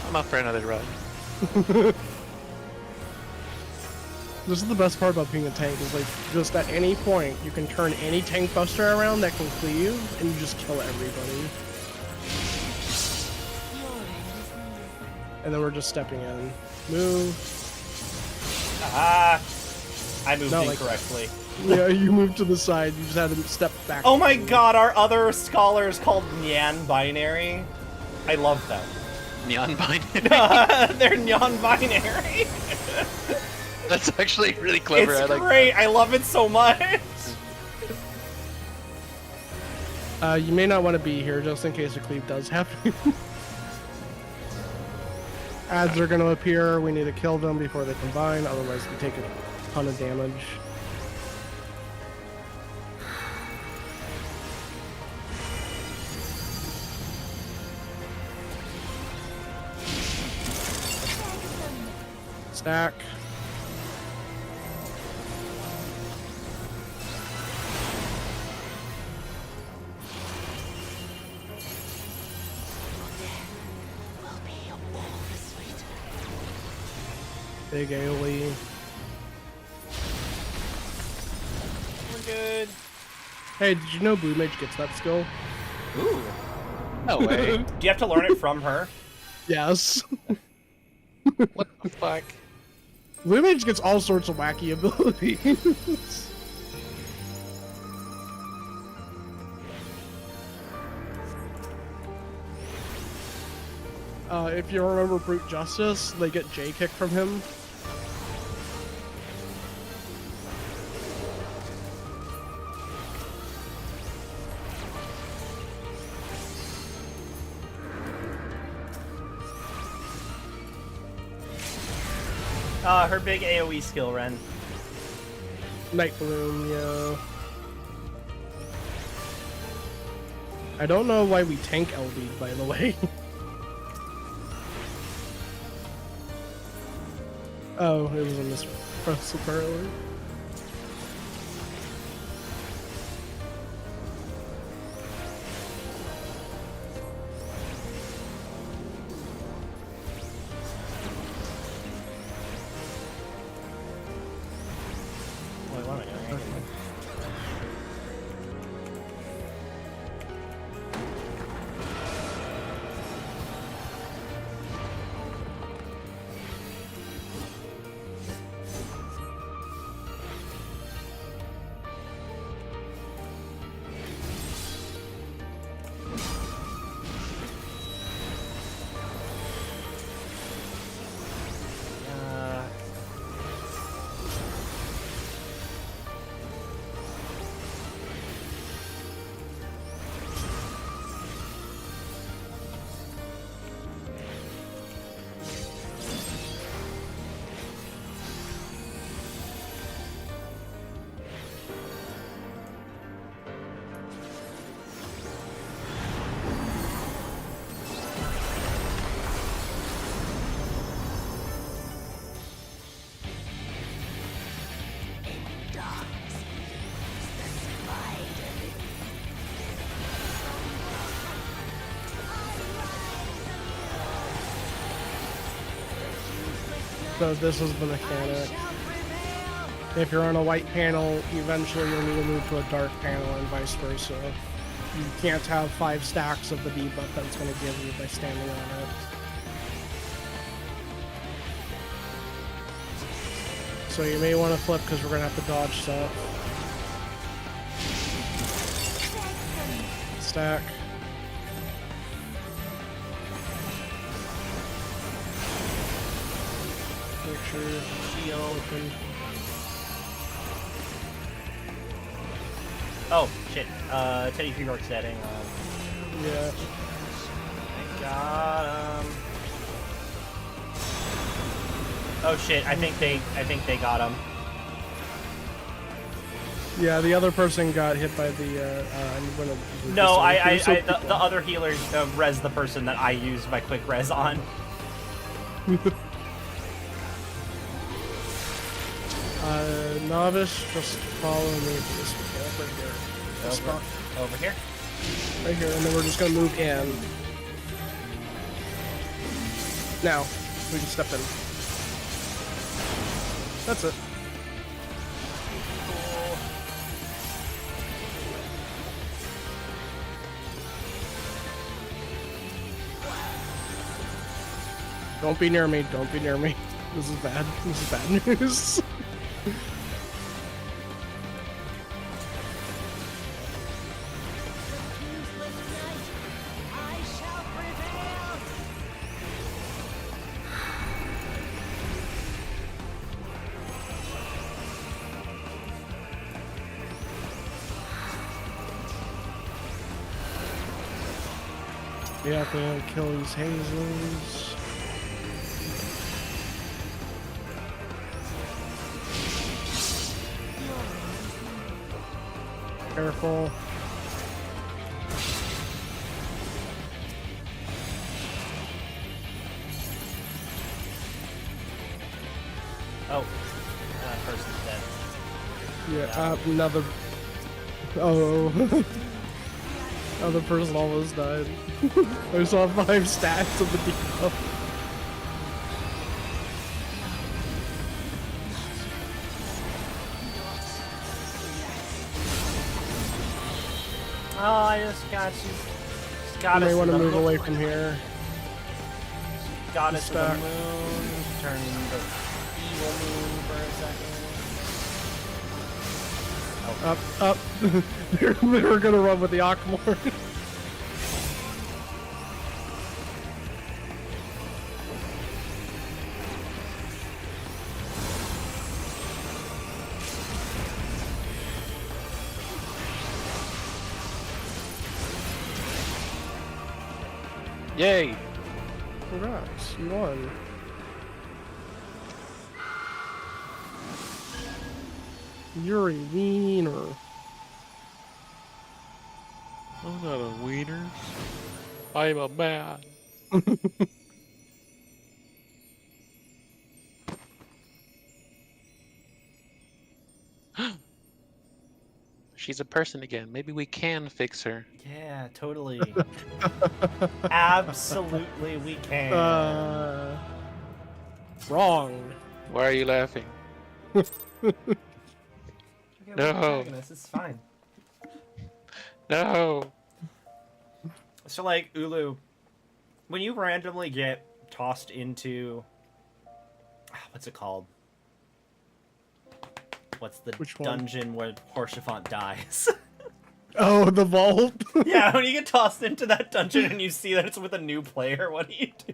I'm up for another run. This is the best part about being a tank, is like, just at any point, you can turn any tank buster around that can cleave, and you just kill everybody. And then we're just stepping in. Move. Ah, I moved Not like incorrectly. Yeah, you moved to the side, you just had to step back. Oh my god, our other scholar is called Nyan Binary. I love them. Neon binary. They're Nyan Binary. That's actually really clever. It's I like great. I love it so much. You may not want to be here, just in case a cleave does happen. Ads are going to appear. We need to kill them before they combine, otherwise we take a ton of damage. Stack. Big AoE. We're good. Hey, did you know Blue Mage gets that skill? Ooh. No way. Do you have to learn it from her? Yes. What the fuck? Blue Mage gets all sorts of wacky abilities. if you remember Brute Justice, they get J-kick from him. Her big AoE skill, Ren. Night Bloom, yeah. I don't know why we tank LB, by the way. Oh, it was in this press apparently. Wait, what am I doing? So this is the mechanic. If you're on a white panel, eventually you'll need to move to a dark panel and vice versa. You can't have 5 stacks of the debuff that it's going to give you by standing on it. So you may want to flip because we're going to have to dodge stuff. Stack. Make sure your shield open. Oh, shit. Teddy Freework setting. Yeah. I got him. Oh shit, I think they got him. Yeah, the other person got hit by the, I'm gonna... No, the other healer res the person that I used my quick res on. Novice, just follow me to this mechanic right here. This spot. Over here? Right here, and then we're just gonna move in. Now, we can step in. That's it. Cool. Don't be near me, don't be near me. This is bad. This is bad news. We have to kill these hazels. Careful. Oh, person's dead. Yeah, another. Oh. Other person almost died. I saw 5 stacks of the debuff. Oh, I just got you. You may want to move away from here. Goddess of the Stack. moon. Turn the evil moon for a second. Up, up. they were gonna run with the Aquamore. Yay! Congrats, you won. You're a wiener. I'm not a wiener. I'm a man. She's a person again. Maybe we can fix her. Yeah, totally. Absolutely, we can. Wrong. Why are you laughing? Okay, we're No. antagonists, it's fine. No. So, like, Ulu, when you randomly get tossed into... What's it called? What's the Which one? dungeon where Horsefant dies? Oh, the vault? Yeah, when you get tossed into that dungeon and you see that it's with a new player, what do you do?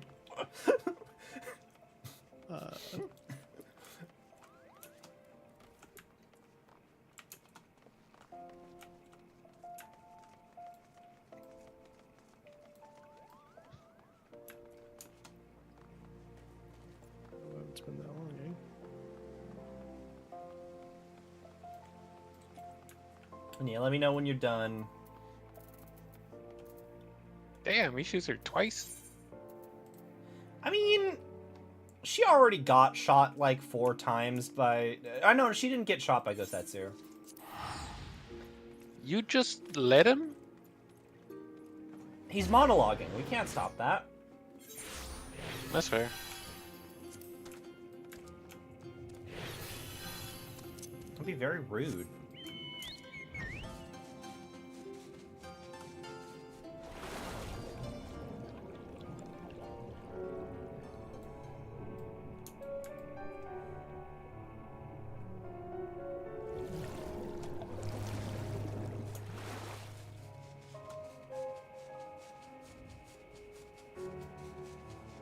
It's been that long, And yeah, let me know when you're done. Damn, he shoots her twice. I mean, she already got shot like 4 times by... I know, she didn't get shot by Gosetsu. You just let him? He's monologuing. We can't stop that. That's fair. It'd be very rude.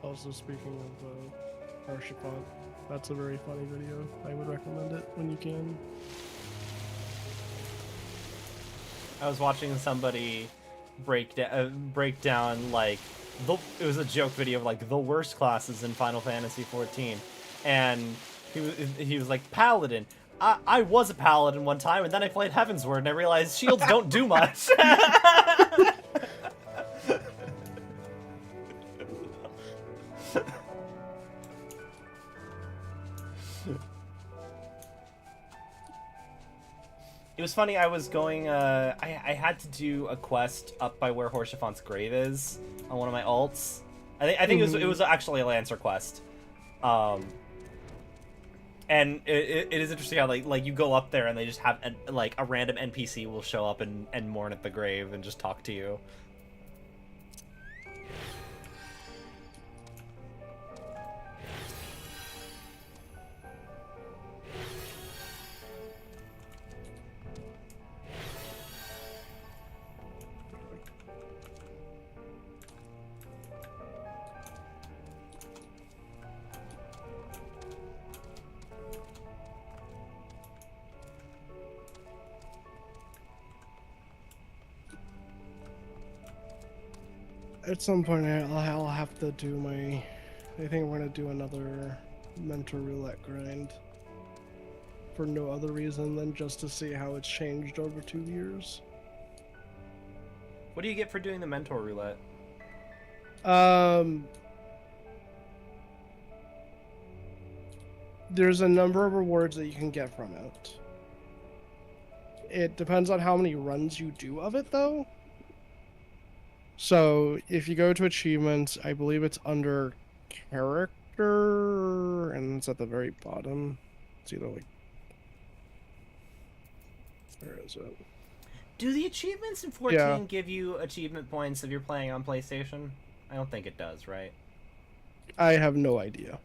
Also, speaking of Arshipon, that's a very funny video. I would recommend it when you can. I was watching somebody break down like it was a joke video of like the worst classes in Final Fantasy XIV, and he was like Paladin. I was a Paladin one time, and then I played Heavensward, and I realized shields don't do much. It was funny, I was going, I had to do a quest up by where Horsefant's grave is on one of my alts. I think it was actually a Lancer quest. And it is interesting how, like you go up there and they just have, a random NPC will show up and mourn at the grave and just talk to you. At some point, I'll have to do my... I think I'm gonna do another mentor roulette grind. For no other reason than just to see how it's changed over 2 years. What do you get for doing the mentor roulette? There's a number of rewards that you can get from it. It depends on how many runs you do of it, though. So, if you go to achievements, I believe it's under character, and it's at the very bottom. It's either like... Where is it? Do the achievements in 14 give you achievement points if you're playing on PlayStation? I don't think it does, right? I have no idea.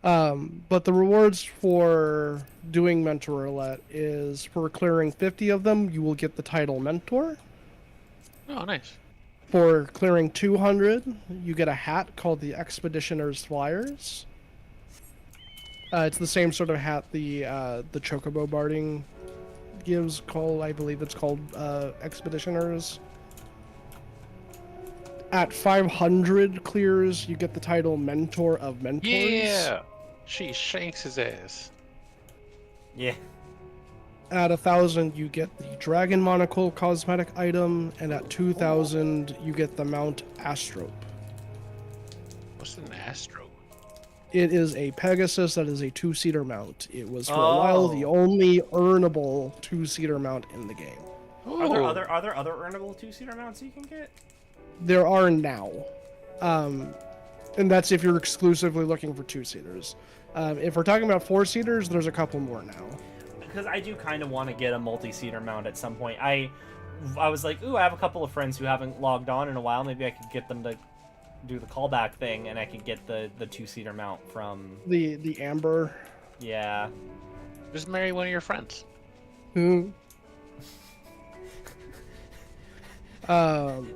But the rewards for doing Mentor Roulette is for clearing 50 of them, you will get the title Mentor. Oh, nice. For clearing 200, you get a hat called the Expeditioner's Flyers. It's the same sort of hat the Chocobo Barding gives, I believe it's called Expeditioners. At 500 clears, you get the title Mentor of Mentors. Yeah! She shanks his ass. Yeah. At 1,000, you get the Dragon Monocle cosmetic item, and at 2,000, you get the Mount Astrope. What's an Astro? It is a Pegasus that is a 2-seater mount. It was for a while the only earnable 2-seater mount in the game. Are there other earnable 2-seater mounts you can get? There are now, and that's if you're exclusively looking for 2-seaters. If we're talking about 4-seaters, there's a couple more now. Because I do kind of want to get a multi-seater mount at some point. I was like, ooh, I have a couple of friends who haven't logged on in a while. Maybe I could get them to do the callback thing, and I could get the 2-seater mount from the Amber. Yeah. Just marry one of your friends.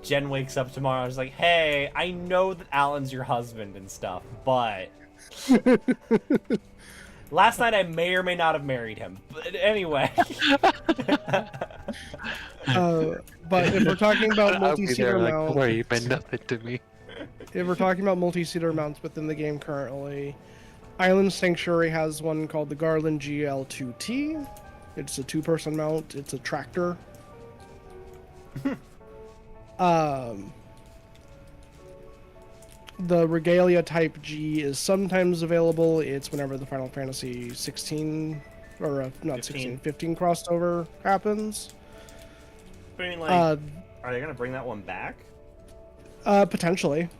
Jen wakes up tomorrow and is like, hey, I know that Alan's your husband and stuff, but last night I may or may not have married him. But anyway. But if we're talking about multi-seater like, mounts, don't worry, you meant nothing to me. if we're talking about multi-seater mounts within the game currently, Island Sanctuary has one called the Garland GL2T. It's a 2-person mount. It's a tractor. The Regalia Type G is sometimes available. It's whenever the Final Fantasy 16 or not 16, 15 crossover happens. I mean, like, are they gonna bring that one back? Potentially.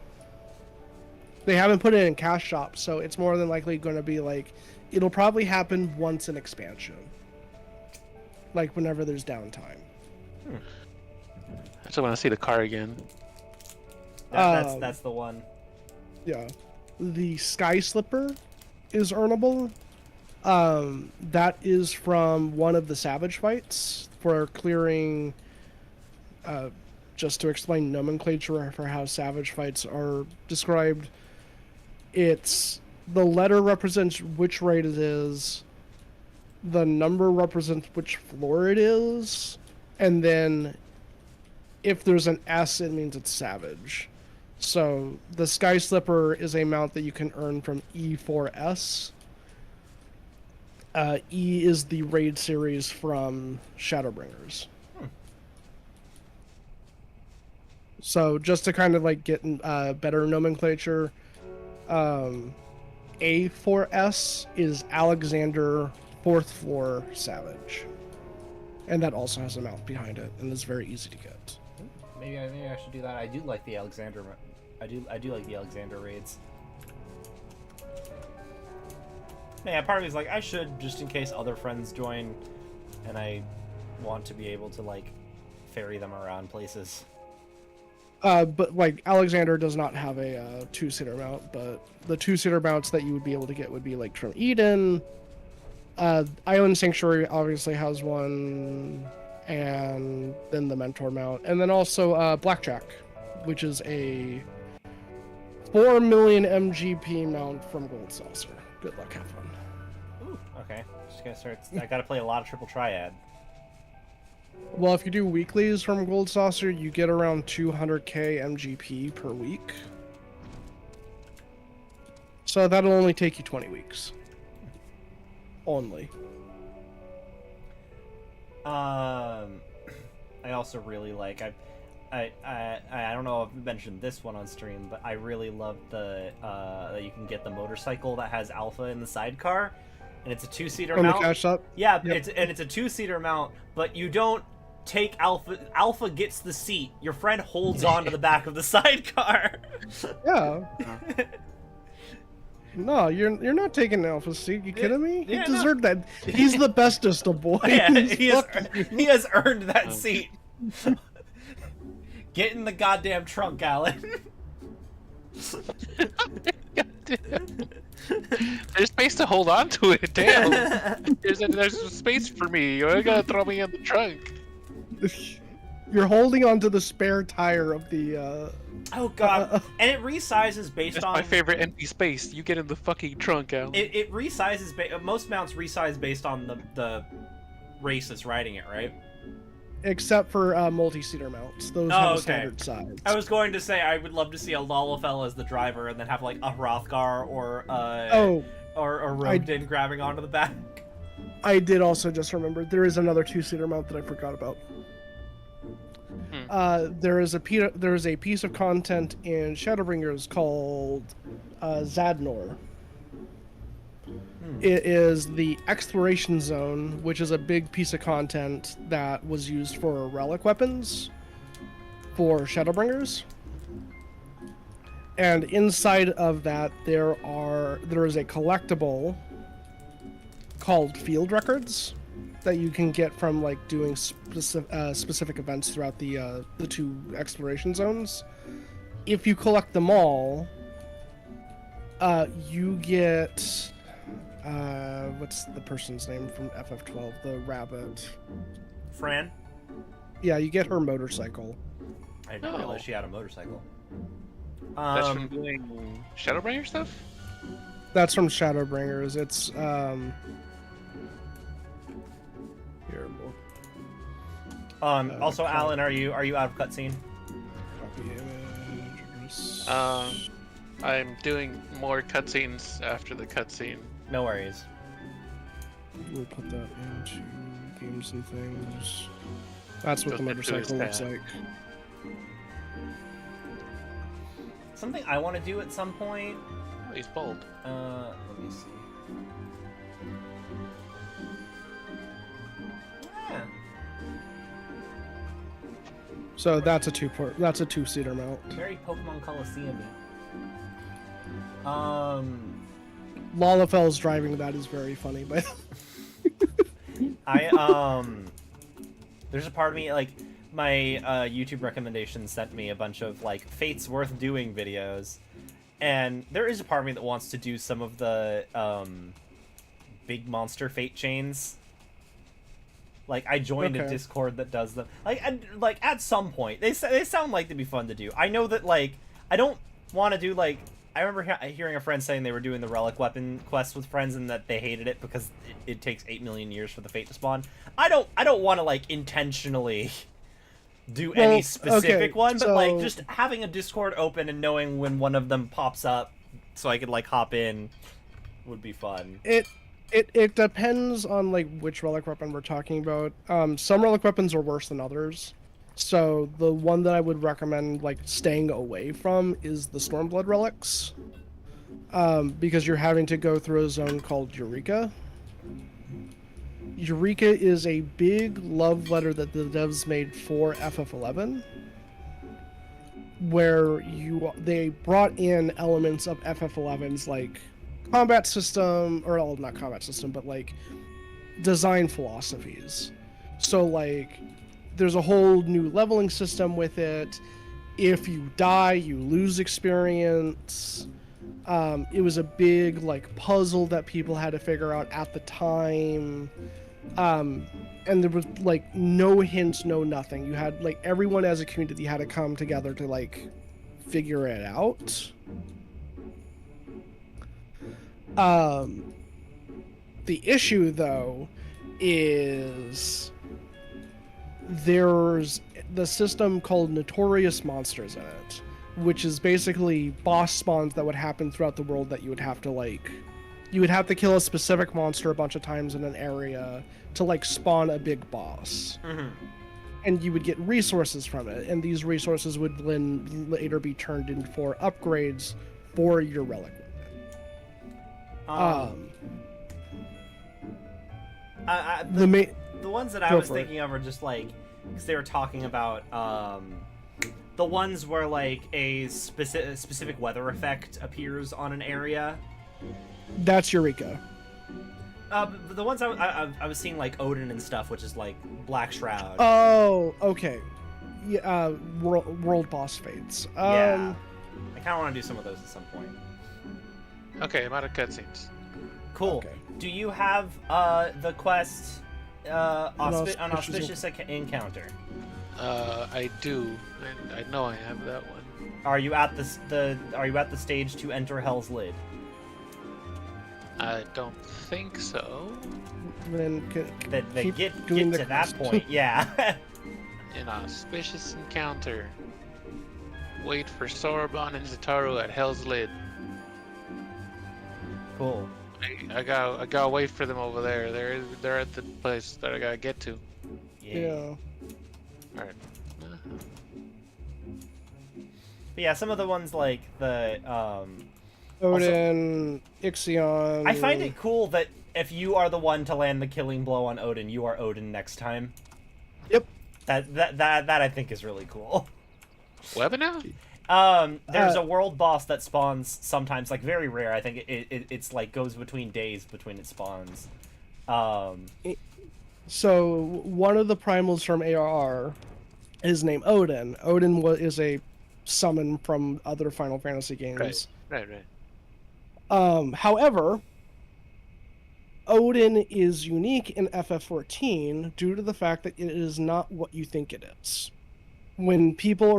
They haven't put it in cash shops, so it's more than likely going to be like, it'll probably happen once in expansion, like whenever there's downtime. I just want to see the car again. That's the one. Yeah, the Sky Slipper is earnable. That is from one of the Savage fights for clearing. Just to explain nomenclature for how Savage fights are described, it's the letter represents which raid it is, the number represents which floor it is, and then if there's an S, it means it's Savage. So the Sky Slipper is a mount that you can earn from E4S. E is the raid series from Shadowbringers. So just to kind of like get better nomenclature, A4S is Alexander 4th floor Savage. And that also has a mount behind it, and it's very easy to get. Maybe I should do that. I do like the Alexander. I do like the Alexander raids. Yeah, part of me is like, I should, just in case other friends join, and I want to be able to like ferry them around places. But like Alexander does not have a 2-seater mount, but the 2-seater mounts that you would be able to get would be like from Eden. Island Sanctuary obviously has one, and then the Mentor mount, and then also Blackjack, which is a 4 million MGP mount from Gold Saucer. Good luck, have fun. Ooh, okay. Just gotta start. I gotta play a lot of Triple Triad. Well, if you do weeklies from Gold Saucer, you get around 200k MGP per week. So that'll only take you 20 weeks. Only. I also really like I don't know if I mentioned this one on stream, but I really love the that you can get the motorcycle that has Alpha in the sidecar, and it's a 2-seater mount. The cash up? Yeah, Yep. it's a 2-seater mount, but you don't take Alpha. Alpha gets the seat. Your friend holds on to the back of the sidecar. Yeah. No, you're not taking Alpha's seat. You kidding me? He deserved that. He's the bestest of boys. Yeah, he has earned that seat. Get in the goddamn trunk, Alan. There's space to hold on to it. Damn. There's some space for me. You gotta throw me in the trunk. You're holding onto the spare tire of the. Oh god! And it resizes based That's on my favorite empty space. You get in the fucking trunk, Al. It resizes. Most mounts resize based on the race that's riding it, right? except for multi-seater mounts. Those have a standard size. I was going to say I would love to see a Lalafell as the driver, and then have like a Hrothgar or a Rogan grabbing onto the back. I did also just remember there is another 2-seater mount that I forgot about. There is a piece of content in Shadowbringers called Zadnor. It is the exploration zone, which is a big piece of content that was used for relic weapons for Shadowbringers. And inside of that, there is a collectible called Field Records that you can get from like doing specific events throughout the 2 exploration zones. If you collect them all, you get what's the person's name from FF12? The rabbit. Fran? Yeah, you get her motorcycle. I didn't realize she had a motorcycle. That's from doing Shadowbringer stuff? That's from Shadowbringers. It's here. Also, Alan, are you out of cutscene? Copy image. I'm doing more cutscenes after the cutscene. No worries. We'll put that into games and things. That's what the Goes into his motorcycle looks tab. like. Something I want to do at some point. Oh, he's bold. Let me see. Yeah. So that's a 2-seater mount. Very Pokemon Coliseum. Lalafell's driving that is very funny, but there's a part of me like my YouTube recommendation sent me a bunch of like Fates Worth Doing videos, and there is a part of me that wants to do some of the big monster fate chains. Like I joined a Discord that does them. Like at some point they sound like they'd be fun to do. I know that like I don't want to do like. I remember hearing a friend saying they were doing the relic weapon quest with friends and that they hated it because it takes 8 million years for the fate to spawn. I don't want to like intentionally do any specific one, but like just having a Discord open and knowing when one of them pops up so I could like hop in would be fun. It depends on like which relic weapon we're talking about. Some relic weapons are worse than others. So the one that I would recommend like staying away from is the Stormblood relics, because you're having to go through a zone called Eureka. Eureka is a big love letter that the devs made for FF11, where they brought in elements of FF11's like combat system, or well, not combat system, but like design philosophies. So like there's a whole new leveling system with it. If you die, you lose experience. It was a big like puzzle that people had to figure out at the time. And there was like no hints, no nothing. You had like everyone as a community had to come together to like figure it out. The issue though is there's the system called Notorious Monsters in it, which is basically boss spawns that would happen throughout the world that you would have to kill a specific monster a bunch of times in an area to like spawn a big boss. Mm-hmm. And you would get resources from it, and these resources would then later be turned in for upgrades for your relic. The ones that I was thinking of are just like, because they were talking about the ones where like a specific weather effect appears on an area. That's Eureka. The ones I was seeing like Odin and stuff, which is like Black Shroud. Oh, okay. Yeah, world boss fates. Yeah, I kind of want to do some of those at some point. Okay, I'm out of cutscenes. Cool. Okay. Do you have the quest an auspicious encounter? I do. I know I have that one. Are you at the stage to enter Hell's Lid? I don't think so. Then Get to that point, yeah. an auspicious encounter. Wait for Sorbonne and Zataru at Hell's Lid. Cool. I gotta wait for them over there. They're at the place that I gotta get to. Yeah. All right. But yeah, some of the ones like the Odin, Ixion. I find it cool that if you are the one to land the killing blow on Odin, you are Odin next time. Yep. That I think is really cool. Webinar? There's a world boss that spawns sometimes, like very rare. I think it's like goes between days between it spawns. So one of the primals from ARR is named Odin. Odin is a summon from other Final Fantasy games. Right. However, Odin is unique in FF14 due to the fact that it is not what you think it is. When people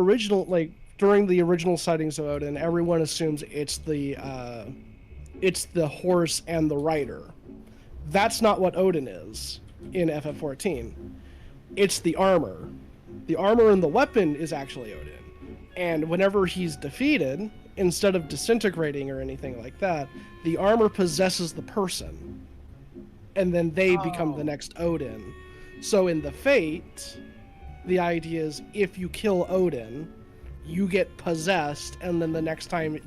during the original sightings of Odin, everyone assumes it's the horse and the rider. That's not what Odin is in FF14. It's the armor. The armor and the weapon is actually Odin. And whenever he's defeated, instead of disintegrating or anything like that, the armor possesses the person. And then they become the next Odin. So in the Fate, the idea is if you kill Odin, you get possessed, and then the next time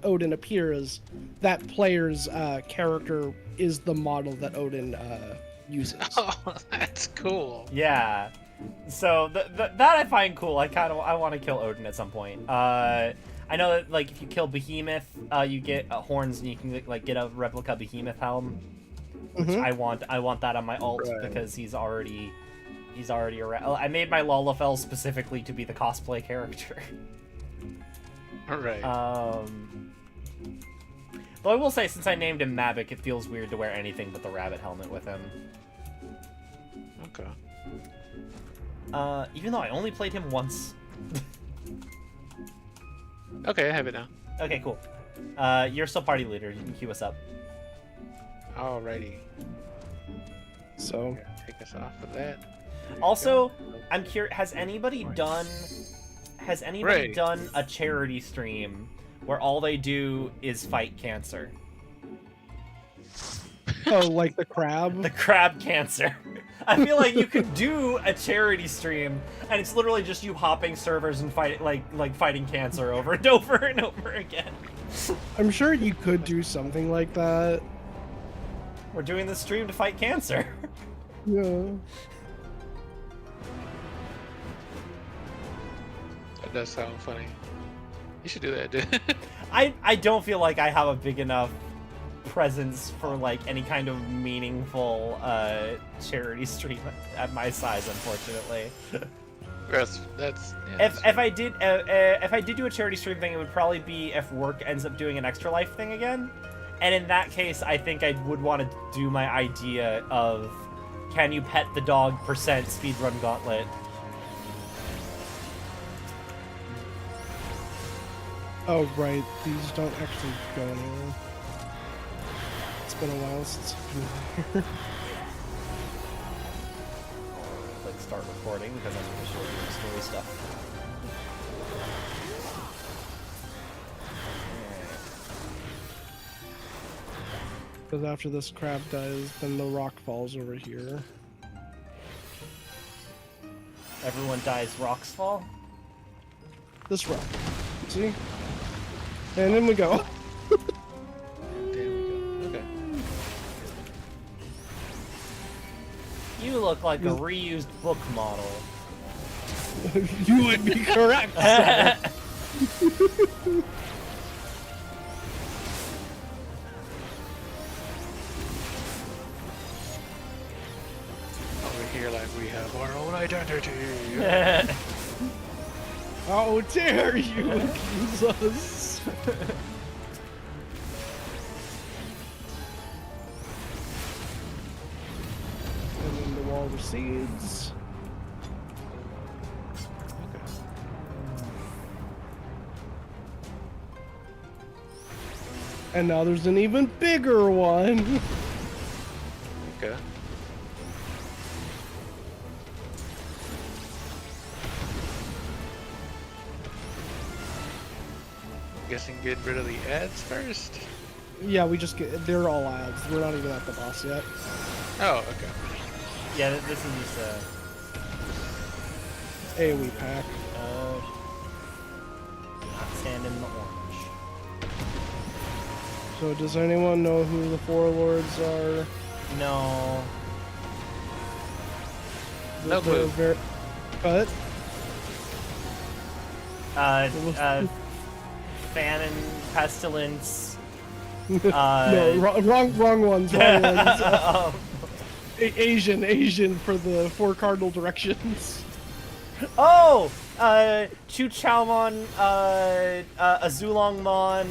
Odin appears, that player's character is the model that Odin uses. Oh, that's cool. Yeah. So that I find cool. I want to kill Odin at some point. I know that like if you kill Behemoth, you get horns and you can like get a replica Behemoth helm. Which I want that on my alt because he's already around. I made my Lalafell specifically to be the cosplay character. All right. Though I will say, since I named him Mavic, it feels weird to wear anything but the rabbit helmet with him. Okay. Even though I only played him once. Okay, I have it now. Okay, cool. You're still party leader. You can queue us up. Alrighty. So Take us off of that. Also, I'm curious. Has anybody done a charity stream where all they do is fight cancer? Oh, like the crab? The crab cancer. I feel like you could do a charity stream, and it's literally just you hopping servers and fighting cancer over and over and over again. I'm sure you could do something like that. We're doing this stream to fight cancer. Yeah. That does sound funny. You should do that, dude. I don't feel like I have a big enough presence for like any kind of meaningful charity stream at my size, unfortunately. That's If I did do a charity stream thing, it would probably be if work ends up doing an extra life thing again. And in that case, I think I would want to do my idea of can you pet the dog % speedrun gauntlet. Oh, right. These don't actually go anywhere. It's been a while since I've been here. Like start recording because I'm going to show you the story stuff. Because after this crab dies, then the rock falls over here. Everyone dies, rocks fall? This rock. See? And then we go. There we go. Okay. You look like a reused book model. You would be correct. Sir. Over here, like we have our own identity. How dare you accuse us? And then the wall recedes. Okay. And now there's an even bigger one. Okay. Guessing get rid of the ads first. Yeah, we just get. They're all ads. We're not even at the boss yet. Oh, okay. Yeah, this is just AoE pack. not standing in the orange. So does anyone know who the four lords are? No. No clue. What? Famine, pestilence. No, wrong ones. Wrong ones. Um, Asian for the four cardinal directions. oh! Chu Chaomon, Azulongmon.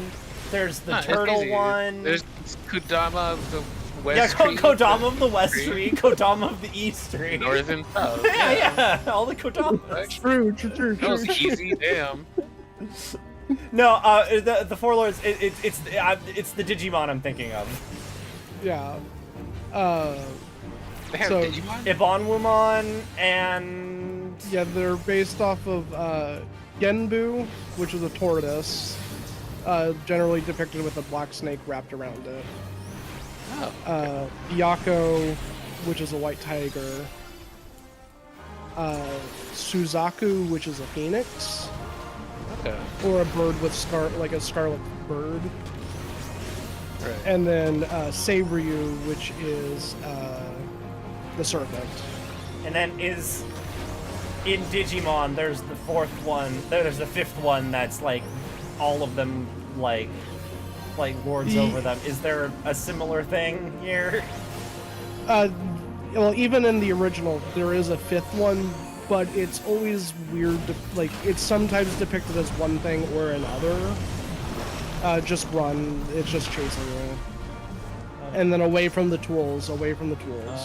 There's the turtle easy. one. There's Kodama of the West yeah, Tree. Kodama of the West Tree, Kodama of the East Tree. North and South. yeah, all the Kodamas. True. That was easy, damn. No, the Four Lords. It's the Digimon I'm thinking of. Yeah. They have So- Digimon? Ibonwumon and Yeah, they're based off of Genbu, which is a tortoise, generally depicted with a black snake wrapped around it. Oh. Byakko, which is a white tiger. Suzaku, which is a phoenix, Okay. or a bird with like a scarlet bird. Right. And then Seiryu, which is the serpent. and then is in Digimon. There's the fourth one. There's the fifth one that's like all of them like lords over them. Is there a similar thing here? Well, even in the original, there is a fifth one, but it's always weird. Like, it's sometimes depicted as one thing or another. Just run. It's just chasing you. And then away from the tools. Away from the tools.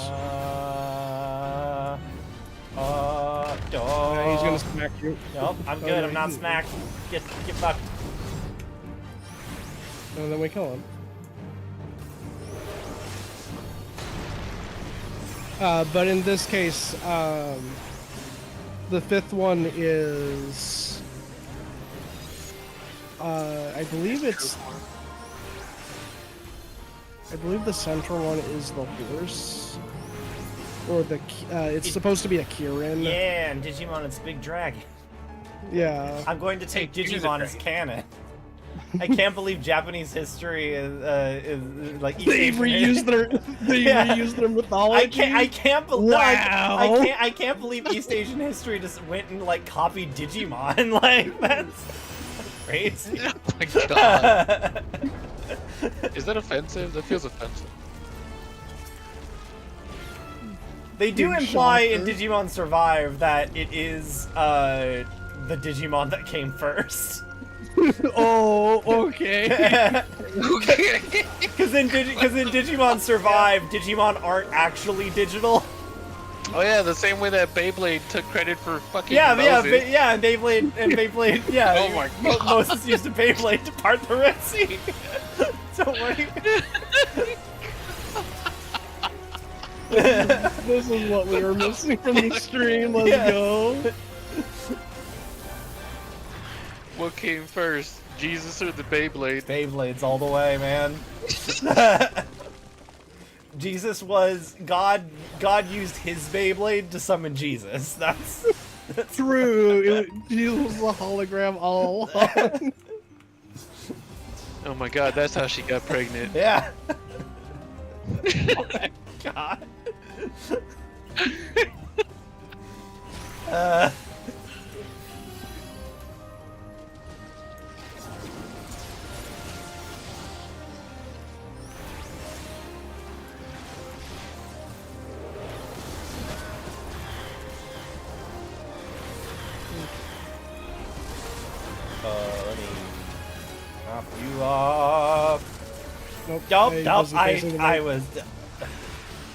Yeah, he's gonna smack you. Nope, I'm good. I'm not smacked. Get fucked. And then we kill him. But in this case, the fifth one is, I believe the central one is the horse, or it's supposed to be a Kirin. Yeah, and Digimon, it's Big Dragon. Yeah. I'm going to take It is a Digimon as dragon. canon. I can't believe Japanese history is like East They Asian reused their mythology. I can't believe Wow. I can't believe East Asian history just went and like copied Digimon. Like that's crazy. Oh my god. Is that offensive? That feels offensive. They do Big imply in shocker. Digimon Survive that it is the Digimon that came first. Oh, okay. Because in Digimon Survive, Digimon aren't actually digital. Oh yeah, the same way that Beyblade took credit for fucking Yeah, Moses. and Beyblade, yeah. Oh my God. Moses used a Beyblade to part the Red Sea. Don't worry. This is what we were missing from the stream. Let's Yeah. go. What came first, Jesus or the Beyblade? Beyblades all the way, man. Jesus was God. God used his Beyblade to summon Jesus. That's True. Jesus was a hologram all along. Oh my god, that's how she got pregnant. yeah. Oh my God. Let me chop you up. Nope. Nope, Hey, nope. wasn't facing the I right- was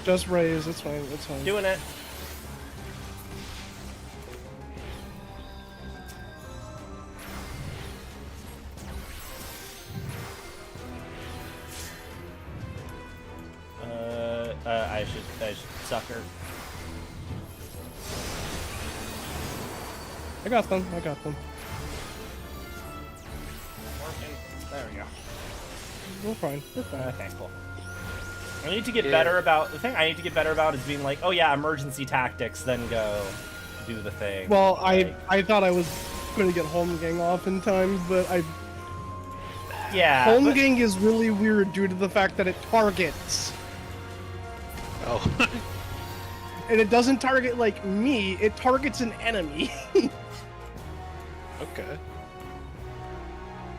Just raise. It's fine. It's fine. doing it. I should suck her. I got them. I got them. Working. we're fine. We're fine. Okay, cool. I need to get better about... The thing I need to get better about is being like, oh yeah, emergency tactics, then go do the thing. Well, like, I thought I was going to get Holmgang off in time, but Yeah. Holmgang is really weird due to the fact that it targets. Oh. And it doesn't target, like, me, it targets an enemy. Okay.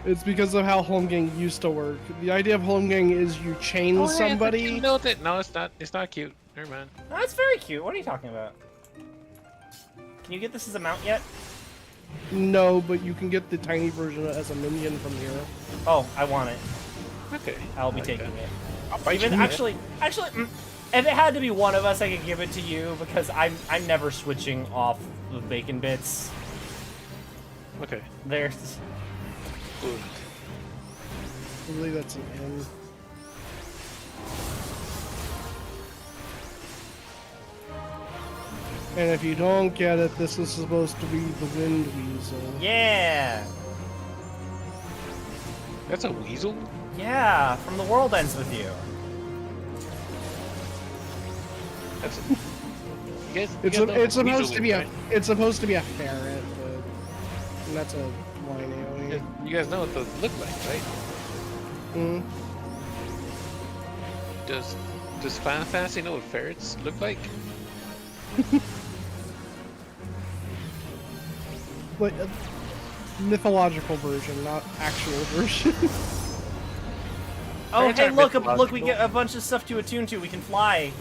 It's because of how Holmgang used to work. The idea of Holmgang is you chain somebody. No, no, it's not. It's not cute. Never mind. No, it's very cute. What are you talking about? Can you get this as a mount yet? No, but you can get the tiny version as a minion from here. Oh, I want it. Okay. I'll be I like taking that. it. I'll bite Even you. actually, if it had to be one of us, I could give it to you because I'm never switching off the bacon bits. Okay. There's. Good. I believe that's an N. And if you don't get it, this is supposed to be the Wind Weasel. Yeah. That's a weasel? Yeah. From The World Ends With You. That's a... You guys, It's you guys know it's what supposed weasel to be is, a right? it's supposed to be a ferret, but and that's a flying AoE. You guys know what those look like, right? Mm. Does Final Fantasy know what ferrets look like? But a mythological version, not actual version. Oh, Ferrets hey, aren't look! Look, we mythological. get a bunch of stuff to attune to. We can fly.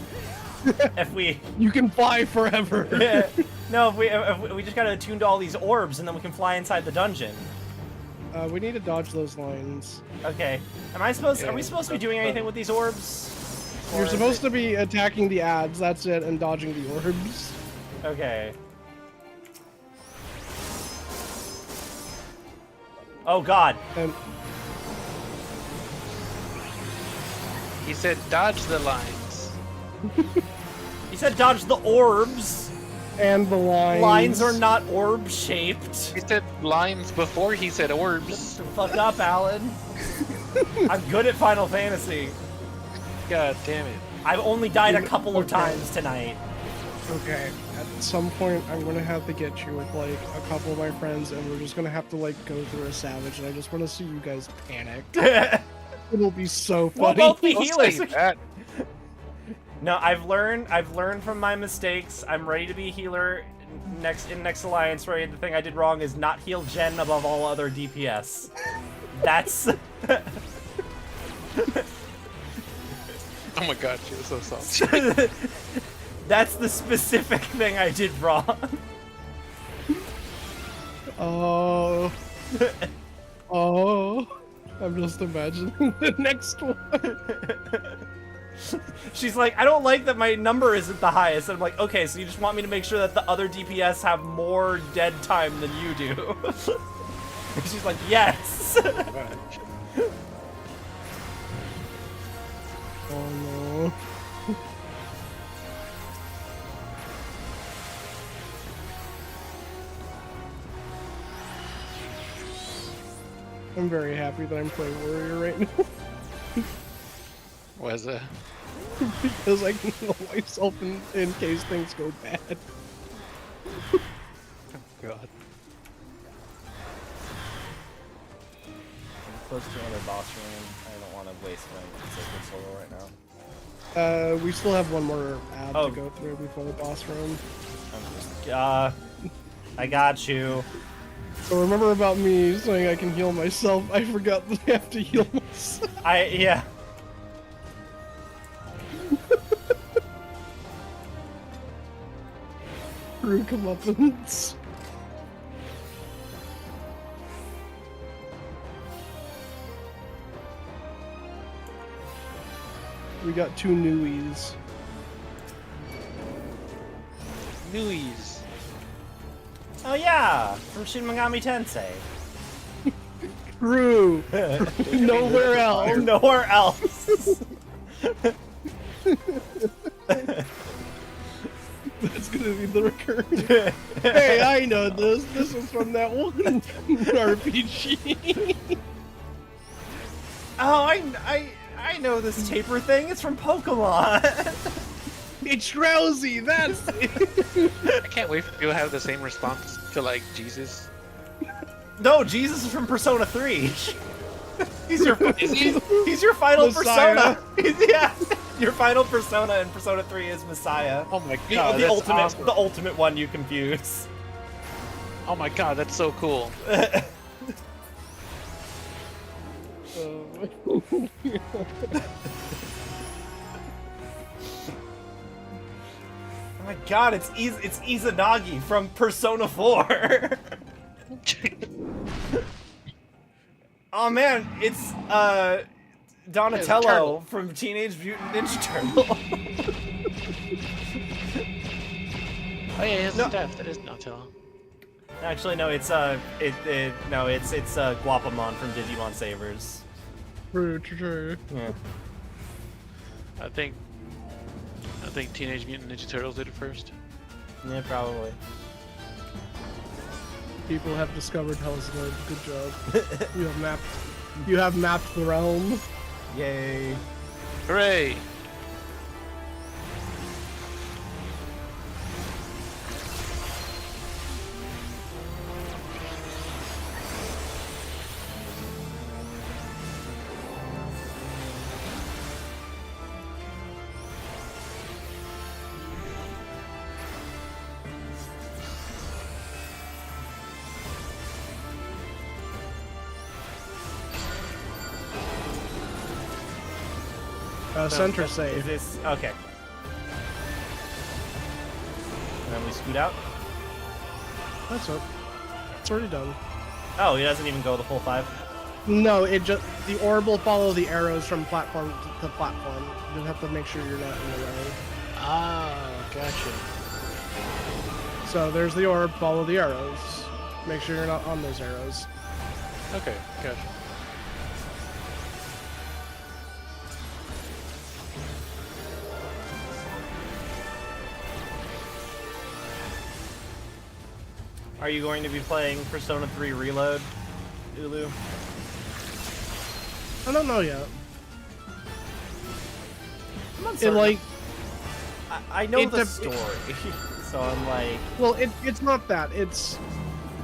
If we. You can fly forever. No, if we just gotta attune to all these orbs, and then we can fly inside the dungeon. We need to dodge those lines. Okay. Am I supposed? Yeah, Are we supposed to be doing anything with these orbs? Or You're is supposed it- to be attacking the ads, that's it, and dodging the orbs. Okay. Oh God. And He said dodge the lines. He said dodge the orbs. the lines. Lines are not orb shaped. He said limes before he said orbs. Fuck up, Alan. I'm good at Final Fantasy. God damn it. I've only died a couple of times tonight. Okay, at some point I'm gonna have to get you with like a couple of my friends, and we're just gonna have to like go through a savage, and I just want to see you guys panic. It'll be so We'll funny. both be Don't healers. say that. No, I've learned from my mistakes. I'm ready to be a healer in next alliance. Right, the thing I did wrong is not heal Jen above all other DPS. That's. Oh my god, she was so soft. That's the specific thing I did wrong. Oh. Oh. I'm just imagining the next one. She's like, I don't like that my number isn't the highest. And I'm like, okay, so you just want me to make sure that the other DPS have more dead time than you do. And she's like, yes. Oh no. I'm very happy that I'm playing Warrior right now. Was it? Because I can heal myself in case things go bad. God. I'm close to another boss room. I don't want to waste my sacred solo right now. We still have one more ad Oh. to go through before the boss room. I'm just, I got you. So remember about me saying I can heal myself? I forgot that I have to heal myself. Yeah. True comeuppance. We got two newies. Newies. Oh yeah, from Shin Megami Tensei. True. Nowhere else. Nowhere else. That's gonna be the recurring. Hey, I know this. This is from that one RPG. Oh, I know this taper thing. It's from Pokemon. It's drowsy. That's it. I can't wait for you to have the same response to like Jesus. No, Jesus is from Persona 3. He's your Is he? he's your final Messiah. persona. Yeah, your final persona in Persona 3 is Messiah. Oh my The, god, the that's ultimate awesome. the ultimate one you confuse. Oh my god, that's so cool. Oh my god, it's Izanagi from Persona 4. Oh man, it's Donatello Turtle. from Teenage Mutant Ninja Turtle. Oh yeah, his No. staff. That is Donatello. Actually, no, it's Guapamon from Digimon Savers. True. Yeah. I think Teenage Mutant Ninja Turtles did it first. Yeah, probably. People have discovered Hell's Good. Good job. You have mapped the realm. Yay. Hooray! Center Is save. this okay? And then we scoot out. That's it. It's already done. Oh, he doesn't even go the full 5. No, the orb will follow the arrows from platform to platform. You just have to make sure you're not in the way. Ah, gotcha. So there's the orb, follow the arrows. Make sure you're not on those arrows. Okay, gotcha. Are you going to be playing Persona 3 Reload, Ulu? I don't know yet. I'm uncertain. Like, I know it the dep- story, so I'm like, well, it's not that. It's,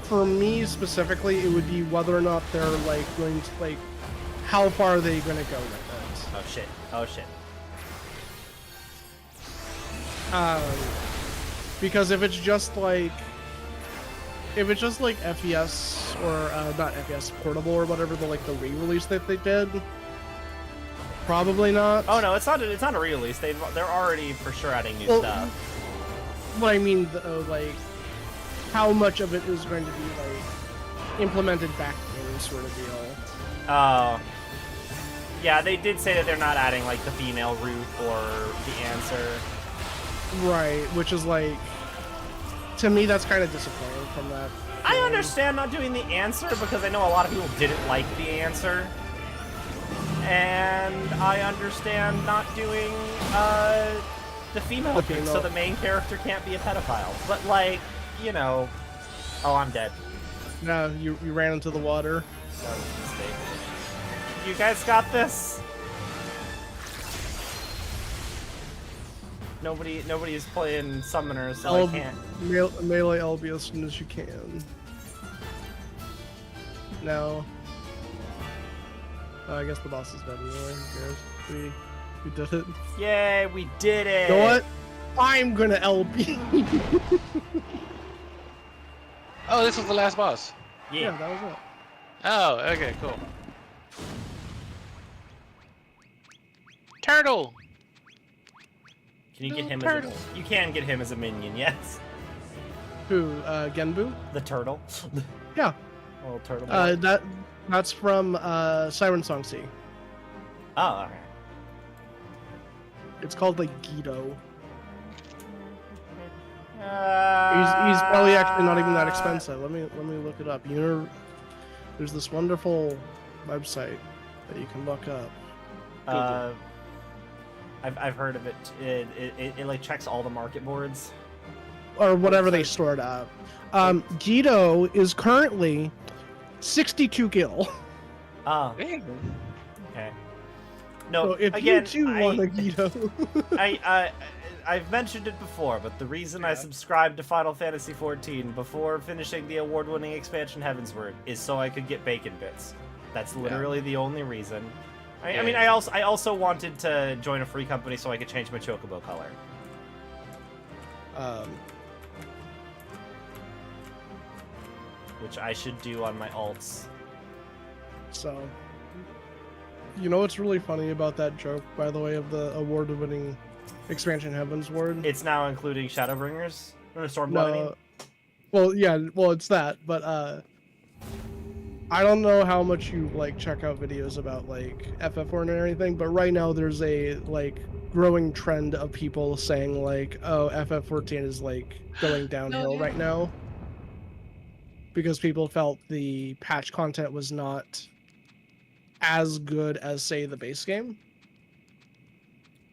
for me specifically, it would be whether or not they're like going to like, how far are they going to go with oh shit, oh shit. it? Because if it's just like FES or not FES portable or whatever the re-release that they did, probably not. Oh no, it's not a re-release. They're already for sure adding new Well, stuff. What I mean, like, how much of it is going to be like implemented back in sort of deal. Yeah, they did say that they're not adding like the female route or the answer. Right, which is like, to me, that's kind of disappointing from that. I understand not doing the answer because I know a lot of people didn't like the answer. And I understand not doing the female The route so female. the main character can't be a pedophile. But like, you know, oh, I'm dead. No, you ran into the water. That was a mistake. You guys got this. Nobody is playing summoner, so I can't. Melee LB as soon as you can. No. I guess the boss is dead anyway. Who cares? We did it. Yay, we did it! You know what? I'm gonna LB. Oh, this was the last boss. Yeah, Yeah. that was it. Oh, okay, cool. Turtle! Can you get No, him turtle. as a... You can get him as a minion, yes. Who? Genbu? The turtle. Yeah. Little turtle boy. That's from Siren Song C. Oh, alright. It's called like Guido. He's He's probably actually not even that expensive. Let me look it up. There's this wonderful website that you can look up. I've heard of it. It like checks all the market boards. Or whatever they stored up. Guido is currently 62 gil. Oh, Dang. Okay. No, So if again, you too want a Gito, I've mentioned it before, but the reason I Yeah. subscribed to Final Fantasy XIV before finishing the award-winning expansion Heavensward is so I could get bacon bits. That's literally the only reason. I mean, I also wanted to join a free company so I could change my chocobo color. Which I should do on my alts. so you know what's really funny about that joke, by the way, of the award-winning expansion Heavensward? It's now including Shadowbringers? Or Stormblood, I mean? Well, yeah, well, it's that, but I don't know how much you like check out videos about like FF4 and anything, but right now there's a like growing trend of people saying like, oh, FF14 is like going downhill right now because people felt the patch content was not as good as, say, the base game.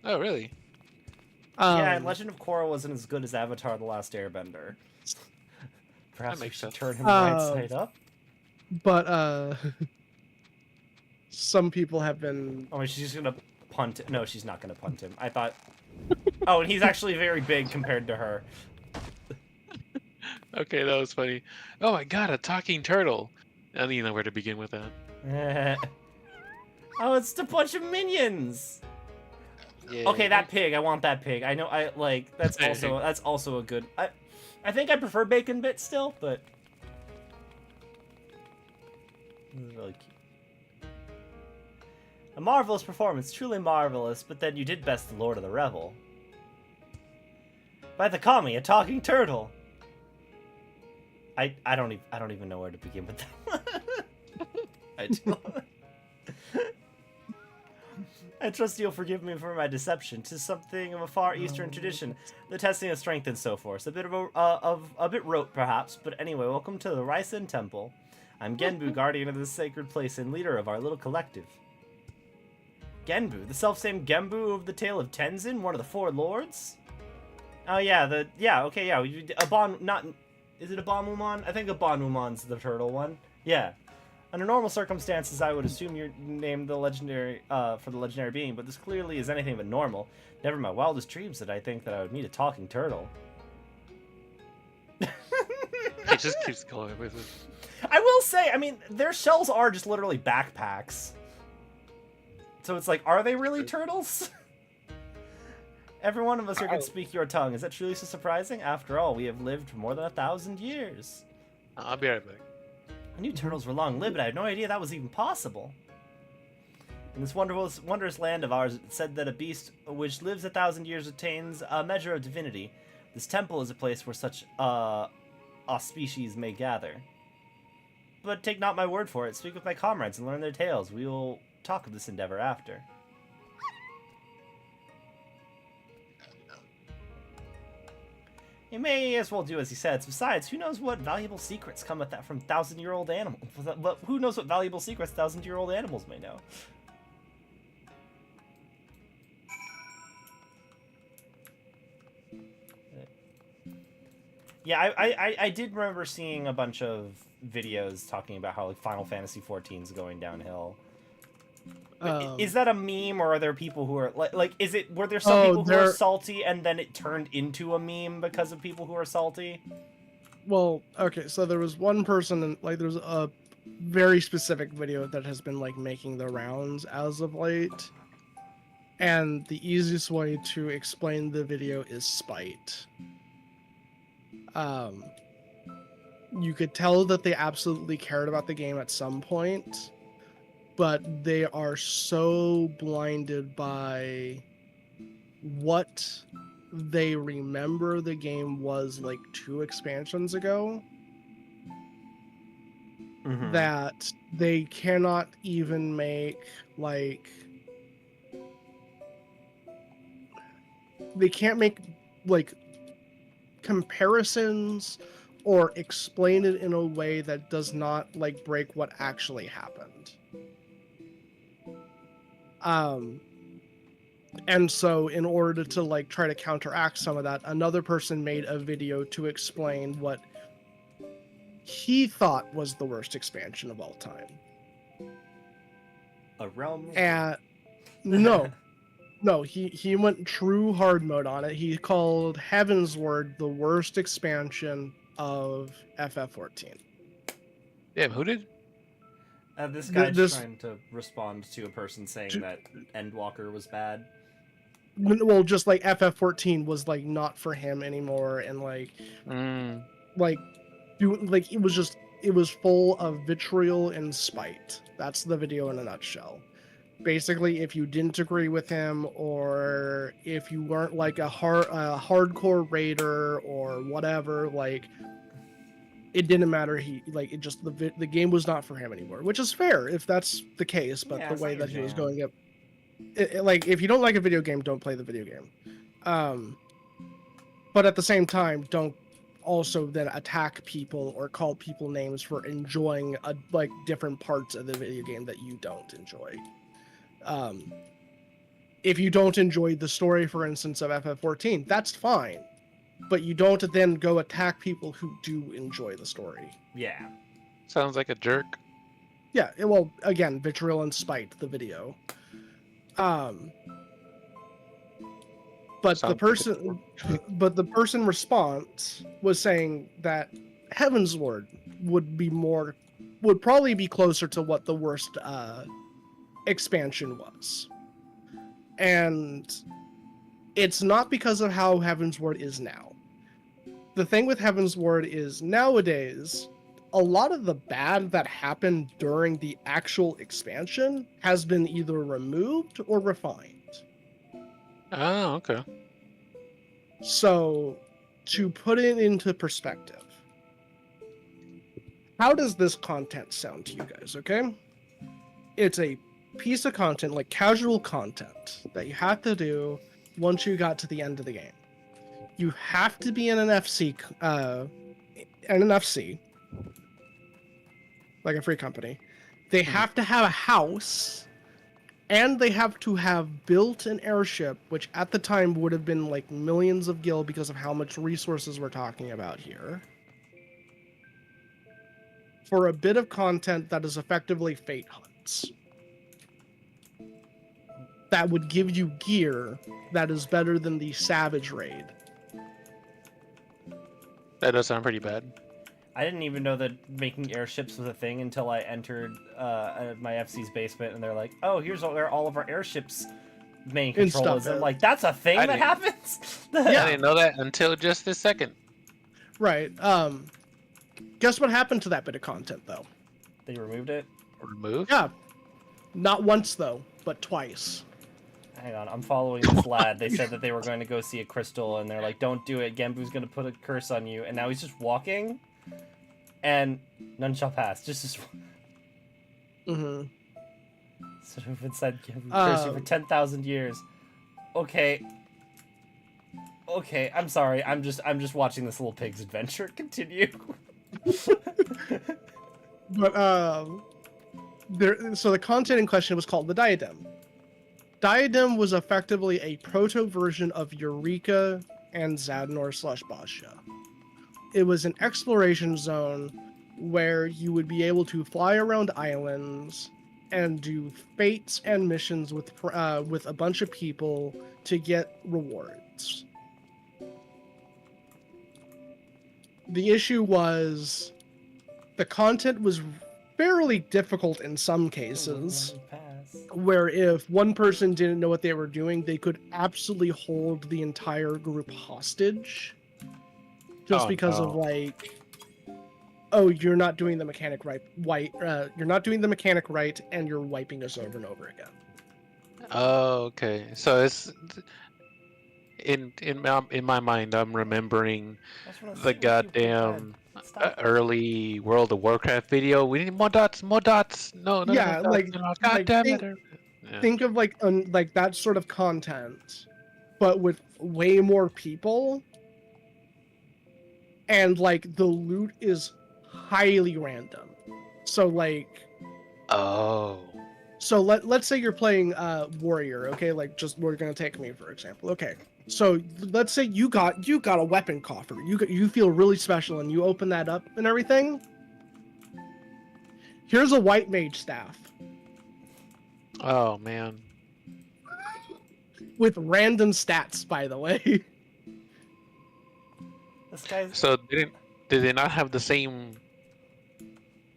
Oh, really? Yeah, and Legend of Korra wasn't as good as Avatar: The Last Airbender. Perhaps we makes should sense. turn him right side up. But some people have been. Oh, she's gonna punt. No, she's not gonna punt him. I thought. Oh, and he's actually very big compared to her. Okay, that was funny. Oh my god, a talking turtle! I don't even know where to begin with that. Oh, it's a bunch of minions. Yeah. Okay, that pig. I want that pig. I know. I like. That's also a good. I think I prefer bacon bits still, but. This is really cute. A marvelous performance, truly marvelous. But then you did best the Lord of the Revel. By the kami, a talking turtle. I don't even know where to begin with that. I do. I trust you'll forgive me for my deception. 'Tis something of a far eastern tradition, the testing of strength and so forth. A bit of a bit rote, perhaps, but anyway, welcome to the Raisen Temple. I'm Genbu, guardian of this sacred place and leader of our little collective. Genbu, the self-same Genbu of the Tale of Tenzin, one of the four lords? Oh yeah, is it Abonmumon? I think Abonmumon's the turtle one. Yeah. Under normal circumstances, I would assume you're named the legendary for the legendary being, but this clearly is anything but normal. Never in my wildest dreams did I think that I would meet a talking turtle. It just keeps going with it. I will say, I mean, their shells are just literally backpacks. So it's like, are they really turtles? Every one of us here can speak your tongue. Is that truly so surprising? After all, we have lived for more than 1,000 years. I'll be right back. I knew turtles were long-lived, but I had no idea that was even possible. In this wondrous land of ours, it said that a beast which lives 1,000 years attains a measure of divinity. This temple is a place where such a species may gather. But take not my word for it. Speak with my comrades and learn their tales. We will talk of this endeavor after. You may as well do as he says. Besides, who knows what valuable secrets come with that from 1,000-year-old animals? But who knows what valuable secrets 1,000-year-old animals may know? Yeah, I did remember seeing a bunch of videos talking about how like Final Fantasy XIV is going downhill. Is that a meme, or are there people who are like is it, were there some people who are salty and then it turned into a meme because of people who are salty? Well, okay, so there was one person, and like there's a very specific video that has been like making the rounds as of late. And the easiest way to explain the video is spite. You could tell that they absolutely cared about the game at some point, but they are so blinded by what they remember the game was like 2 expansions ago that they cannot even make like they can't make like comparisons or explain it in a way that does not like break what actually happened. And so in order to like try to counteract some of that, another person made a video to explain what he thought was the worst expansion of all time. A realm. And no, no, he went true hard mode on it. He called Heavensward the worst expansion of FF14. Damn, who did? This guy's This trying to respond to a person saying that Endwalker was bad. well, just like FF14 was like not for him anymore, and like it was full of vitriol and spite. That's the video in a nutshell. Basically, if you didn't agree with him, or if you weren't like a hardcore raider or whatever, like it didn't matter. The game was not for him anymore, which is fair if that's the case. But Yeah, the way that he was jam. going up, like if you don't like a video game, don't play the video game. But at the same time, don't also then attack people or call people names for enjoying like different parts of the video game that you don't enjoy. If you don't enjoy the story, for instance, of FF14, that's fine. But you don't then go attack people who do enjoy the story. Yeah. Sounds like a jerk. Yeah, well, again, vitriol and spite, the video. But Sounds the person response was saying that Heavensward would probably be closer to what the worst expansion was. And it's not because of how Heavensward is now. The thing with Heavensward is nowadays, a lot of the bad that happened during the actual expansion has been either removed or refined. Oh, okay. So, to put it into perspective, how does this content sound to you guys, okay? It's a piece of content, like casual content, that you have to do once you got to the end of the game. You have to be in an FC, like a free company. They have to have a house, and they have to have built an airship, which at the time would have been like millions of gil because of how much resources we're talking about here, for a bit of content that is effectively fate hunts. That would give you gear that is better than the Savage Raid. That does sound pretty bad. I didn't even know that making airships was a thing until I entered my FC's basement, and they're like, "Oh, here's where all of our airships main And control is." stuff, I'm like, "That's a thing I that didn't- happens." I didn't know that until just this second. Right. Guess what happened to that bit of content, though? They removed it. Removed? Yeah. Not once, though, but twice. Hang on, I'm following this lad. They said that they were going to go see a crystal, and they're like, "Don't do it. Genbu's going to put a curse on you." And now he's just walking, and none shall pass. Just Mm-hmm. sort of inside Genbu curse you for 10,000 years. Okay. Okay, I'm sorry. I'm just watching this little pig's adventure continue. But so the content in question was called the Diadem. Diadem was effectively a proto version of Eureka and Zadnor/Basha. It was an exploration zone where you would be able to fly around islands and do fates and missions with a bunch of people to get rewards. The issue was the content was fairly difficult in some cases, where if one person didn't know what they were doing, they could absolutely hold the entire group hostage just because of like, oh, you're not doing the mechanic right, you're not doing the mechanic right, and you're wiping us over and over again. Oh, okay. So it's in my mind, I'm remembering the goddamn early World of Warcraft video. We need more dots, more dots. No, Yeah, no, like- God like, damn think- it. Yeah. Think of like that sort of content, but with way more people, and like the loot is highly random. So like, Oh. so let's say you're playing warrior, okay? Like just we're gonna take me for example. Okay, so let's say you got a weapon coffer. You feel really special, and you open that up and everything. Here's a white mage staff. Oh man. With random stats, by the way. This guy's. So did they not have the same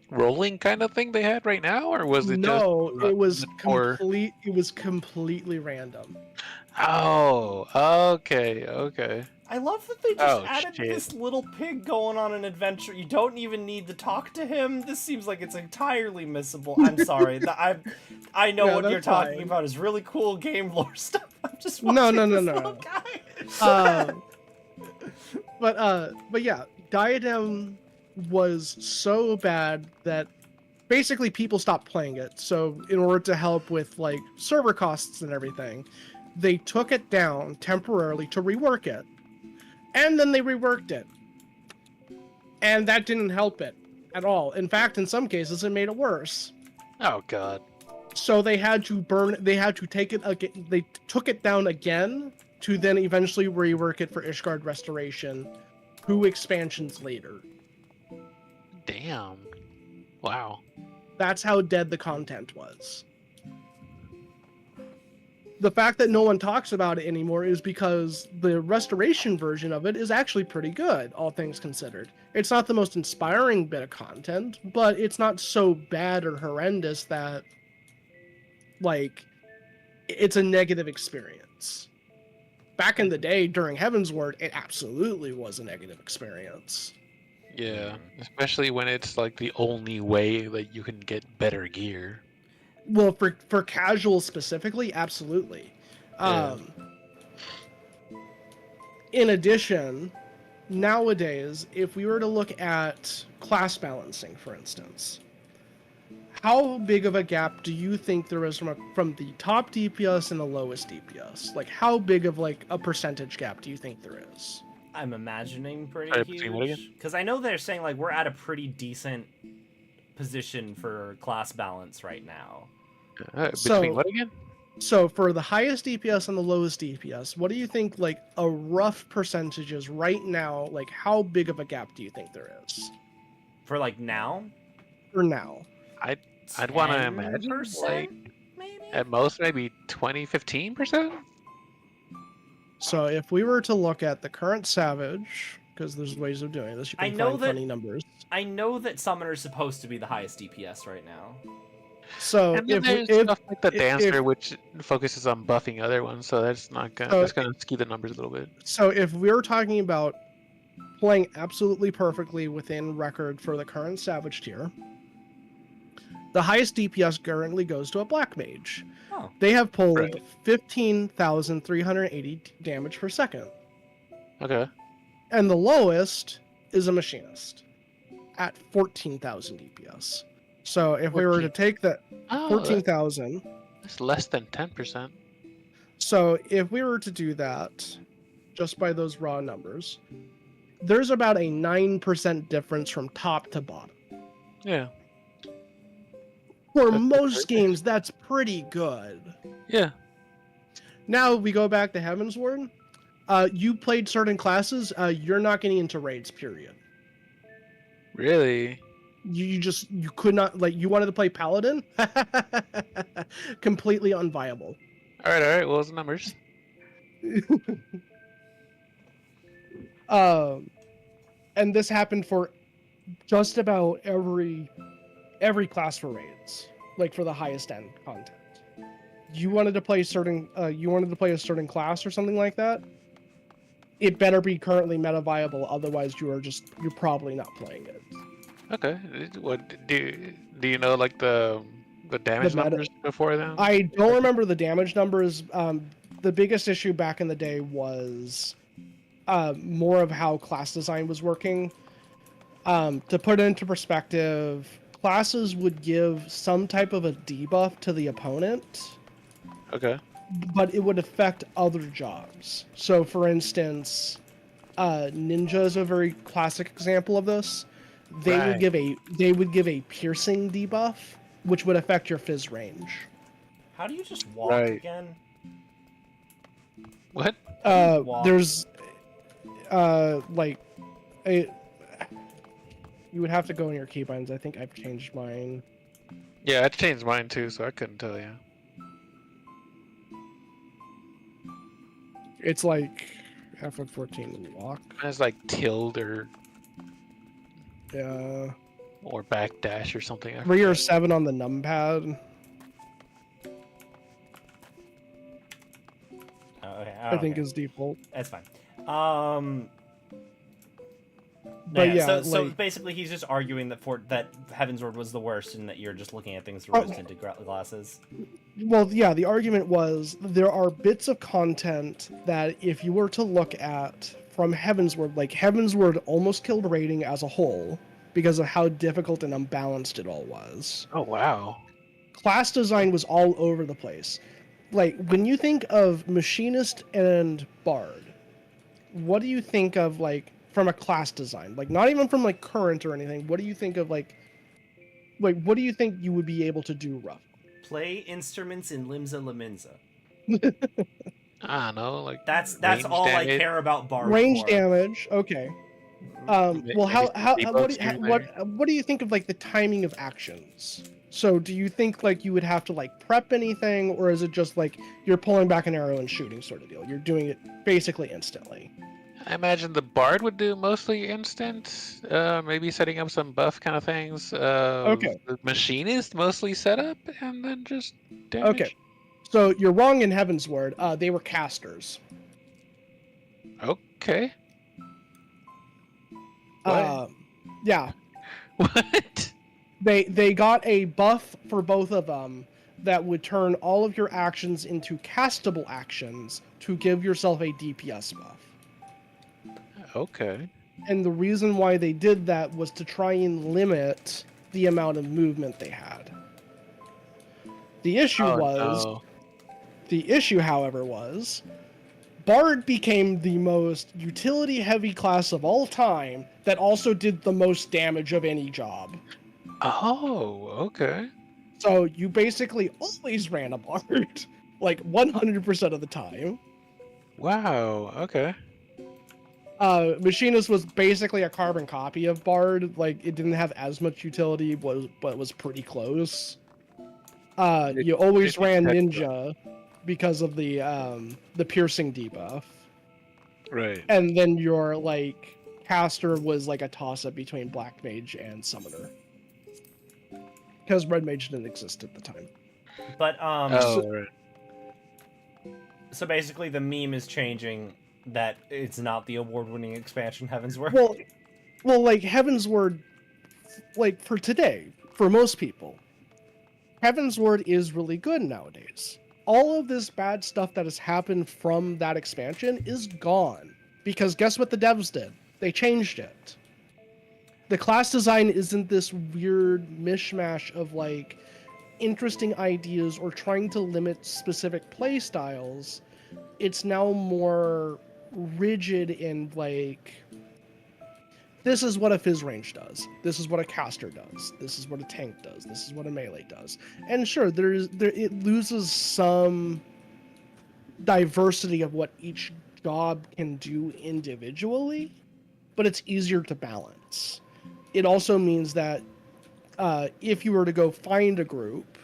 rolling kind of thing they had right now, or was it just No, a it was bit more? It was completely random. Oh, okay, okay. I love that they just Oh added shit. this little pig going on an adventure. You don't even need to talk to him. This seems like it's entirely missable. I'm sorry. I know No, what you're that's talking fine. about is really cool game lore stuff. I'm just No, watching no, no, this no. little guy. But yeah, Diadem was so bad that basically people stopped playing it. So in order to help with like server costs and everything, they took it down temporarily to rework it. And then they reworked it. And that didn't help it at all. In fact, in some cases it made it worse. Oh god. So they had to take it again. They took it down again to then eventually rework it for Ishgard Restoration, 2 expansions later. Damn. Wow. That's how dead the content was. The fact that no one talks about it anymore is because the restoration version of it is actually pretty good, all things considered. It's not the most inspiring bit of content, but it's not so bad or horrendous that, like, it's a negative experience. Back in the day, during Heaven's Word, it absolutely was a negative experience. Yeah, especially when it's like the only way that you can get better gear. Well, for casual specifically, absolutely. Yeah. In addition, nowadays, if we were to look at class balancing, for instance, how big of a gap do you think there is from the top DPS and the lowest DPS? Like, how big of like a percentage gap do you think there is? I'm imagining pretty Sorry, between what again? huge. Because I know they're saying like we're at a pretty decent position for class balance right now. Between So- what again? So for the highest DPS and the lowest DPS, what do you think like a rough percentage is right now? Like, how big of a gap do you think there is For like now, for now? I'd want to imagine 10%, like maybe. at most maybe 20-15%. So if we were to look at the current Savage, because there's ways of doing this, you I can know find that- funny numbers. I know that Summoner's supposed to be the highest DPS right now. So And then if there's if stuff like the if- dancer, which focuses on buffing other ones, so that's not gonna So- that's gonna skew the numbers a little bit. so if we're talking about playing absolutely perfectly within record for the current Savage tier, the highest DPS currently goes to a Black Mage. Oh. They have pulled Right. 15,380 damage per second. Okay. And the lowest is a Machinist at 14,000 DPS. So if we were to take that Oh, 14,000, that's less than 10%. so if we were to do that just by those raw numbers, there's about a 9% difference from top to bottom. Yeah. For That's most pretty games, that's pretty good. Yeah. Now we go back to Heaven's Word. You played certain classes, you're not getting into raids, period. Really? You could not, like, you wanted to play Paladin? Completely unviable. All right. What was the numbers? And this happened for just about every class for raids, like for the highest end content. You wanted to play a certain class or something like that, it better be currently meta viable, otherwise you're probably not playing it. Okay. What do you know like the damage meta- numbers before then? I don't remember the damage numbers. The biggest issue back in the day was more of how class design was working. To put it into perspective, classes would give some type of a debuff to the opponent, Okay. but it would affect other jobs. So, for instance, Ninja is a very classic example of this. They Right. would give a piercing debuff, which would affect your fizz range. How do you just walk Right. again? What? Walk. There's like you would have to go in your keybinds. I think I've changed mine. Yeah, I changed mine too, so I couldn't tell you. It's like F14 walk. It's like tilde or Yeah. backdash or something. 3 or 7 on the numpad. Oh, okay, I think is default. that's fine. But yeah, so like, basically he's just arguing that Heavensward was the worst and that you're just looking at things through rose-tinted glasses. well, yeah, the argument was there are bits of content that if you were to look at from Heavensward, like Heavensward almost killed rating as a whole because of how difficult and unbalanced it all was. Oh wow. Class design was all over the place. Like, when you think of Machinist and Bard, what do you think of, like, from a class design? Like, not even from, like, current or anything. What do you think of, like, what do you think you would be able to do roughly? Play instruments in Limsa Laminza. I don't know, like That's range all I damage, care about Bard Range for. damage, okay. Well, maybe how some what debuffs do, here and what do you think of, like, the timing of actions? So do you think, like, you would have to, like, prep anything, or is it just like you're pulling back an arrow and shooting sort of deal? You're doing it basically instantly. I imagine the Bard would do mostly instant, maybe setting up some buff kind of things. Okay. The Machinist mostly set up and then just damage. Okay. So you're wrong in Heavensward. They were casters. Okay. What? Yeah. What? They got a buff for both of them that would turn all of your actions into castable actions to give yourself a DPS buff. Okay. And the reason why they did that was to try and limit the amount of movement they had. The issue The issue, however, was Bard became the most utility-heavy class of all time that also did the most damage of any job. Oh, okay. So you basically always ran a Bard, like 100% of the time. Wow. Okay. Machinist was basically a carbon copy of Bard. Like, it didn't have as much utility, but was pretty close. You always ran Ninja because of the piercing debuff. Right. And then your, like, caster was like a toss-up between Black Mage and Summoner. Because Red Mage didn't exist at the time. But Right. so basically the meme is changing that it's not the award-winning expansion Heavensward. Well, like, Heavensward, like, for today, for most people, Heavensward is really good nowadays. All of this bad stuff that has happened from that expansion is gone. Because guess what the devs did? They changed it. The class design isn't this weird mishmash of, like, interesting ideas or trying to limit specific play styles. It's now more rigid in, like, this is what a fizz range does. This is what a caster does. This is what a tank does. This is what a melee does. And sure, it loses some diversity of what each job can do individually, but it's easier to balance. It also means that if you were to go find a group,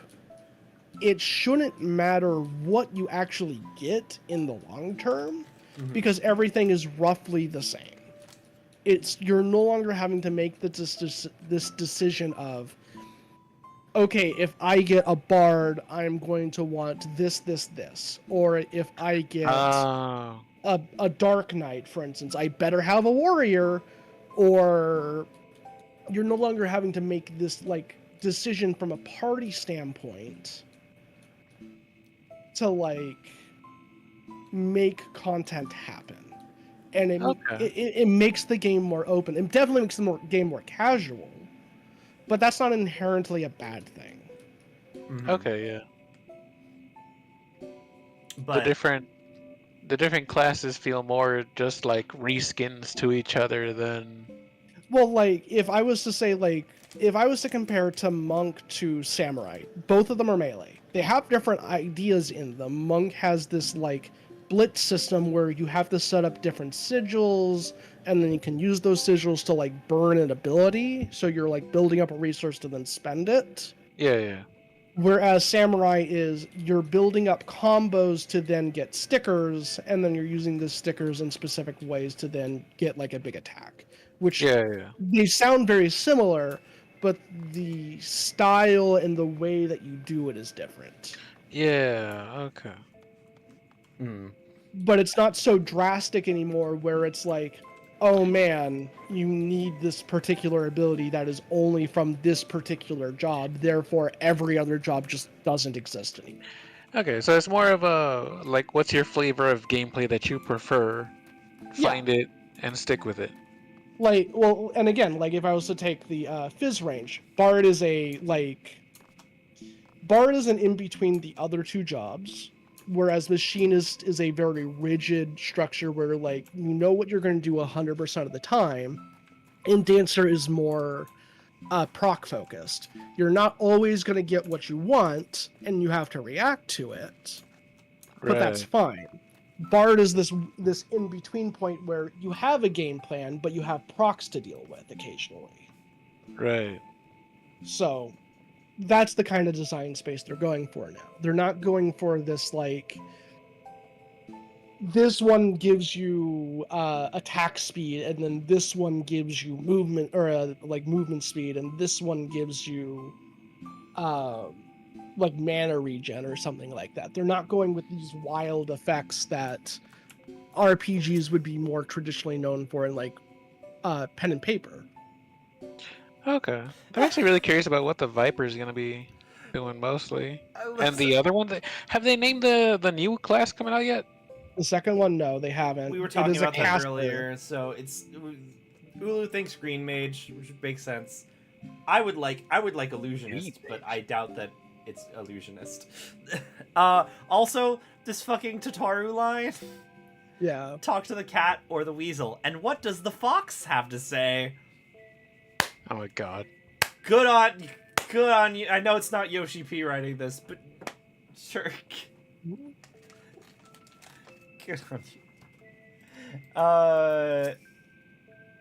it shouldn't matter what you actually get in the long term, because everything is roughly the same. You're no longer having to make this decision of, okay, if I get a bard, I'm going to want this, or if I get a dark knight, for instance, I better have a warrior, or you're no longer having to make this, like, decision from a party standpoint to, like, make content happen. And it makes the game more open. It definitely makes the game more casual, but that's not inherently a bad thing. Okay, yeah. But the different classes feel more just like reskins to each other than. Well, like, if I was to compare to Monk to Samurai, both of them are melee. They have different ideas in them. Monk has this, like, blitz system where you have to set up different sigils, and then you can use those sigils to, like, burn an ability, so you're, like, building up a resource to then spend it. Yeah. Whereas Samurai is you're building up combos to then get stickers, and then you're using the stickers in specific ways to then get like a big attack. Which Yeah. they sound very similar, but the style and the way that you do it is different. Yeah. Okay. Hmm. But it's not so drastic anymore where it's like, oh man, you need this particular ability that is only from this particular job, therefore every other job just doesn't exist anymore. Okay. So it's more of a like, what's your flavor of gameplay that you prefer? Yeah, Find it and stick with it. like, well, and again, like if I was to take the Fizz range, Bard is Bard is an in-between the other two jobs, whereas Machinist is a very rigid structure where, like, you know what you're going to do 100% of the time, and Dancer is more proc focused. You're not always going to get what you want, and you have to react to it, but that's Right. fine. Bard is this in-between point where you have a game plan, but you have procs to deal with occasionally. Right. So that's the kind of design space they're going for now. They're not going for this like this one gives you attack speed, and then this one gives you movement or like movement speed, and this one gives you like mana regen or something like that. They're not going with these wild effects that RPGs would be more traditionally known for in like pen and paper. Okay. I'm actually really curious about what the Viper is gonna be doing mostly. And the other one, have they named the new class coming out yet? The second one, no, they haven't. We were It talking is a about that caster. earlier, so it's Ulu thinks Green Mage, which makes sense. I would like Illusionist, but I doubt that it's Illusionist. Also, this fucking Tataru line. Yeah. Talk to the cat or the weasel. And what does the fox have to say? Oh my god. Good on you. I know it's not Yoshi P writing this, but sure. Good on you.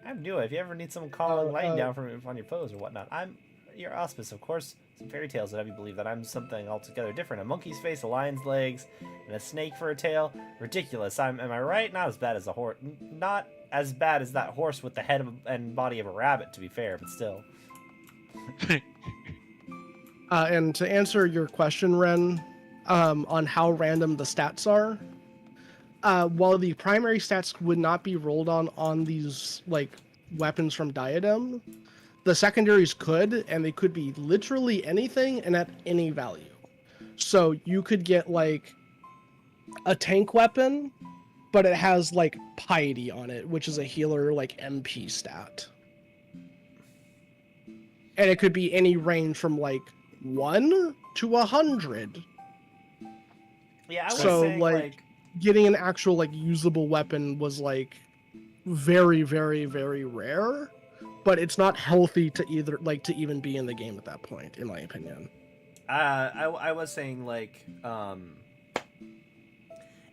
I'm new. If you ever need someone calling lighting down from on your foes or whatnot, I'm your auspice, of course. Some fairy tales that have you believe that I'm something altogether different. A monkey's face, a lion's legs, and a snake for a tail. Ridiculous. Am I right? Not as bad as a horse. Not as bad as that horse with the head and body of a rabbit, to be fair, but still. And to answer your question, Ren, on how random the stats are, while the primary stats would not be rolled on these like weapons from Diadem, the secondaries could, and they could be literally anything and at any value. So you could get like a tank weapon, but it has like piety on it, which is a healer like MP stat. And it could be any range from like 1 to 100. Yeah, I was So saying like getting an actual like usable weapon was like very, very, very rare, but it's not healthy to either like to even be in the game at that point, in my opinion. I was saying like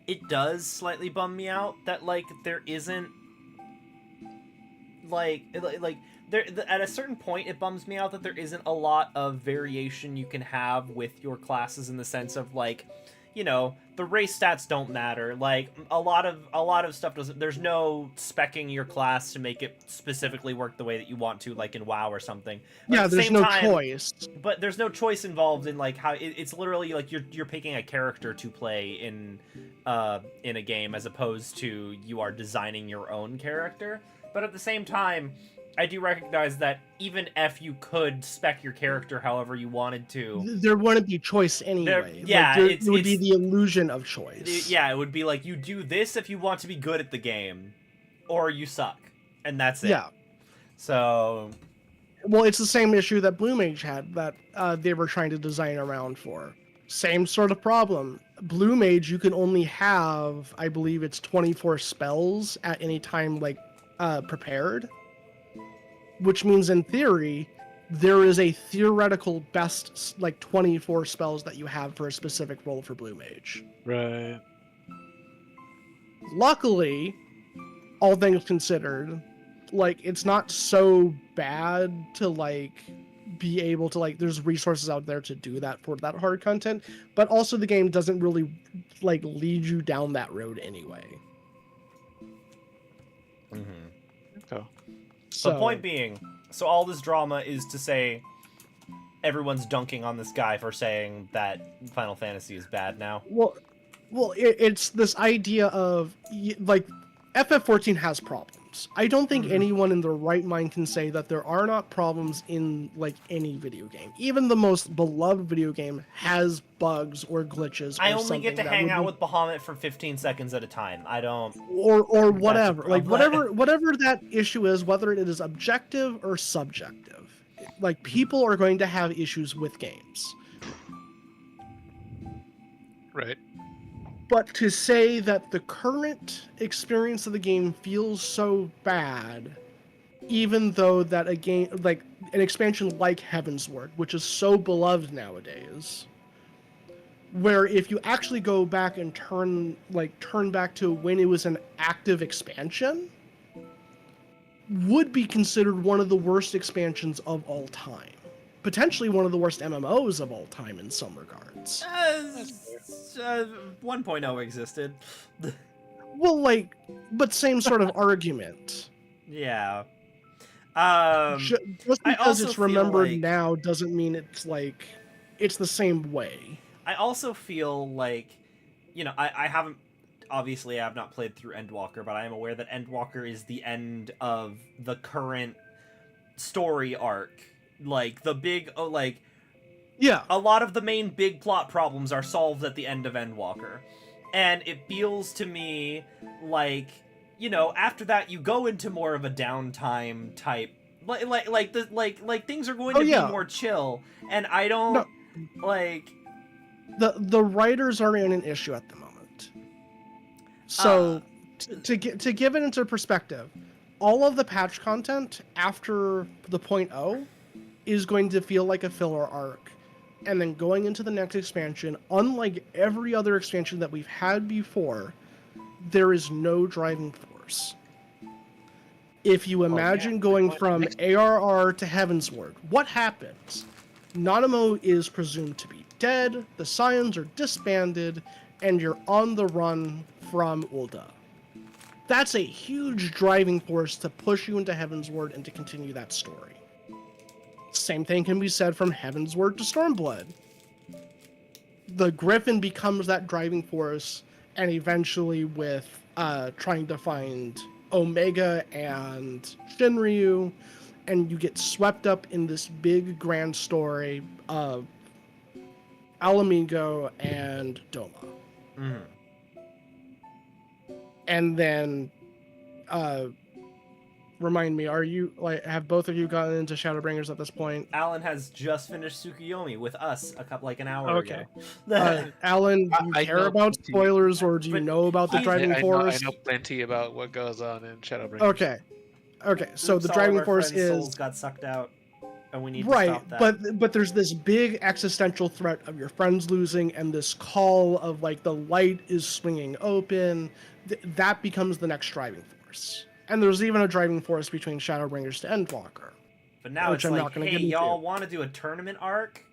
it does slightly bum me out that like there isn't like there at a certain point it bums me out that there isn't a lot of variation you can have with your classes, in the sense of like, you know, the race stats don't matter. Like a lot of stuff doesn't. There's no specking your class to make it specifically work the way that you want to, like in WoW or something. But Yeah, there's no choice. But there's no choice involved in like how it's literally like you're picking a character to play in a game, as opposed to you are designing your own character. But at the same time, I do recognize that even if you could spec your character however you wanted to, there wouldn't be choice anyway. Yeah, like, it would be the illusion of choice. Yeah, it would be like you do this if you want to be good at the game, or you suck, and that's it. Yeah. So, well, it's the same issue that Blue Mage had that they were trying to design around for. Same sort of problem. Blue Mage, you can only have, I believe it's 24 spells at any time, like prepared. Which means, in theory, there is a theoretical best, like, 24 spells that you have for a specific role for Blue Mage. Right. Luckily, all things considered, like, it's not so bad to, like, be able to like there's resources out there to do that for that hard content, but also the game doesn't really like lead you down that road anyway. Okay. So The point being, so all this drama is to say everyone's dunking on this guy for saying that Final Fantasy is bad now. well, it's this idea of like FF14 has problems. I don't think anyone in their right mind can say that there are not problems in like any video game. Even the most beloved video game has bugs or glitches. I or only get to something hang that out would with Bahamut for 15 seconds at a time. I don't. or whatever. Like problem. whatever that issue is, whether it is objective or subjective. Like people are going to have issues with games. Right. But to say that the current experience of the game feels so bad, even though that a game like an expansion like Heavensward, which is so beloved nowadays, where if you actually go back and turn back to when it was an active expansion, would be considered one of the worst expansions of all time. Potentially one of the worst MMOs of all time in some regards. 1.0 existed. Well, like, but same sort of argument. Yeah. Just I because also it's feel remembered like- now doesn't mean it's like it's the same way. I also feel like, I haven't, obviously I have not played through Endwalker, but I am aware that Endwalker is the end of the current story arc. Like, the big, Yeah. a lot of the main big plot problems are solved at the end of Endwalker. And it feels to me like, after that you go into more of a downtime type, like things are going to be more chill, and I don't, The writers are in an issue at the moment. So to give it into perspective, all of the patch content after the 0.0 is going to feel like a filler arc. And then going into the next expansion, unlike every other expansion that we've had before, there is no driving force. If you imagine going from ARR to Heavensward, what happens? Nanamo is presumed to be dead, the Scions are disbanded, and you're on the run from Ul'dah. That's a huge driving force to push you into Heavensward and to continue that story. Same thing can be said from Heavensward to Stormblood. The Griffin becomes that driving force, and eventually with trying to find Omega and Shinryu, and you get swept up in this big grand story of Alamigo and Doma. Mhm. And then remind me, have both of you gotten into Shadowbringers at this point? Alan has just finished Tsukuyomi with us an hour Okay. ago. Alan, do you I care know about plenty. spoilers, or do you But know about the I- driving force? I know plenty about what goes on in Shadowbringers. Okay. So Oops, the all of driving our force friends' is souls got sucked out, and we need to right, stop that. but there's this big existential threat of your friends losing, and this call of like the light is swinging open. That becomes the next driving force. And there's even a driving force between Shadowbringers to Endwalker. But now which it's I'm like, not gonna hey, get into. y'all want to do a tournament arc?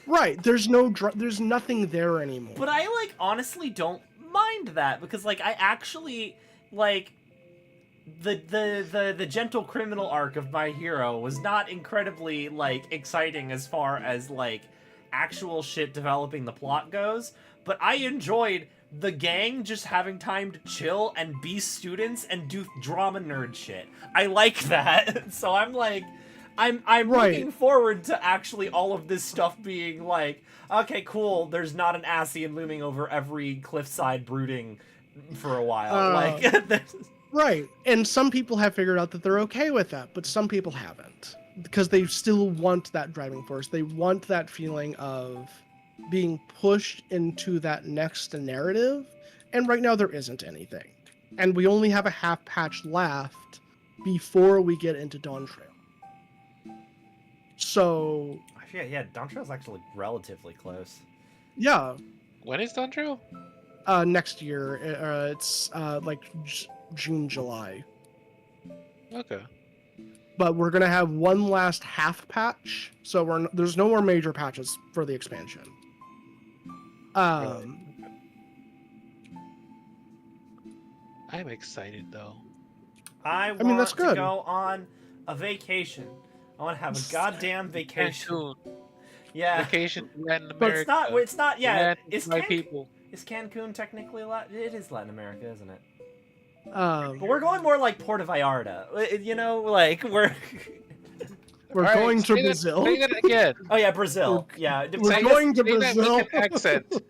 Right, there's nothing there anymore. But I honestly don't mind that, because I actually the gentle criminal arc of My Hero was not incredibly exciting as far as actual shit developing the plot goes, but I enjoyed the gang just having time to chill and be students and do drama nerd shit. I like that. So I'm I'm Right. looking forward to actually all of this stuff being okay, cool, there's not an Ascian looming over every cliffside brooding for a while. Right, and some people have figured out that they're okay with that, but some people haven't, because they still want that driving force. They want that feeling of being pushed into that next narrative, and right now there isn't anything. And we only have a half patch left before we get into Dawn Trail. So I forget, yeah, Dawn Trail's actually relatively close. yeah, When is Dawn Trail? next year, it's June, July. Okay. but we're gonna have one last half patch, so there's no more major patches for the expansion. I'm excited though. I mean, that's want to good. go on a vacation. I want to have a goddamn vacation. Cancun. Yeah. Vacation to Latin But America. it's not, yeah. Latin Is my people. Cancun technically Latin? It is Latin America, isn't it? But Um, we're going more like Puerto Vallarta. You know, like we're. we're All right, going to say that- Brazil. Say that again. Oh yeah, Brazil. Yeah. We're I going to Say that with Brazil. an accent.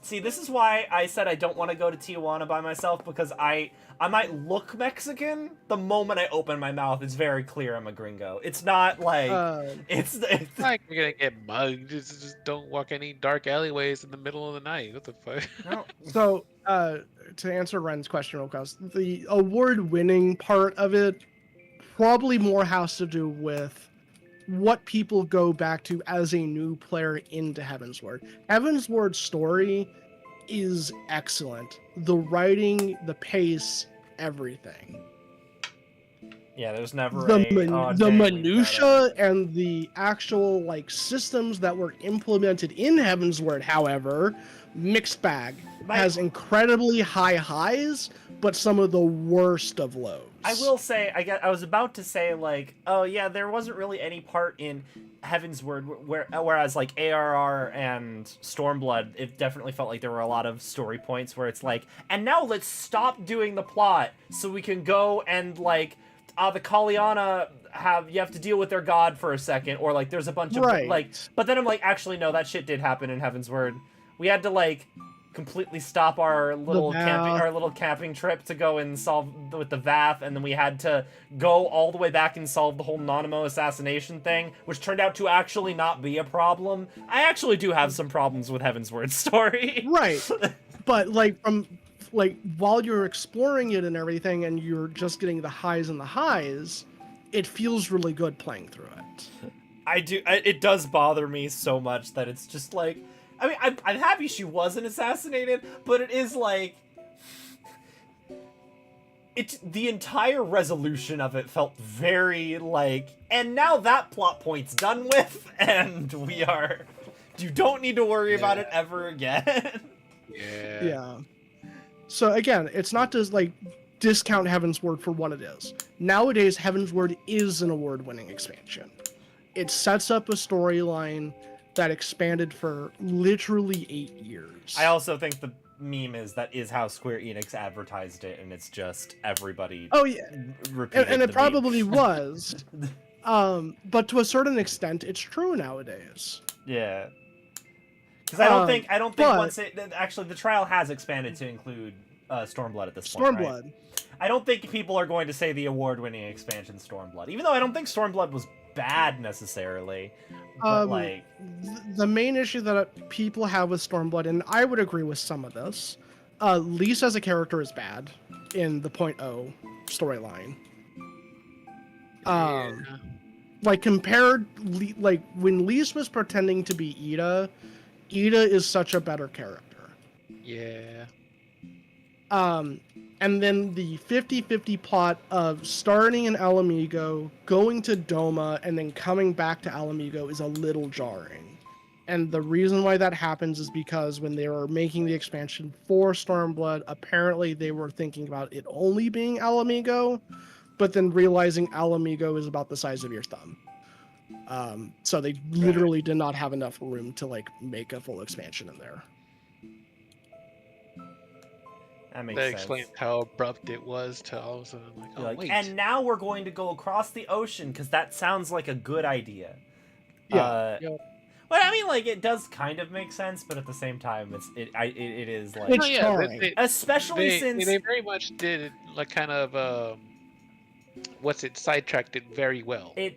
See, this is why I said I don't want to go to Tijuana by myself, because I might look Mexican the moment I open my mouth. It's very clear I'm a gringo. It's not like it's Like you're gonna get mugged. Just don't walk any dark alleyways in the middle of the night. What the fuck? no. So, to answer Ren's question real quick, the award-winning part of it probably more has to do with what people go back to as a new player into Heavensward. Heavensward's story is excellent. The writing, the pace, everything. Yeah, there's never The dang, minutia and the actual like systems that were implemented in Heavensward, however, mixed bag. Has incredibly high highs, but some of the worst of lows. I will say, I was about to say, like, oh yeah, there wasn't really any part in Heavensward whereas like ARR and Stormblood, it definitely felt like there were a lot of story points where it's like, and now let's stop doing the plot so we can go and like, the Kaliana you have to deal with their god for a second, or like there's a bunch of like, but then I'm like, actually no, that shit did happen in Heavensward. We had to like completely stop our little camping trip to go and solve with the VAF, and then we had to go all the way back and solve the whole Nanamo assassination thing, which turned out to actually not be a problem. I actually do have some problems with Heavensward's story. Right. But like while you're exploring it and everything and you're just getting the highs and the highs, it feels really good playing through it. It does bother me so much that it's just like, I mean, I'm happy she wasn't assassinated, but it is like, the entire resolution of it felt very like, and now that plot point's done with, and you don't need to worry about it ever again. Yeah. So again, it's not just like discount Heavensward for what it is. Nowadays, Heavensward is an award-winning expansion. It sets up a storyline that expanded for literally 8 years. I also think the meme is how Square Enix advertised it, and it's just everybody. Oh yeah, and it probably meme. was. But to a certain extent, it's true nowadays. Yeah. Because I don't think once actually the trial has expanded to include Stormblood at this point. Stormblood. Right? I don't think people are going to say the award-winning expansion Stormblood, even though I don't think Stormblood was bad necessarily. But like the main issue that people have with Stormblood, and I would agree with some of this, Lise as a character is bad in the .0 storyline. Like compared, like when Lise was pretending to be Ida is such a better character. Yeah. And then the 50-50 plot of starting in Alamigo, going to Doma, and then coming back to Alamigo is a little jarring. And the reason why that happens is because when they were making the expansion for Stormblood, apparently they were thinking about it only being Alamigo, but then realizing Alamigo is about the size of your thumb. So they literally did not have enough room to like make a full expansion in there. That makes They sense. explained how abrupt it was to all of a sudden like, oh wait. And now we're going to go across the ocean because that sounds like a good idea. Yeah. Well, I mean, like it does kind of make sense, but at the same time, it is like It's jarring. especially since they very much did it like kind of sidetracked it very well. They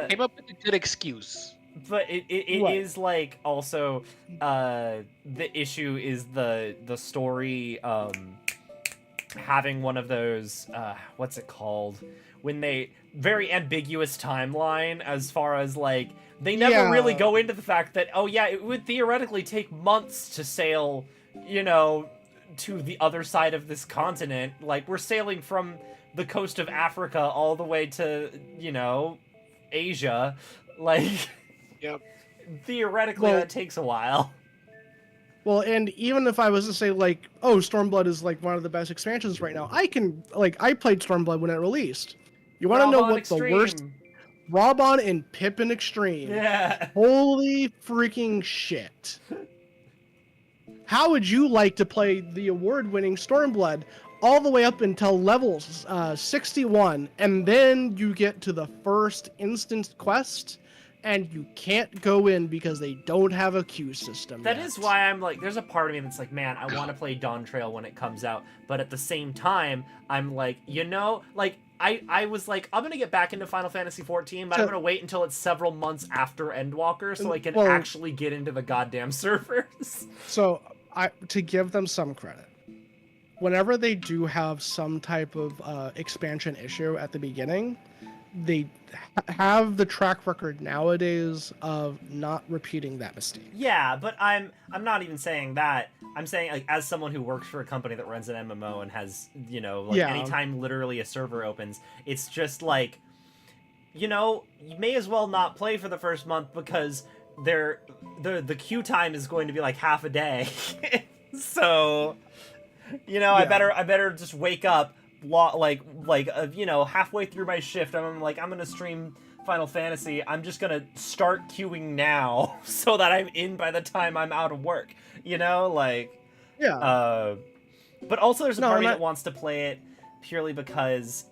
came up with a good excuse. But it is like also the issue is the story having one of those what's it called when they very ambiguous timeline as far as like they never really go into the fact that it would theoretically take months to sail, to the other side of this continent. Like, we're sailing from the coast of Africa all the way to, you know, Asia. Like, Yep. theoretically, Well- that takes a while. Well, and even if I was to say like, oh, Stormblood is like one of the best expansions right now, I played Stormblood when it released. You want to know Raubon what the worst? Extreme. Raubon and Pippin Extreme. Yeah. Holy freaking shit. How would you like to play the award-winning Stormblood all the way up until level 61, and then you get to the first instance quest, and you can't go in because they don't have a queue system That yet. is why I'm like, there's a part of me that's like, man, I want to play Dawn Trail when it comes out. But at the same time, I'm like, you know, like, I was like, I'm going to get back into Final Fantasy XIV, but I'm going to wait until it's several months after Endwalker so I can Well- actually get into the goddamn servers. So, to give them some credit, whenever they do have some type of expansion issue at the beginning, they have the track record nowadays of not repeating that mistake. Yeah, but I'm not even saying that. I'm saying, like, as someone who works for a company that runs an MMO and has, you know, like, Yeah. anytime literally a server opens, it's just like, you know, you may as well not play for the first month because the queue time is going to be like half a day. So, you know, Yeah. I better just wake up you know, halfway through my shift. I'm like, I'm gonna stream Final Fantasy. I'm just gonna start queuing now so that I'm in by the time I'm out of work. You know, like, Yeah. but also there's a No, part of me and that wants to play it purely because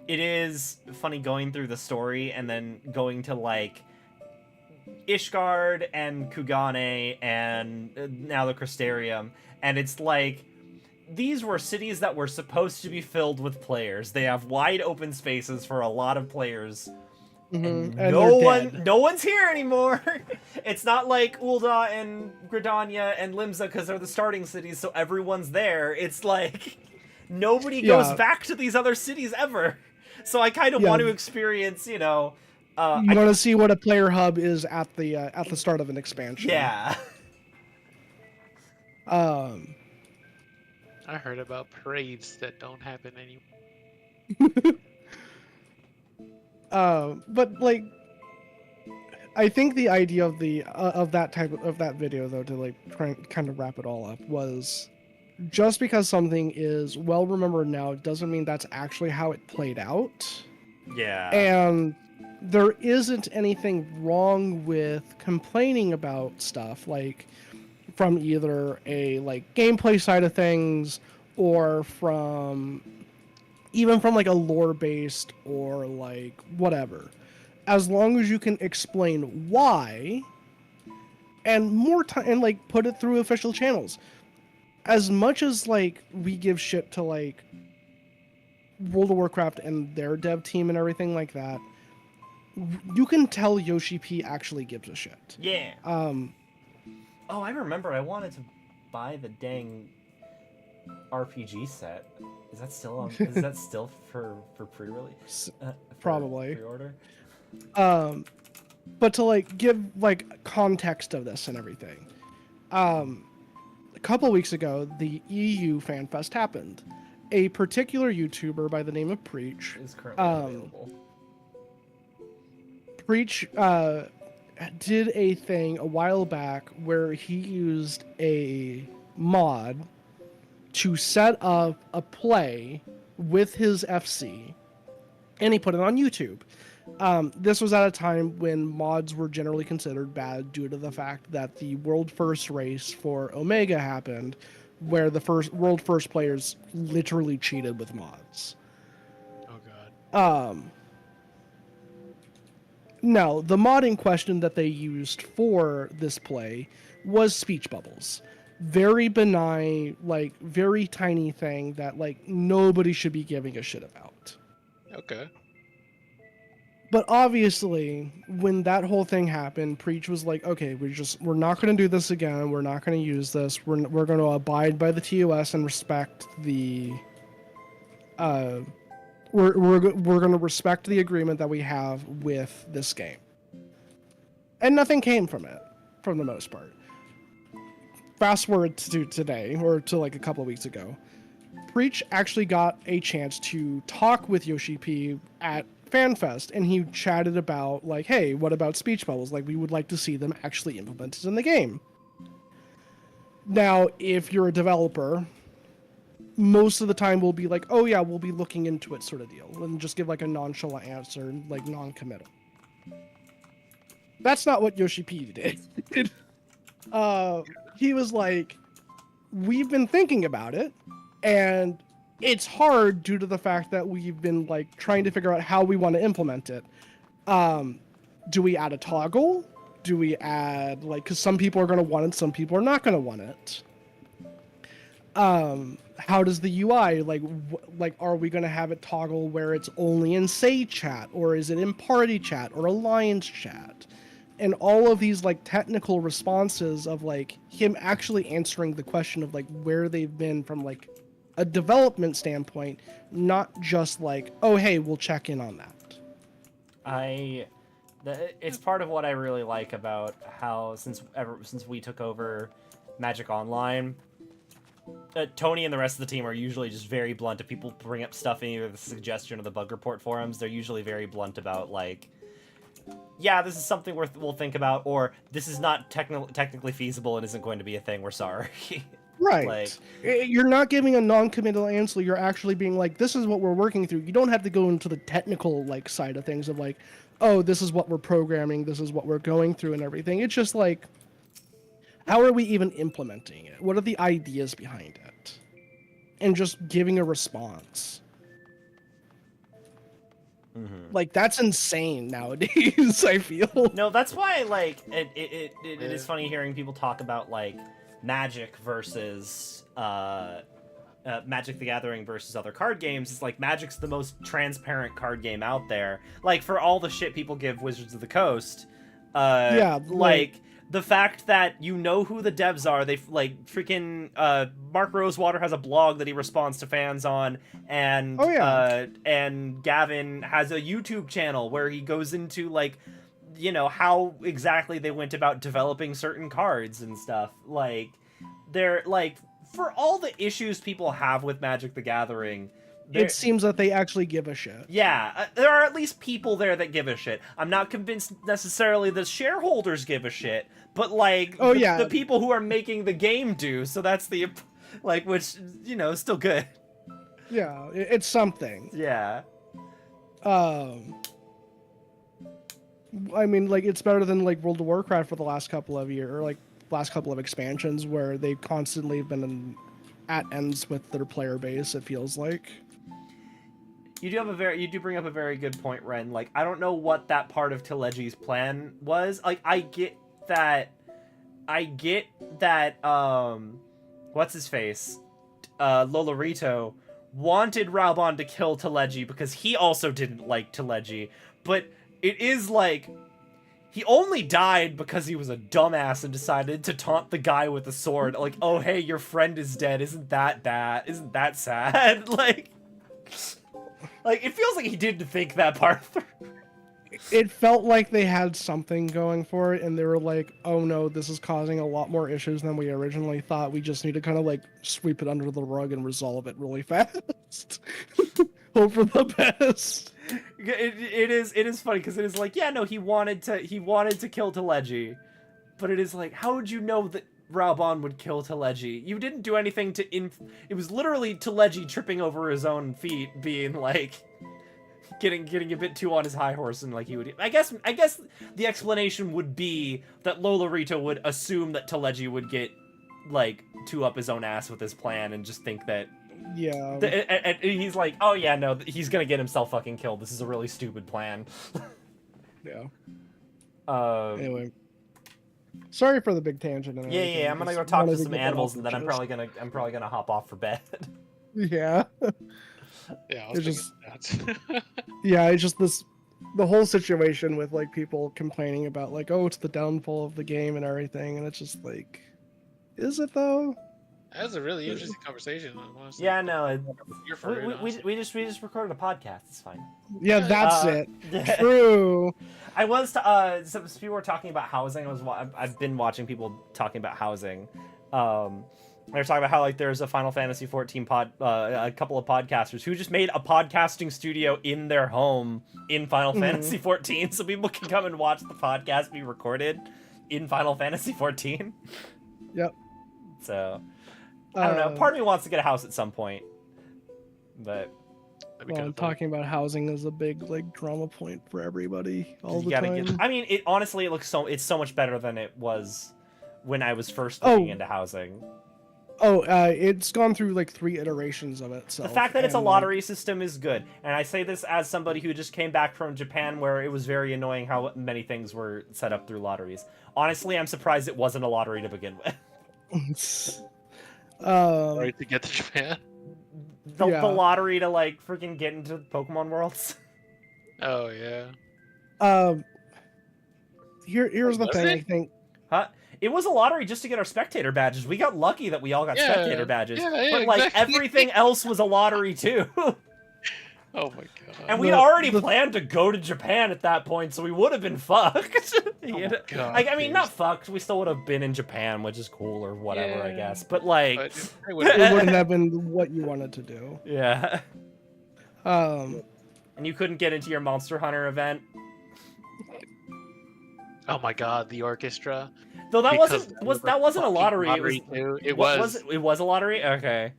it is funny going through the story and then going to like Ishgard and Kugane and now the Crystarium, and it's like, these were cities that were supposed to be filled with players. They have wide open spaces for a lot of players. Mhm, And and no they're dead. no one's here anymore. It's not like Ul'dah and Gridania and Limsa because they're the starting cities, so everyone's there. It's like nobody goes Yeah. back to these other cities ever. So I kind of Yeah. want to experience, you know, You want to see what a player hub is at the start of an expansion. yeah. Um. I heard about parades that don't happen anymore. But like, I think the idea of the of that video though, to like try and kind of wrap it all up, was just because something is well remembered now doesn't mean that's actually how it played out. Yeah. And there isn't anything wrong with complaining about stuff like from either a like gameplay side of things or from even from like a lore based or like whatever, as long as you can explain why and more time and like put it through official channels. As much as like we give shit to like World of Warcraft and their dev team and everything like that, you can tell Yoshi P actually gives a shit. Yeah. Oh, I remember. I wanted to buy the dang RPG set. Is that still on? Is that still for pre-release? Probably. Pre-order. But to like give like context of this and everything, a couple weeks ago, the EU Fan Fest happened. A particular YouTuber by the name of Preach. Is currently available. Preach did a thing a while back where he used a mod to set up a play with his FC, and he put it on YouTube. This was at a time when mods were generally considered bad due to the fact that the world first race for Omega happened, where the world first players literally cheated with mods. Oh god. Now, the mod in question that they used for this play was speech bubbles. Very benign, like, very tiny thing that, like, nobody should be giving a shit about. Okay. But obviously, when that whole thing happened, Preach was like, okay, we're not going to do this again. We're not going to use this. We're going to abide by the TOS and respect the... We're going to respect the agreement that we have with this game. And nothing came from it, for the most part. fast forward to today, or to like a couple of weeks ago. Preach actually got a chance to talk with Yoshi P at FanFest, and he chatted about like, hey, what about speech bubbles? Like, we would like to see them actually implemented in the game. Now, if you're a developer, most of the time we'll be like, oh yeah, we'll be looking into it sort of deal, and just give like a nonchalant answer, like non-committal. That's not what Yoshi P did. He was like, we've been thinking about it, and it's hard due to the fact that we've been like trying to figure out how we want to implement it. Do we add a toggle? Do we add like, because some people are going to want it, some people are not going to want it. How does the UI like are we going to have it toggle where it's only in say chat, or is it in party chat or alliance chat? And all of these like technical responses of like him actually answering the question of like where they've been from like a development standpoint, not just like, oh hey, we'll check in on that. It's part of what I really like about how since we took over Magic Online, Tony and the rest of the team are usually just very blunt. If people bring up stuff in either the suggestion or the bug report forums, they're usually very blunt about like, yeah, this is something we'll think about, or this is not technically feasible and isn't going to be a thing. We're sorry. Right. Like, you're not giving a non-committal answer. You're actually being like, this is what we're working through. You don't have to go into the technical like side of things of like, oh, this is what we're programming, this is what we're going through and everything. It's just like, how are we even implementing it? What are the ideas behind it? And just giving a response. mm-hmm. Like, that's insane nowadays, I feel. No, that's why, like, it is funny hearing people talk about, like, Magic versus, Magic the Gathering versus other card games. It's like, Magic's the most transparent card game out there. Like, for all the shit people give Wizards of the Coast, yeah, like, the fact that you know who the devs are, they, like, freaking, Mark Rosewater has a blog that he responds to fans on, and, and Gavin has a YouTube channel where he goes into, like, you know, how exactly they went about developing certain cards and stuff. Like, they're, like, for all the issues people have with Magic the Gathering, it seems that they actually give a shit. Yeah, there are at least people there that give a shit. I'm not convinced necessarily the shareholders give a shit, but, like, the people who are making the game do, so that's the, like, which, you know, is still good. Yeah, it's something. Yeah. I mean, like, it's better than, like, World of Warcraft for the last couple of years, or, like, last couple of expansions where they constantly have been at ends with their player base, it feels like. You do bring up a very good point, Ren. Like, I don't know what that part of Telegi's plan was. Like, I get that, what's his face? Lolorito wanted Raubon to kill Telegi because he also didn't like Telegi, but it is like, he only died because he was a dumbass and decided to taunt the guy with the sword. Like, oh, hey, your friend is dead. Isn't that bad? Isn't that sad? Like, it feels like he didn't think that part through. It felt like they had something going for it, and they were like, oh no, this is causing a lot more issues than we originally thought. We just need to kind of, like, sweep it under the rug and resolve it really fast. Hope for the best. It is funny because it is like, yeah, no, he wanted to kill Telegi, but it is like, how would you know that Raubon would kill Telegi? You didn't do anything to it was literally Telegi tripping over his own feet, being like, getting a bit too on his high horse, and like he would. I guess the explanation would be that Lolorito would assume that Telegi would get, like, too up his own ass with his plan and just think that. Yeah. And he's like, oh yeah, no, he's gonna get himself fucking killed. This is a really stupid plan. Yeah. Anyway. Sorry for the big tangent. Yeah. I'm gonna go talk to some animals, and then I'm probably gonna hop off for bed. Yeah. Yeah, I was just that. yeah, it's just the whole situation with, like, people complaining about, like, oh, it's the downfall of the game and everything, and it's just like, is it though? That was a really interesting conversation, honestly. Yeah, no, we just recorded a podcast. It's fine. Yeah, that's it. True. I was some people were talking about housing. I've been watching people talking about housing, They were talking about how like there's a Final Fantasy XIV a couple of podcasters who just made a podcasting studio in their home in Final Fantasy XIV, so people can come and watch the podcast be recorded in Final Fantasy XIV. Yep. So I don't know. Part of me wants to get a house at some point, but well, talking about housing is a big like drama point for everybody all the time. I mean, it honestly it's so much better than it was when I was first looking into housing. It's gone through like 3 iterations of it. So the fact that it's a lottery system is good, and I say this as somebody who just came back from Japan, where it was very annoying how many things were set up through lotteries. Honestly, I'm surprised it wasn't a lottery to begin with. Right to get to Japan. The lottery to like freaking get into Pokemon worlds. Oh yeah. Here's the thing. I think. Huh? It was a lottery just to get our spectator badges. We got lucky that we all got spectator badges. But like everything else was a lottery too. Oh my god. And we'd already planned to go to Japan at that point, so we would have been fucked. God, like, I mean, not fucked. We still would have been in Japan, which is cool or whatever, I guess. But like, it wouldn't have been what you wanted to do. Yeah. And you couldn't get into your Monster Hunter event. Oh my god, the orchestra. Though that wasn't a lottery. It was a lottery. Okay.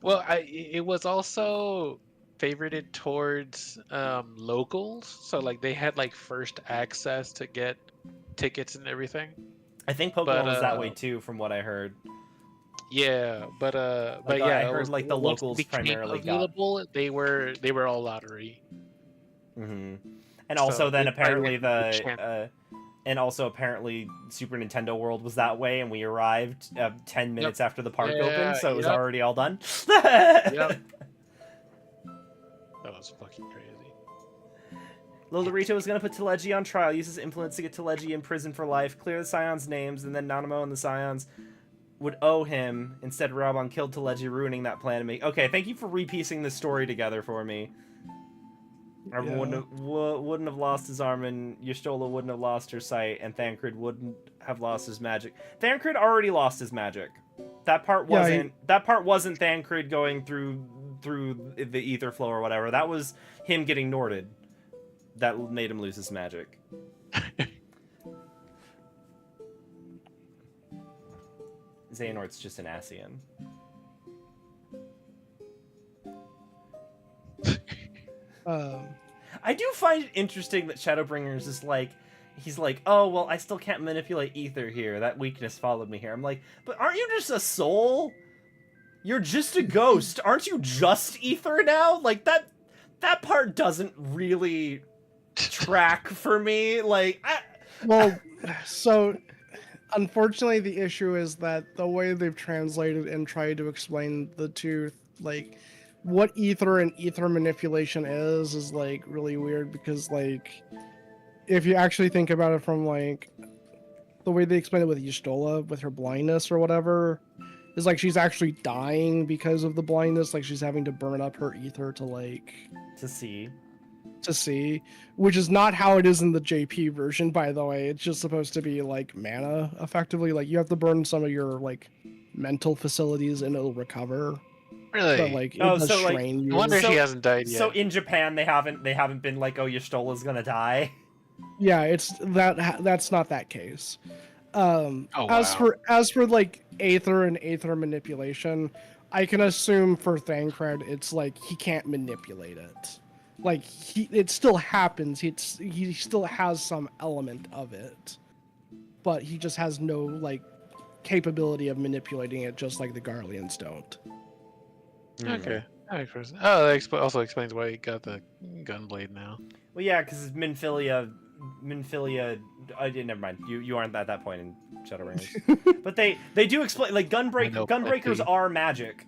Well, it was also favorited towards locals, so like they had like first access to get tickets and everything. I think Pokemon was that way too, from what I heard. Yeah, but yeah, I heard like the locals primarily available. They were all lottery. Mm-hmm. And also then apparently apparently Super Nintendo World was that way, and we arrived 10 minutes after the park opened, so it was already all done. Yep. That was fucking crazy. Lolorito was going to put Teleji on trial, use his influence to get Teleji in prison for life, clear the Scions' names, and then Nanamo and the Scions would owe him. Instead, Raubon killed Teleji, ruining that plan to make... Okay, thank you for repiecing this story together for me. Wouldn't have lost his arm, and Y'shtola wouldn't have lost her sight, and Thancred wouldn't have lost his magic. Thancred already lost his magic. That part wasn't Thancred going through the ether flow or whatever. That was him getting Norded. That made him lose his magic. Xehanort's just an Asian. I do find it interesting that Shadowbringers is like, he's like, oh, well, I still can't manipulate ether here. That weakness followed me here. I'm like, but aren't you just a soul? You're just a ghost. Aren't you just ether now? Like, that part doesn't really track for me. Like, well, so unfortunately the issue is that the way they've translated and tried to explain the two, like, what ether and ether manipulation is like really weird, because like if you actually think about it from like the way they explain it with Y'shtola with her blindness or whatever, is like she's actually dying because of the blindness, like she's having to burn up her ether to see, which is not how it is in the JP version, by the way. It's just supposed to be like mana effectively, like you have to burn some of your like mental facilities and it'll recover. Really? But like, strain you. I wonder she hasn't died yet. So in Japan, they haven't been like, oh, Y'shtola's gonna die. Yeah, it's that's not that case. Wow. As for like aether and aether manipulation, I can assume for Thancred, it's like he can't manipulate it. Like it still happens. He still has some element of it, but he just has no like capability of manipulating it, just like the Garleans don't. Okay. Oh, that also explains why he got the gunblade now. Well, yeah, because Minfilia. Never mind. You aren't at that point in Shadowbringers. But they do explain, like, gunbreakers are magic.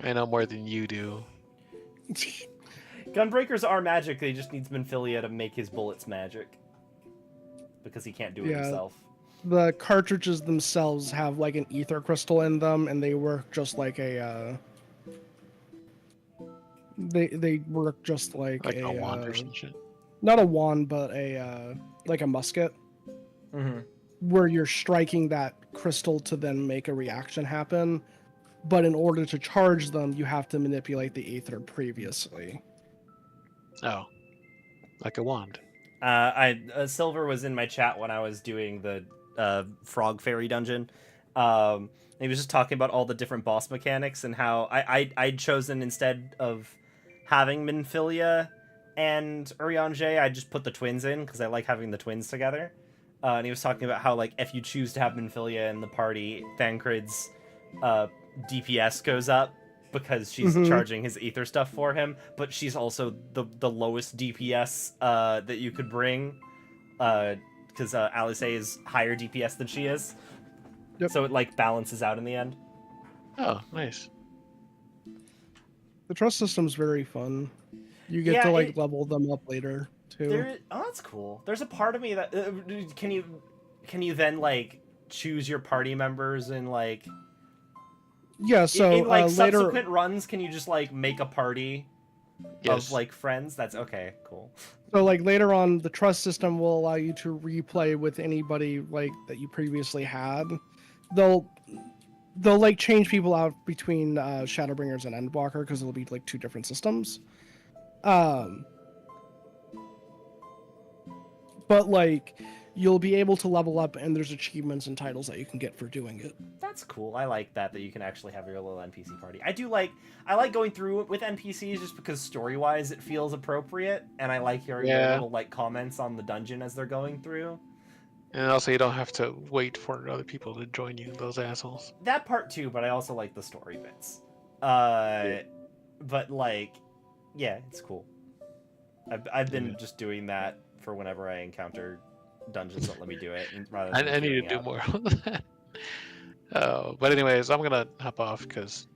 I know more than you do. Gunbreakers are magic. They just needs Minfilia to make his bullets magic, because he can't do it himself. The cartridges themselves have like an ether crystal in them, and they work just like a. They work just like a wand or some shit. Not a wand, but a like a musket, mm-hmm. where you're striking that crystal to then make a reaction happen. But in order to charge them, you have to manipulate the ether previously. Oh, like a wand. Silver was in my chat when I was doing the frog fairy dungeon. He was just talking about all the different boss mechanics and how I'd chosen, instead of having Minfilia and In Eorzea, I just put the twins in because I like having the twins together. And he was talking about how, like, if you choose to have Minfilia in the party, Thancred's DPS goes up because she's charging his ether stuff for him, but she's also the lowest DPS that you could bring, because Alice is higher DPS than she is. Yep. So it, like, balances out in the end. Oh, nice. The trust system's very fun. You get to like level them up later too. Oh, that's cool. There's a part of me that can you then like choose your party members and like so in like later... subsequent runs, can you just like make a party of like friends? That's okay, cool. So like later on, the trust system will allow you to replay with anybody like that you previously had. They'll like change people out between Shadowbringers and Endwalker because it'll be like two different systems. But like you'll be able to level up, and there's achievements and titles that you can get for doing it. That's cool. I like that you can actually have your little NPC party. I like going through it with NPCs just because story-wise it feels appropriate, and I like hearing their little like comments on the dungeon as they're going through. And also, you don't have to wait for other people to join you, those assholes. That part too, but I also like the story bits. But like, yeah, it's cool. I've been just doing that for whenever I encounter dungeons that let me do it. Rather than I need to do more of that. But anyways, I'm gonna hop off because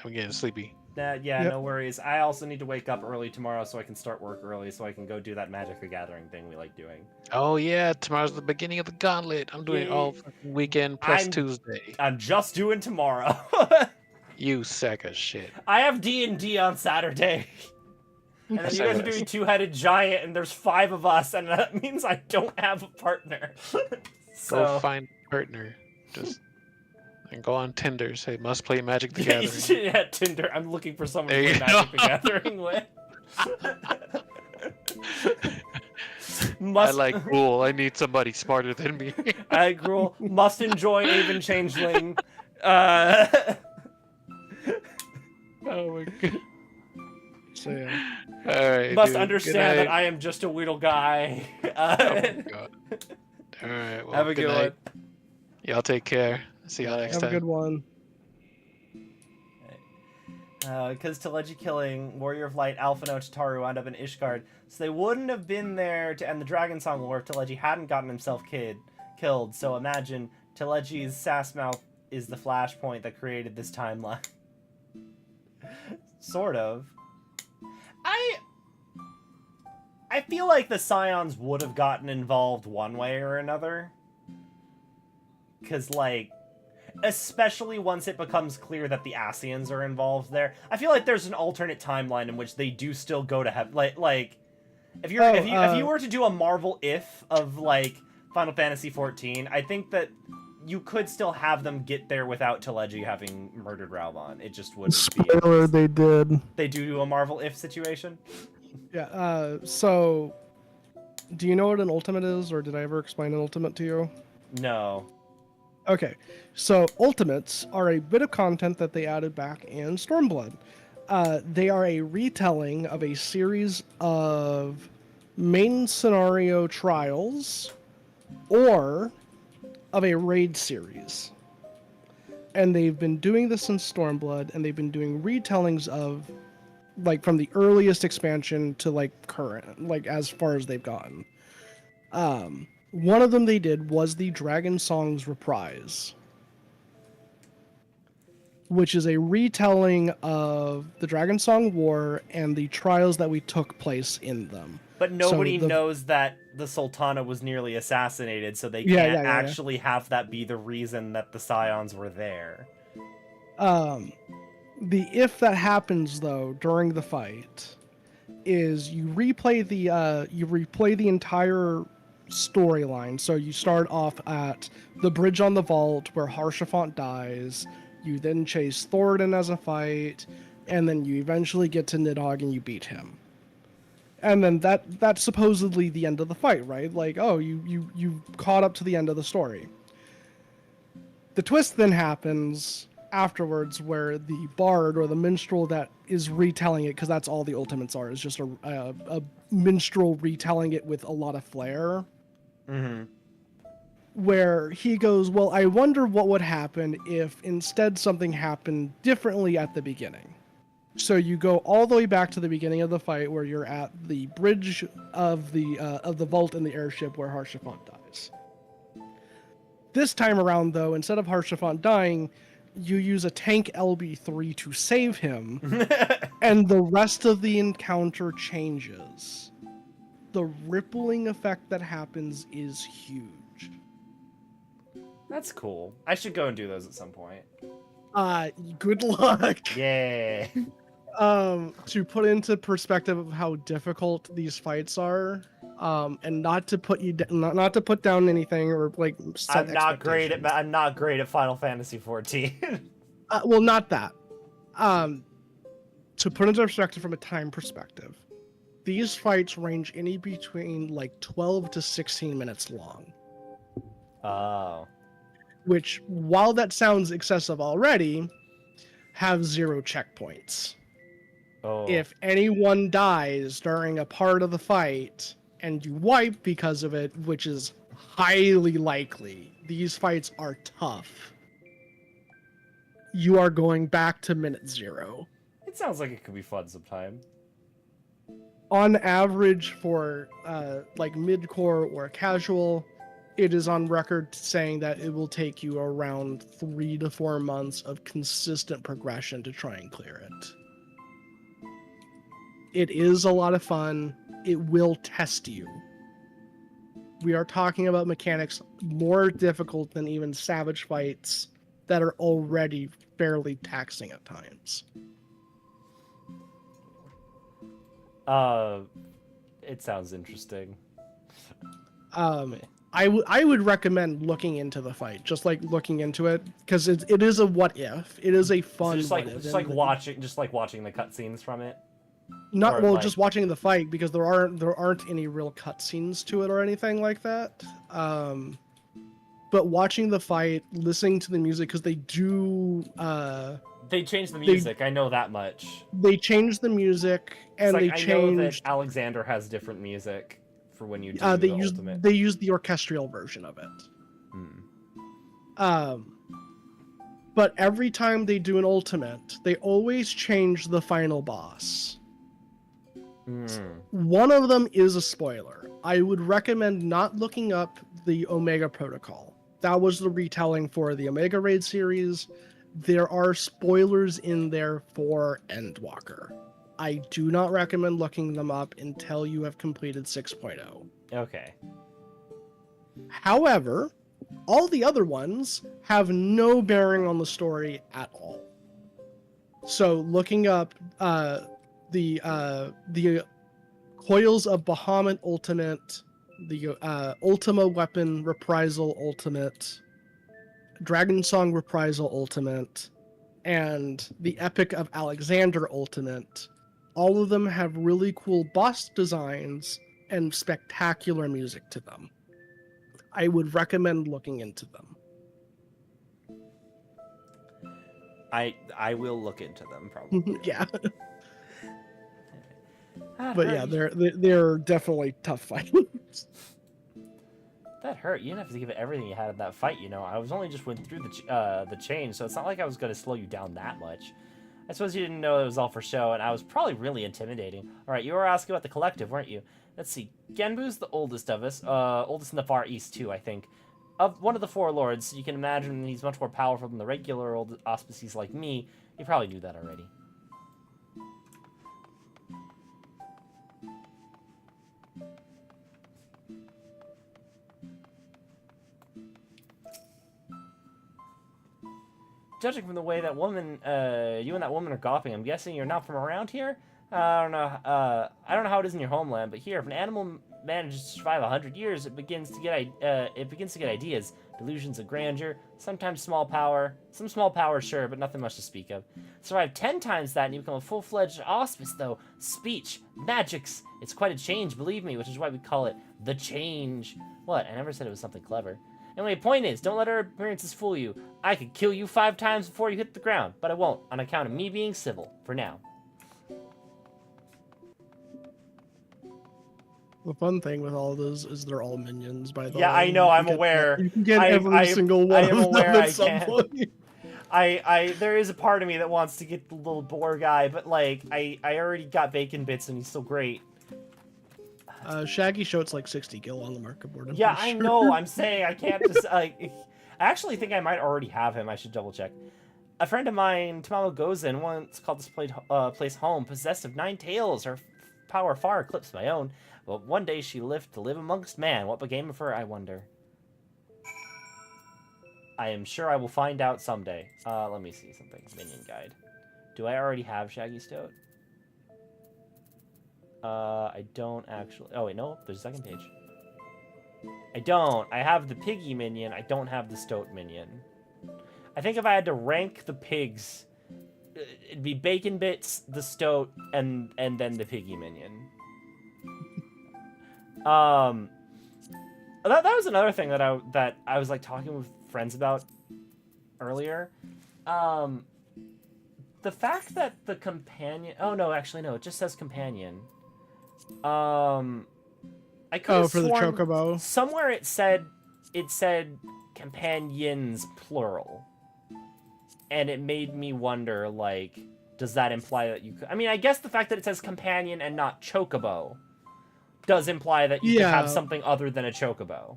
I'm getting sleepy. No worries. I also need to wake up early tomorrow so I can start work early so I can go do that Magic the Gathering thing we like doing. Oh yeah, tomorrow's the beginning of the gauntlet. I'm doing all fucking weekend plus Tuesday. I'm just doing tomorrow. You sack of shit. I have D&D on Saturday. And then you guys are doing Two-Headed Giant, and there's 5 of us, and that means I don't have a partner. So... Go find a partner. Just and go on Tinder. Say must play Magic the Gathering. Yeah, Tinder. I'm looking for someone to play Magic the Gathering with. I like Gruul. I need somebody smarter than me. I like Gruul. Must enjoy Aven Changeling. Oh my god. So yeah. Alright. Must understand that I am just a Weedle guy. Oh my god. Alright, well, have a good night. one. Y'all take care. See y'all next time. Have a good one. Because Teleji killing Warrior of Light, Alphino, Tataru wound up in Ishgard, so they wouldn't have been there to end the Dragon Song War if Teleji hadn't gotten himself killed. So imagine Teleji's sass mouth is the flashpoint that created this timeline. Sort of. I feel like the Scions would have gotten involved one way or another. Because, like, especially once it becomes clear that the Ascians are involved there. I feel like there's an alternate timeline in which they do still go to heaven. Like if you were to do a Marvel if of, like, Final Fantasy XIV, I think that you could still have them get there without Teleji having murdered Raubon. It just wouldn't be. Spoiler, they did. They do a Marvel if situation? Yeah, so... Do you know what an ultimate is, or did I ever explain an ultimate to you? No. Okay, so ultimates are a bit of content that they added back in Stormblood. They are a retelling of a series of main scenario trials or of a raid series. And they've been doing this in Stormblood, and they've been doing retellings of, like, from the earliest expansion to, like, current, like, as far as they've gotten. One of them they did was the Dragon Songs Reprise, which is a retelling of the Dragon Song War and the trials that we took place in them. But nobody knows that the Sultana was nearly assassinated, so they can't actually have that be the reason that the Scions were there. If that happens, though, during the fight, is you replay the entire storyline. So you start off at the bridge on the vault where Haurchefant dies. You then chase Thoradin as a fight, and then you eventually get to Nidhogg and you beat him. And then that's supposedly the end of the fight, right? Like, oh, you caught up to the end of the story. The twist then happens afterwards where the bard or the minstrel that is retelling it, because that's all the ultimates are, is just a minstrel retelling it with a lot of flair. Mm-hmm. Where he goes, well, I wonder what would happen if instead something happened differently at the beginning. So you go all the way back to the beginning of the fight where you're at the bridge of the vault in the airship where Haurchefant dies. This time around, though, instead of Haurchefant dying, you use a tank LB3 to save him, and the rest of the encounter changes. The rippling effect that happens is huge. That's cool. I should go and do those at some point. Good luck. Yeah. To put into perspective of how difficult these fights are, and not to put you not to put down anything or like set expectations. I'm not great at Final Fantasy XIV. Well, not that. To put into perspective from a time perspective, these fights range any between like 12 to 16 minutes long. Oh. Which, while that sounds excessive already, have 0 checkpoints. Oh. If anyone dies during a part of the fight and you wipe because of it, which is highly likely, these fights are tough. You are going back to minute 0. It sounds like it could be fun sometime. On average for like mid-core or casual, it is on record saying that it will take you around 3 to 4 months of consistent progression to try and clear it. It is a lot of fun. It will test you. We are talking about mechanics more difficult than even Savage fights that are already fairly taxing at times. It sounds interesting. I would recommend looking into the fight, just like looking into it, because it is a what if. It is a fun. Just like watching the cutscenes from it. Not well, just watching the fight, because there aren't any real cutscenes to it or anything like that. But watching the fight, listening to the music, because they do. They changed the music. I know that much. They changed the music, and I know that changed. Alexander has different music for when you do They the used ultimate. they used the orchestral version of it. But every time they do an ultimate, they always change the final boss. One of them is a spoiler. I would recommend not looking up the Omega Protocol. That was the retelling for the Omega Raid series. There are spoilers in there for Endwalker. I do not recommend looking them up until you have completed 6.0. Okay. However, all the other ones have no bearing on the story at all. So looking up the Coils of Bahamut Ultimate, the Ultima Weapon Reprisal Ultimate, Dragon Song Reprisal Ultimate, and the Epic of Alexander Ultimate, all of them have really cool boss designs and spectacular music to them. I would recommend looking into them. I will look into them probably. Yeah. But yeah, they're definitely tough fights. That hurt. You didn't have to give it everything you had in that fight, you know. I was only just went through the change, so it's not like I was going to slow you down that much. I suppose you didn't know it was all for show, and I was probably really intimidating. All right, you were asking about the collective, weren't you? Let's see. Genbu's the oldest of us, oldest in the Far East too, I think. Of one of the 4 lords, you can imagine he's much more powerful than the regular old auspices like me. You probably knew that already. Judging from the way that woman, you and that woman are gawping, I'm guessing you're not from around here? I don't know how it is in your homeland, but here, if an animal manages to survive 100 years, it begins to get ideas, delusions of grandeur, sometimes small power, some small power, sure, but nothing much to speak of. Survive 10 times that, and you become a full-fledged auspice, though. Speech, magics. It's quite a change, believe me, which is why we call it the change. What? I never said it was something clever. Anyway, point is, don't let our appearances fool you. I could kill you 5 times before you hit the ground, but I won't, on account of me being civil, for now. The fun thing with all of those is they're all minions, by the way. Yeah, I know, I'm aware. You can get every single one I am of aware them I at some can. point. There is a part of me that wants to get the little boar guy, but, like, I already got Bacon Bits and he's so great. Shaggy show's like 60 gil on the market board. Yeah, I know, I'm saying I can't just, I actually think I might already have him, I should double check. A friend of mine, Tamamo Gozen, once called this place home, possessed of 9 tails. Her power far eclipsed my own. But one day she lived to live amongst man. What became of her, I wonder. I am sure I will find out someday. Let me see something. Minion guide. Do I already have Shaggy Stoat? I don't actually... Oh, wait, no. There's a second page. I don't. I have the Piggy minion. I don't have the Stoat minion. I think if I had to rank the pigs, it'd be Bacon Bits, the Stoat, and then the Piggy minion. That was another thing that I was like talking with friends about earlier. The fact that the companion... Oh, no, actually, no. It just says companion. I could have for the sworn chocobo. somewhere it said companions plural, and it made me wonder, like, does that imply that you could... I mean, I guess the fact that it says companion and not chocobo does imply that you could have something other than a chocobo.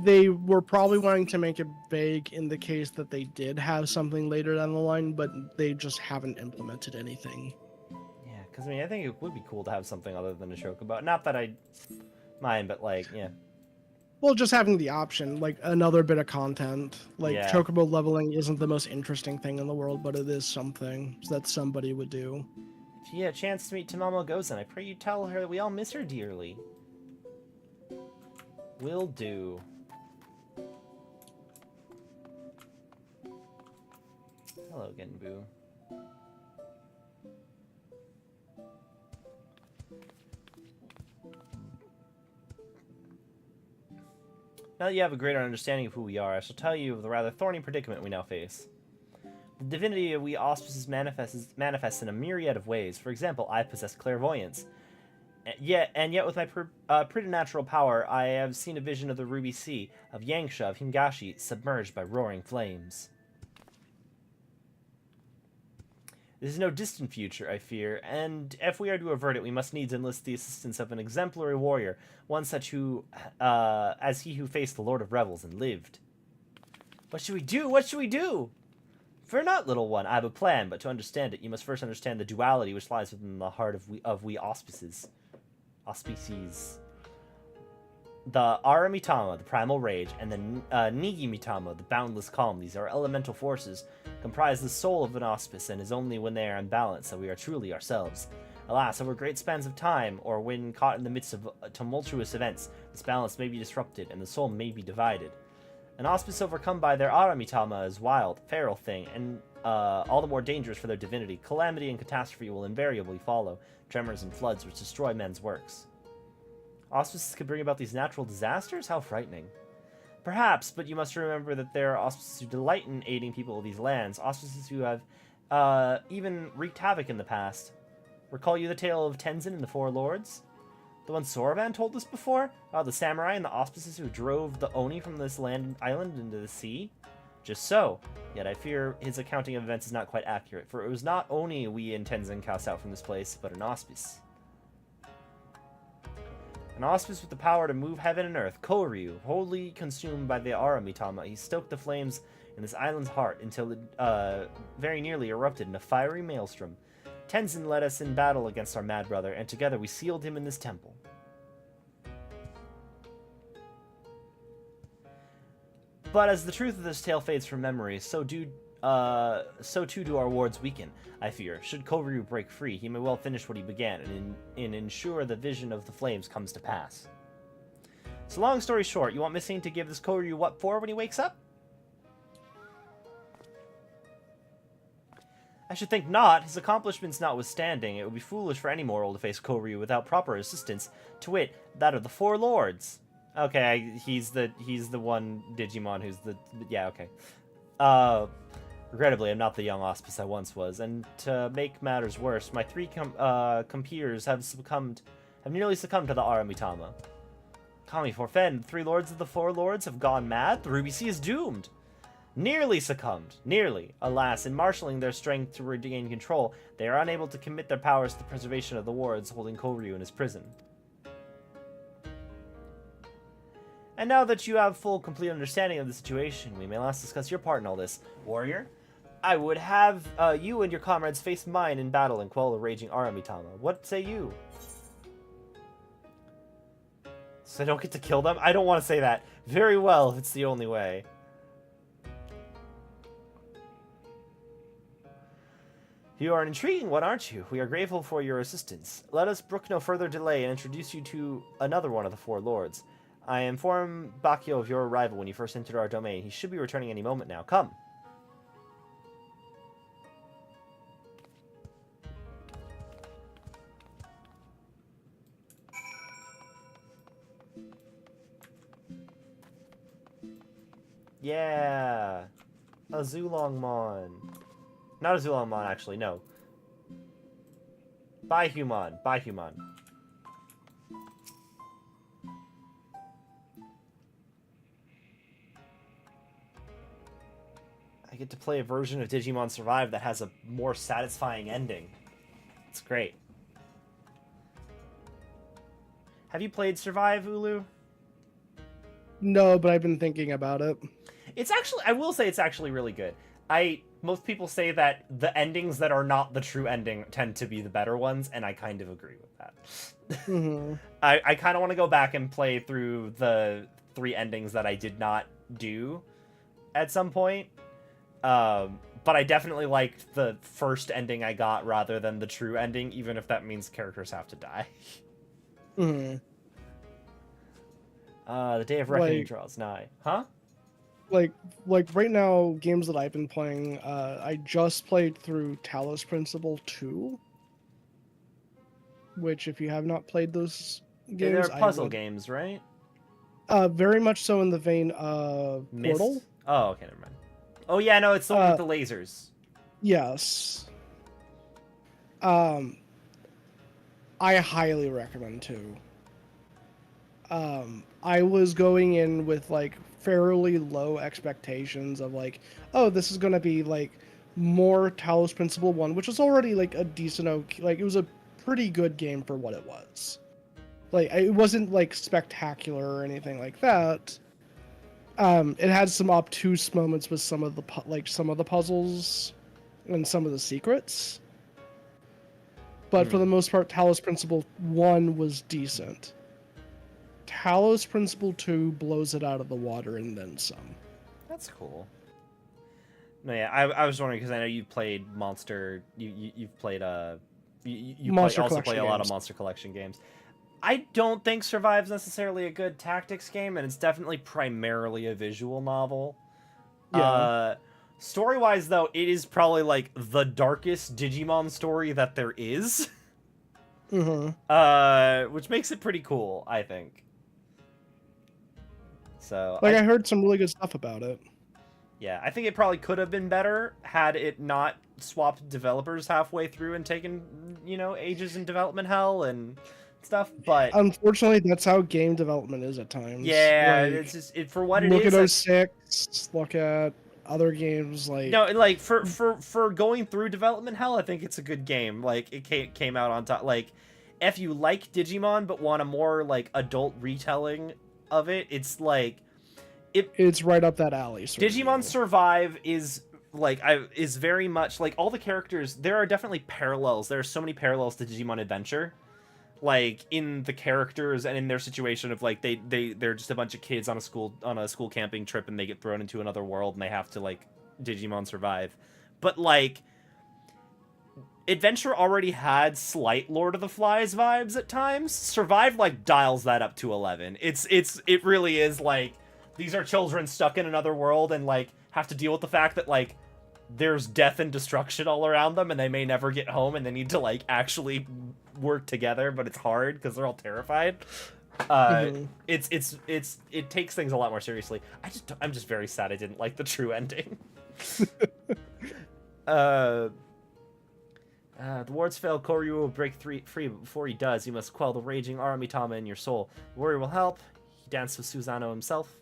They were probably wanting to make it vague in the case that they did have something later down the line, but they just haven't implemented anything. Yeah, because I mean, I think it would be cool to have something other than a chocobo. Not that I mind, but like, yeah. Well, just having the option, like another bit of content. Like, Yeah. chocobo leveling isn't the most interesting thing in the world, but it is something that somebody would do. If you get a chance to meet Tamamo Gozen, I pray you tell her that we all miss her dearly. Will do. Hello, Genbu. Now that you have a greater understanding of who we are, I shall tell you of the rather thorny predicament we now face. The divinity of we auspices manifests in a myriad of ways. For example, I possess clairvoyance. And yet with my preternatural power, I have seen a vision of the Ruby Sea, of Yangsha, of Hingashi, submerged by roaring flames. This is no distant future, I fear, and if we are to avert it, we must needs enlist the assistance of an exemplary warrior, one such who, as he who faced the Lord of Revels and lived. What should we do? What should we do? Fear not, little one, I have a plan, but to understand it, you must first understand the duality which lies within the heart of we auspices. Auspices. The Aramitama, the primal rage, and the Nigimitama, the boundless calm. These are elemental forces, comprise the soul of an auspice, and is only when they are unbalanced that we are truly ourselves. Alas, over great spans of time, or when caught in the midst of tumultuous events, this balance may be disrupted, and the soul may be divided. An auspice overcome by their Aramitama is wild, feral thing, and all the more dangerous for their divinity. Calamity and catastrophe will invariably follow, tremors and floods which destroy men's works. Auspices could bring about these natural disasters? How frightening. Perhaps, but you must remember that there are auspices who delight in aiding people of these lands, auspices who have even wreaked havoc in the past. Recall you the tale of Tenzin and the Four Lords? The one Sorovan told us before? About the samurai and the auspices who drove the Oni from this island into the sea? Just so. Yet I fear his accounting of events is not quite accurate, for it was not Oni we in Tenzin cast out from this place, but an auspice. An auspice with the power to move heaven and earth, Koryu, wholly consumed by the Aramitama, he stoked the flames in this island's heart until it very nearly erupted in a fiery maelstrom. Tenzin led us in battle against our mad brother, and together we sealed him in this temple. But as the truth of this tale fades from memory, so do so too do our wards weaken, I fear. Should Koryu break free, he may well finish what he began and ensure the vision of the flames comes to pass. So long story short, you want Missing to give this Koryu what for when he wakes up? I should think not. His accomplishments notwithstanding, it would be foolish for any mortal to face Koryu without proper assistance, to wit, that of the Four Lords. Okay, he's the one Digimon who's the... Yeah, okay. Regrettably, I'm not the young Auspice I once was, and to make matters worse, my three compeers have nearly succumbed to the Aramitama. Kami forfend, the three lords of the Four Lords have gone mad, the Ruby Sea is doomed. Nearly succumbed. Nearly. Alas, in marshalling their strength to regain control, they are unable to commit their powers to the preservation of the wards holding Koryu in his prison. And now that you have full, complete understanding of the situation, we may last discuss your part in all this. Warrior, I would have you and your comrades face mine in battle and quell the raging Aramitama. What say you? So I don't get to kill them? I don't want to say that. Very well, if it's the only way. You are an intriguing one, aren't you? We are grateful for your assistance. Let us brook no further delay and introduce you to another one of the Four Lords. I informed Bakio of your arrival when you first entered our domain. He should be returning any moment now. Come. Yeah. A Zulongmon. Not a Zulongmon, actually, no. Baihuman. Baihuman. I get to play a version of Digimon Survive that has a more satisfying ending. It's great. Have you played Survive, Ulu? No, but I've been thinking about it. It's actually, I will say it's actually really good. Most people say that the endings that are not the true ending tend to be the better ones, and I kind of agree with that. Mm-hmm. I kind of want to go back and play through the 3 endings that I did not do at some point. But I definitely liked the first ending I got rather than the true ending, even if that means characters have to die. Mm-hmm. The day of reckoning draws nigh. Huh? Like right now, games that I've been playing, I just played through Talos Principle 2, which if you have not played those games, They're puzzle games, right? Very much so in the vein of Myst? Portal. Oh, okay, never mind. Oh yeah, no, it's the one with the lasers. Yes. I highly recommend 2. I was going in with like fairly low expectations of like, oh, this is gonna be like more Talos Principle 1, which was already like a decent, like it was a pretty good game for what it was. Like it wasn't like spectacular or anything like that. It had some obtuse moments with some of the puzzles and some of the secrets. But for the most part, Talos Principle 1 was decent. Talos Principle 2 blows it out of the water and then some. That's cool. No, yeah, I was wondering because I know you played Monster. You've played you Monster also play a lot of games. Monster Collection games. I don't think Survive's necessarily a good tactics game, and it's definitely primarily a visual novel. Yeah. Story-wise, though, it is probably like the darkest Digimon story that there is. Mm-hmm. Which makes it pretty cool, I think. So Like I heard some really good stuff about it. yeah, I think it probably could have been better had it not swapped developers halfway through and taken, ages in development hell and stuff, but Unfortunately, that's how game development is at times. yeah, Like, it's just for what it look is. at 06, look at other games like No, like for going through development hell, I think it's a good game. Like it came out on top. Like if you like Digimon but want a more like adult retelling of it, it's like it's right up that alley. Digimon Survive is is very much like all the characters. There are definitely parallels. There are so many parallels to Digimon Adventure, like in the characters and in their situation of like they're just a bunch of kids on a school camping trip and they get thrown into another world and they have to like Digimon survive. But, like, Adventure already had slight Lord of the Flies vibes at times. Survive, like, dials that up to 11. It really is, like, these are children stuck in another world and, like, have to deal with the fact that, like, there's death and destruction all around them and they may never get home and they need to, like, actually work together, but it's hard because they're all terrified. It takes things a lot more seriously. I'm just very sad I didn't like the true ending. The wards fail. Koryu will break free, but before he does, you must quell the raging Aramitama in your soul. The warrior will help. He danced with Susano himself.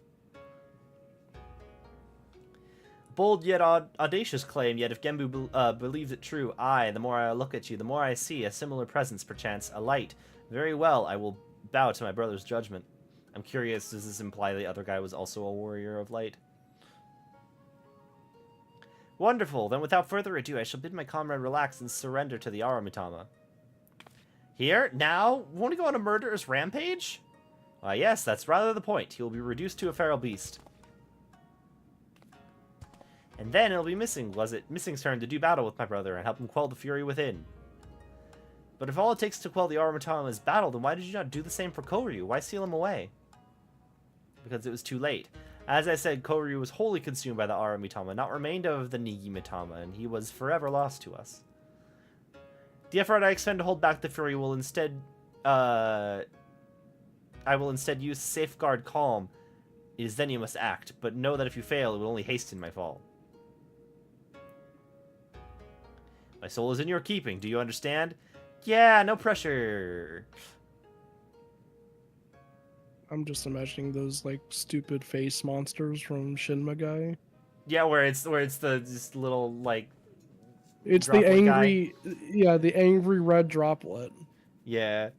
Bold yet audacious claim, yet if Genbu believes it true, the more I look at you, the more I see a similar presence, perchance, a light. Very well, I will bow to my brother's judgment. I'm curious, does this imply the other guy was also a warrior of light? Wonderful, then without further ado, I shall bid my comrade relax and surrender to the Aramitama. Here? Now? Won't he go on a murderous rampage? Why, yes, that's rather the point. He will be reduced to a feral beast. And then it'll be Missing's turn to do battle with my brother and help him quell the fury within. But if all it takes to quell the Aramitama is battle, then why did you not do the same for Koryu? Why seal him away? Because it was too late. As I said, Koryu was wholly consumed by the Aramitama, not remained of the Nigimitama, and he was forever lost to us. The effort I expend to hold back the fury will instead, I will instead use Safeguard Calm. It is then you must act, but know that if you fail, it will only hasten my fall. My soul is in your keeping, do you understand? Yeah, no pressure. I'm just imagining those like stupid face monsters from Shin Megami. Yeah, where it's this little like. It's the angry, yeah, the angry red droplet. Yeah.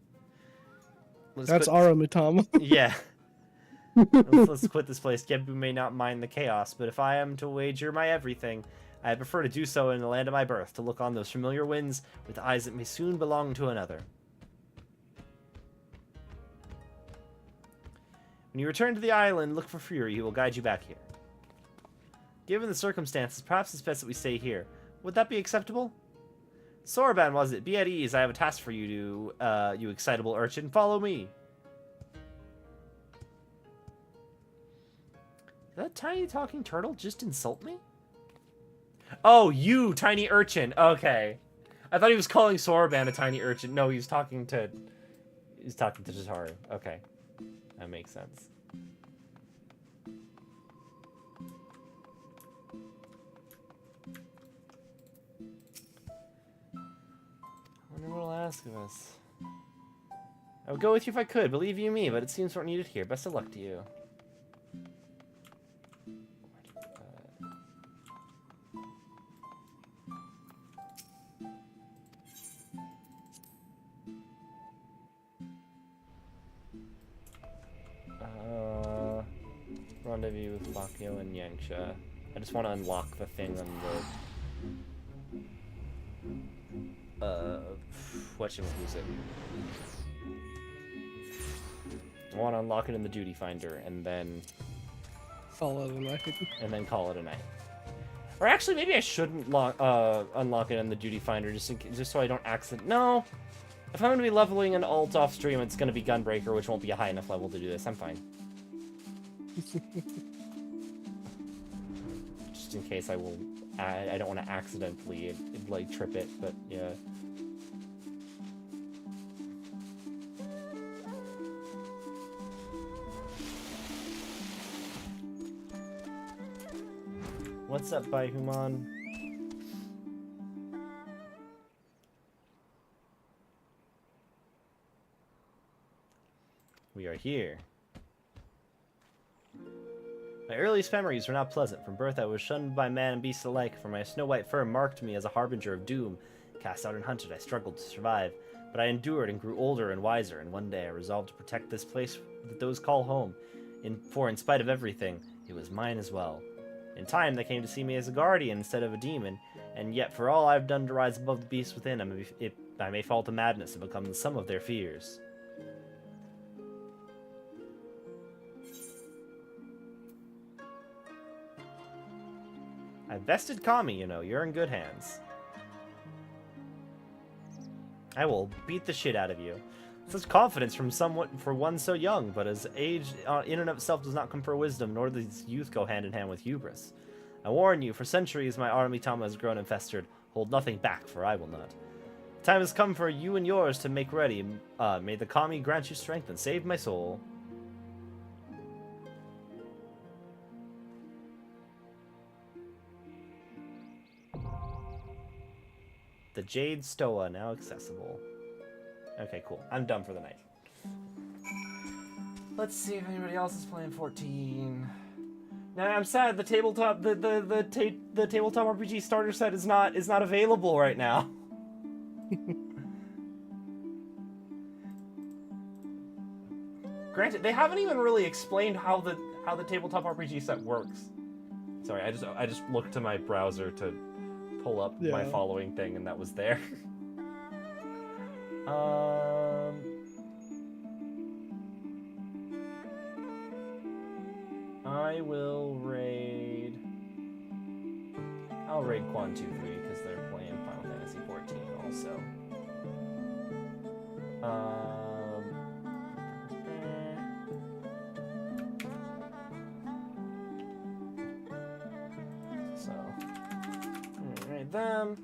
That's Aramitama. Yeah. Let's quit this place. Genbu may not mind the chaos, but if I am to wager my everything, I prefer to do so in the land of my birth, to look on those familiar winds with eyes that may soon belong to another. When you return to the island, look for Fury. He will guide you back here. Given the circumstances, perhaps it's best that we stay here. Would that be acceptable? Soraban, was it? Be at ease. I have a task for you you excitable urchin. Follow me. Did that tiny talking turtle just insult me? Oh, you, tiny urchin. Okay. I thought he was calling Soraban a tiny urchin. No, he's talking to Jataru. Okay. That makes sense. I wonder what he'll ask of us. I would go with you if I could, believe you me, but it seems we're needed here. Best of luck to you. Rendezvous with Bakio and Yangsha. I just want to unlock the thing on the... whatchamacallit. I want to unlock it in the duty finder, and then... Call it a night. And then call it a night. Or actually, maybe I shouldn't unlock it in the duty finder, just so I don't accident... No! If I'm going to be leveling an alt off stream, it's going to be Gunbreaker, which won't be a high enough level to do this. I'm fine. Just in case I don't want to accidentally like trip it, but yeah. What's up, Baihuman? We are here. My earliest memories were not pleasant. From birth I was shunned by man and beast alike, for my snow-white fur marked me as a harbinger of doom. Cast out and hunted, I struggled to survive. But I endured and grew older and wiser, and one day I resolved to protect this place that those call home. For in spite of everything, it was mine as well. In time they came to see me as a guardian instead of a demon, and yet for all I've done to rise above the beast within, I may fall to madness and become the sum of their fears. I bested Kami, you know. You're in good hands. I will beat the shit out of you. Such confidence from someone for one so young, but as age in and of itself does not confer wisdom, nor does youth go hand in hand with hubris. I warn you, for centuries my army Tama has grown and festered. Hold nothing back, for I will not. Time has come for you and yours to make ready. May the Kami grant you strength and save my soul. The Jade Stoa, now accessible. Okay, cool. I'm done for the night. Let's see if anybody else is playing 14. Now I'm sad the tabletop the tabletop RPG starter set is not available right now. Granted, they haven't even really explained how the tabletop RPG set works. Sorry, I just looked to my browser to pull up my following thing, and that was there. I will raid. I'll raid Quan 2-3 because they're playing Final Fantasy XIV also. So, raid them.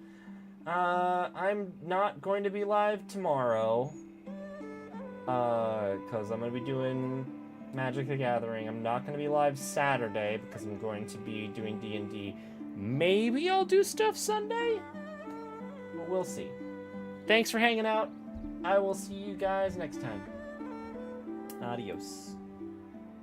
I'm not going to be live tomorrow. Because I'm going to be doing Magic the Gathering. I'm not going to be live Saturday because I'm going to be doing D&D. Maybe I'll do stuff Sunday? But we'll see. Thanks for hanging out. I will see you guys next time. Adios.